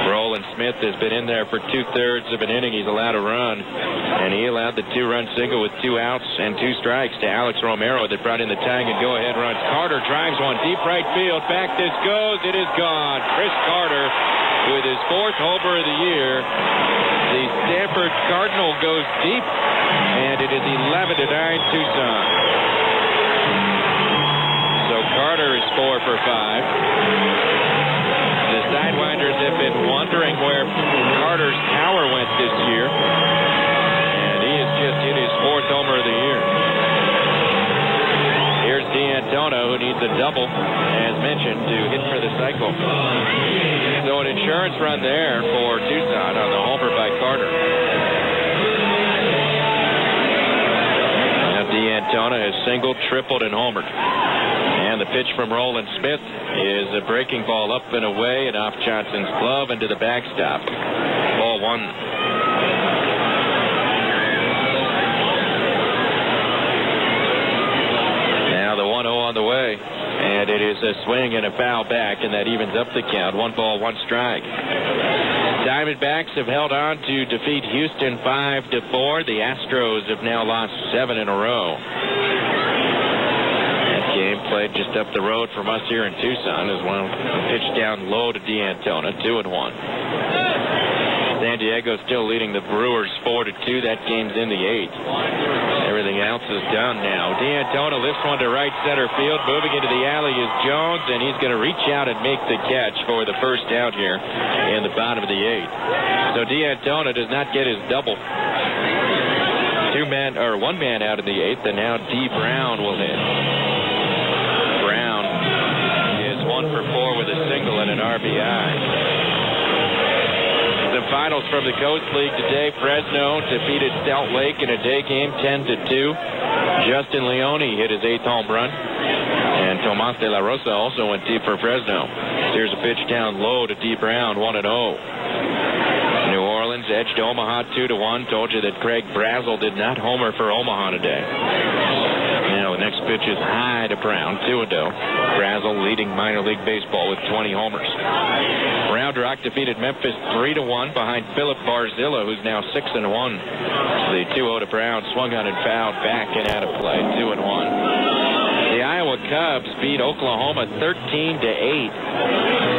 Roland Smith has been in there for 2/3 of an inning. He's allowed a run, and he allowed the 2-run single with 2 outs and 2 strikes to Alex Romero that brought in the tying and go-ahead runs. Carter drives one deep right field. Back this goes. It is gone. Chris Carter with his 4th homer of the year. The Stanford Cardinal goes deep, and it is 11-9 Tucson. So Carter is 4 for 5. The Sidewinders have been wondering where Carter's power went this year, and he has just hit his 4th homer of the year. Here's D'Antona, who needs a double, as mentioned, to hit for the cycle. So an insurance run there for Tucson on the homer by Carter. Now D'Antona has singled, tripled, and homered. And the pitch from Roland Smith is a breaking ball up and away and off Johnson's glove into the backstop. Ball 1. Now the 1-0 on the way. And it is a swing and a foul back, and that evens up the count. 1 ball, 1 strike. Diamondbacks have held on to defeat Houston 5-4. The Astros have now lost 7 in a row. That game played just up the road from us here in Tucson as well. Pitched down low to D'Antona, 2-1. San Diego still leading the Brewers 4-2. That game's in the 8th. Everything else is done now. D'Antona lifts one to right center field. Moving into the alley is Jones, and he's going to reach out and make the catch for the first out here in the bottom of the 8th. So D'Antona does not get his double. 1 man out in the 8th, and now D. Brown will hit. Brown is 1 for 4 with a single and an RBI. The finals from the Coast League today. Fresno defeated Salt Lake in a day game 10-2. Justin Leone hit his 8th home run. And Tomas de la Rosa also went deep for Fresno. Here's a pitch down low to D. Brown, 1-0. New Orleans edged Omaha 2-1. Told you that Craig Brazel did not homer for Omaha today. Now the next pitch is high to Brown, 2-0. Brazel leading minor league baseball with 20 homers. Round Rock defeated Memphis 3-1 behind Philip Barzilla, who's now 6-1. The 2-0 to Brown, swung on and fouled back and out of play, 2-1. The Iowa Cubs beat Oklahoma 13-8.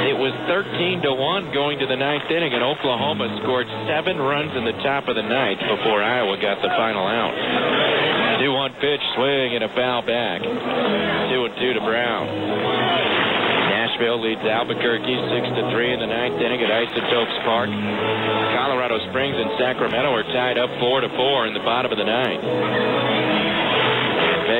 It was 13-1 going to the 9th inning, and Oklahoma scored 7 runs in the top of the 9th before Iowa got the final out. 2-1 pitch, swing and a foul back. 2-2 to Brown. Nashville leads Albuquerque 6-3 in the 9th inning at Isotopes Park. Colorado Springs and Sacramento are tied up 4-4 in the bottom of the 9th.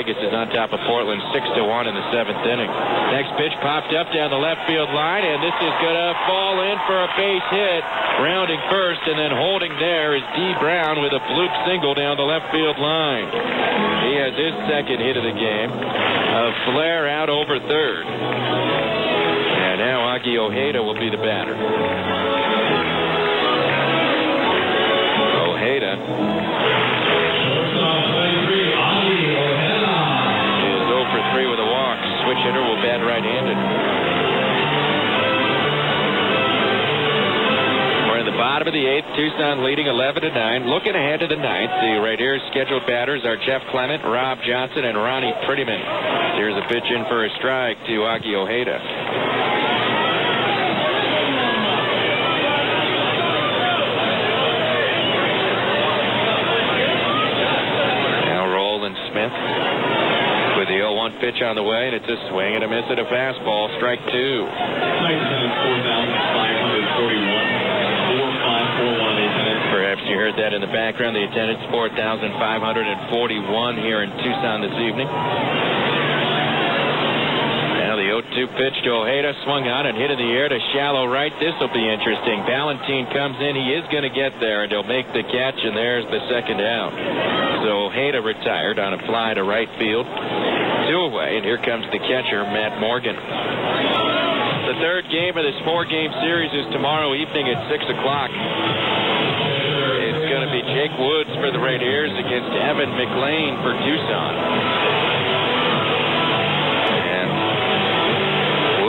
Vegas is on top of Portland 6-1 in the 7th inning. Next pitch popped up down the left field line, and this is going to fall in for a base hit. Rounding first and then holding there is D. Brown with a fluke single down the left field line. He has his second hit of the game. A flare out over third. And now Augie Ojeda will be the batter. Ojeda is 0 for 3 with a walk. Switch hitter will bat right-handed. We're in the bottom of the 8th. Tucson leading 11-9. Looking ahead to the 9th, the Raiders' scheduled batters are Jeff Clement, Rob Johnson, and Ronnie Prettyman. Here's a pitch in for a strike to Augie Ojeda. Smith with the 0-1 pitch on the way, and it's a swing and a miss at a fastball. Strike 2. Perhaps you heard that in the background. The attendance 4,541 here in Tucson this evening. Now the 0-2 pitch to Ojeda, swung on and hit in the air to shallow right. This will be interesting. Ballantine comes in. He is going to get there, and he'll make the catch, and there's the second out. So Ojeda retired on a fly to right field. 2 away, and here comes the catcher, Matt Morgan. The third game of this 4-game series is tomorrow evening at 6 o'clock. It's going to be Jake Woods for the Raiders against Evan McLean for Tucson. And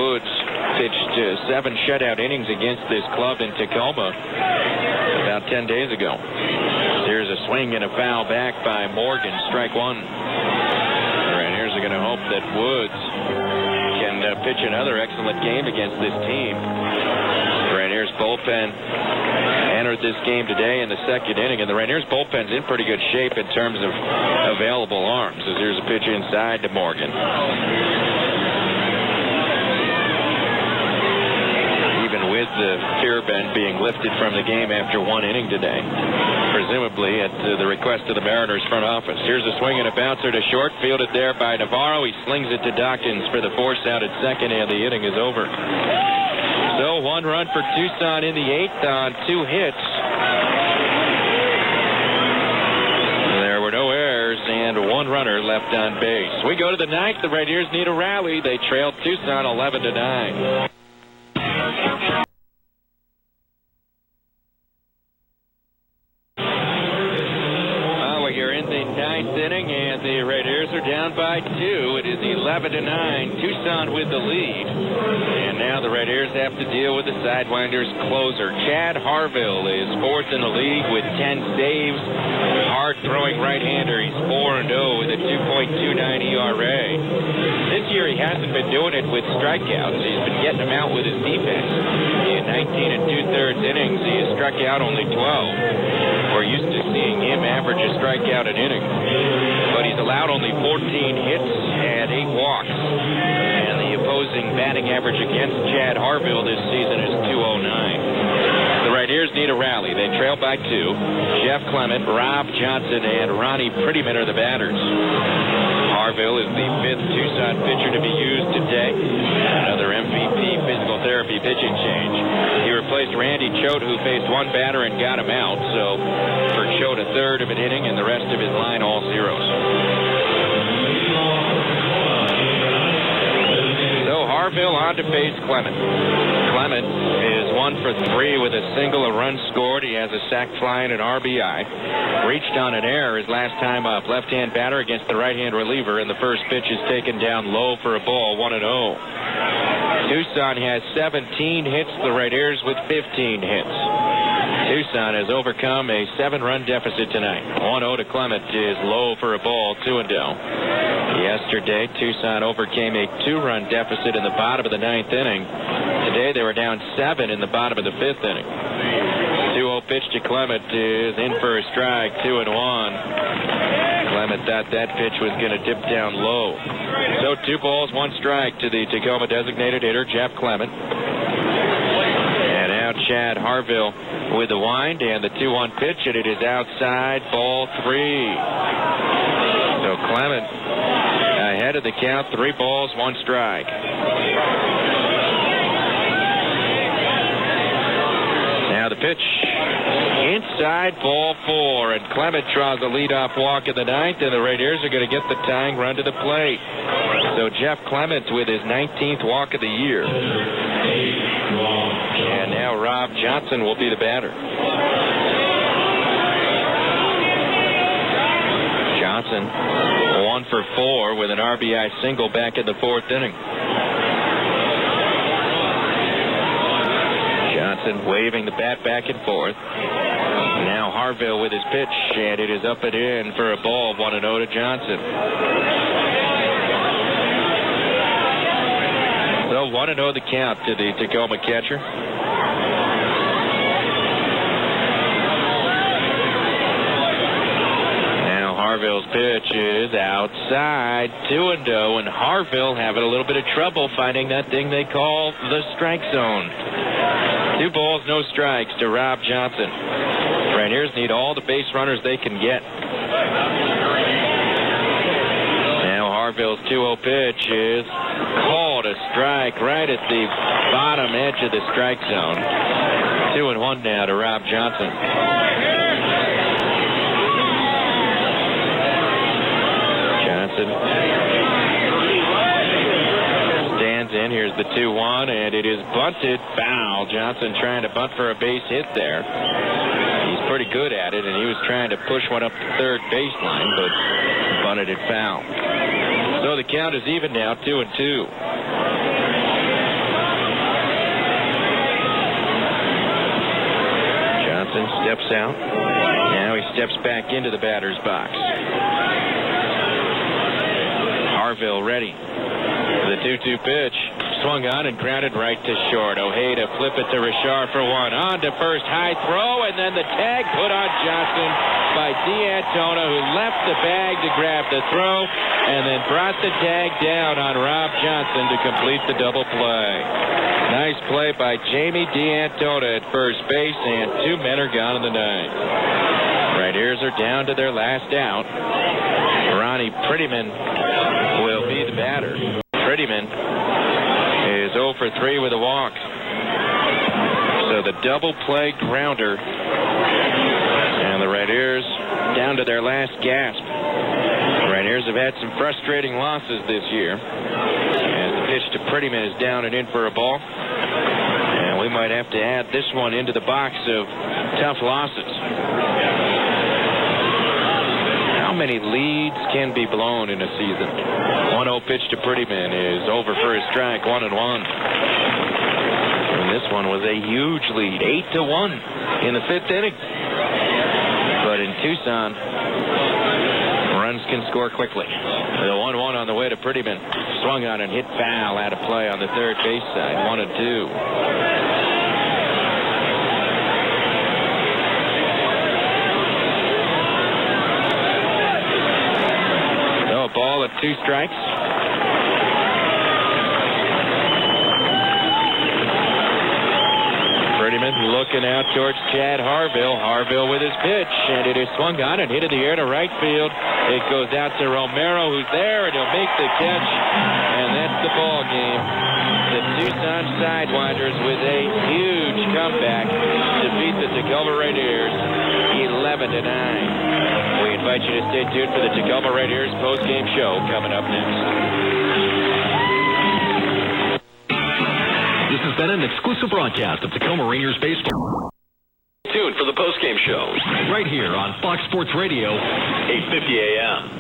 Woods pitched 7 shutout innings against this club in Tacoma about 10 days ago. Here's a swing and a foul back by Morgan. Strike 1. The Raiders are going to hope that Woods can pitch another excellent game against this team. The Raiders bullpen entered this game today in the 2nd inning, and the Raiders bullpen's in pretty good shape in terms of available arms. As here's a pitch inside to Morgan. With the fear bend being lifted from the game after 1 inning today, presumably at the request of the Mariners front office. Here's a swing and a bouncer to short, fielded there by Navarro. He slings it to Dawkins for the force out at second, and the inning is over. So 1 run for Tucson in the 8th on 2 hits. There were no errors and 1 runner left on base. We go to the 9th. The Raiders need a rally. They trailed Tucson 11-9. Inning, and the Raiders are down by 2. It is 11-9. Tucson with the lead. And now the Raiders have to deal with the Sidewinders closer. Chad Harville is 4th in the league with 10 saves. Hard-throwing right-hander. He's 4-0 with a 2.29 ERA. This year he hasn't been doing it with strikeouts. He's been getting them out with his defense. In 19 2/3 innings, he has struck out only 12. We're used to seeing him average a strikeout an inning. But he's allowed only 14 hits and 8 walks. And the opposing batting average against Chad Harville this season is .209. The Raiders need a rally. They trail by 2. Jeff Clement, Rob Johnson, and Ronnie Prettyman are the batters. Harville is the 5th Tucson pitcher to be used today. Another MVP physical therapy pitching change. He replaced Randy Choate, who faced 1 batter and got him out. So for Choate, a third of an inning, and the rest of his line all zeros. So Harville on to face Clement. Clement is 1 for 3 with a single, a run scored. He has a sac fly and an RBI. Reached on an error his last time up. Left-hand batter against the right-hand reliever, and the first pitch is taken down low for a ball, 1-0. Tucson has 17 hits. The Raiders with 15 hits. Tucson has overcome a 7-run deficit tonight. 1-0 to Clement is low for a ball, 2-0. Yesterday, Tucson overcame a 2-run deficit in the bottom of the 9th inning. Today, they were down 7 in the bottom of the 5th inning. 2-0 pitch to Clement is in for a strike, 2-1. Clement thought that pitch was going to dip down low. So 2 balls, 1 strike to the Tacoma designated hitter, Jeff Clement. And now Chad Harville with the wind and the 2-1 pitch, and it is outside, ball 3. So Clement ahead of the count, 3 balls, 1 strike. Now the pitch. Inside, ball 4, and Clement draws the leadoff walk in the 9th, and the Rainiers are going to get the tying run to the plate. So Jeff Clement with his 19th walk of the year. And now Rob Johnson will be the batter. Johnson 1 for 4 with an RBI single back in the 4th inning. Johnson waving the bat back and forth. Now Harville with his pitch, and it is up and in for a ball, 1-0 to Johnson. So 1-0 the count to the Tacoma catcher. Now Harville's pitch is outside, 2-0, and Harville having a little bit of trouble finding that thing they call the strike zone. 2 balls, no strikes to Rob Johnson. Rainiers need all the base runners they can get. Now Harville's 2-0 pitch is called a strike right at the bottom edge of the strike zone. 2-1 now to Rob Johnson. Johnson stands in. Here's the 2-1, and it is bunted foul. Johnson trying to bunt for a base hit there. He's pretty good at it, and he was trying to push one up the third baseline, but bunted it foul. So the count is even now, 2-2. Johnson steps out. Now he steps back into the batter's box. Harville ready. The 2-2 pitch. Swung on and grounded right to short. Ojeda flip it to Richard for 1. On to first, high throw, and then the tag put on Johnson by D'Antona, who left the bag to grab the throw, and then brought the tag down on Rob Johnson to complete the double play. Nice play by Jamie D'Antona at first base, and 2 men are gone in the 9th. Rainiers are down to their last out. Ronnie Prettyman will be the batter. Prettyman is 0 for 3 with a walk. So the double play grounder, and the Rainiers down to their last gasp. The Rainiers have had some frustrating losses this year, as the pitch to Prettyman is down and in for a ball, and we might have to add this one into the box of tough losses. How many leads can be blown in a season? 1-0 pitch to Prettyman is over for a strike, 1-1. And this one was a huge lead, 8-1 in the 5th inning. But in Tucson, runs can score quickly. The 1-1 on the way to Prettyman. Swung on and hit foul out of play on the third base side, 1-2. Ball at 2 strikes. Prettyman looking out towards Chad Harville. Harville with his pitch, and it is swung on and hit in the air to right field. It goes out to Romero, who's there, and he'll make the catch, and that's the ball game. The Tucson Sidewinders with a huge comeback defeat the Tacoma Rainiers 11-9. We invite you to stay tuned for the Tacoma Rainiers post-game show coming up next. This has been an exclusive broadcast of Tacoma Rainiers baseball. Tuned for the post-game show Right here on Fox Sports Radio, 850 AM.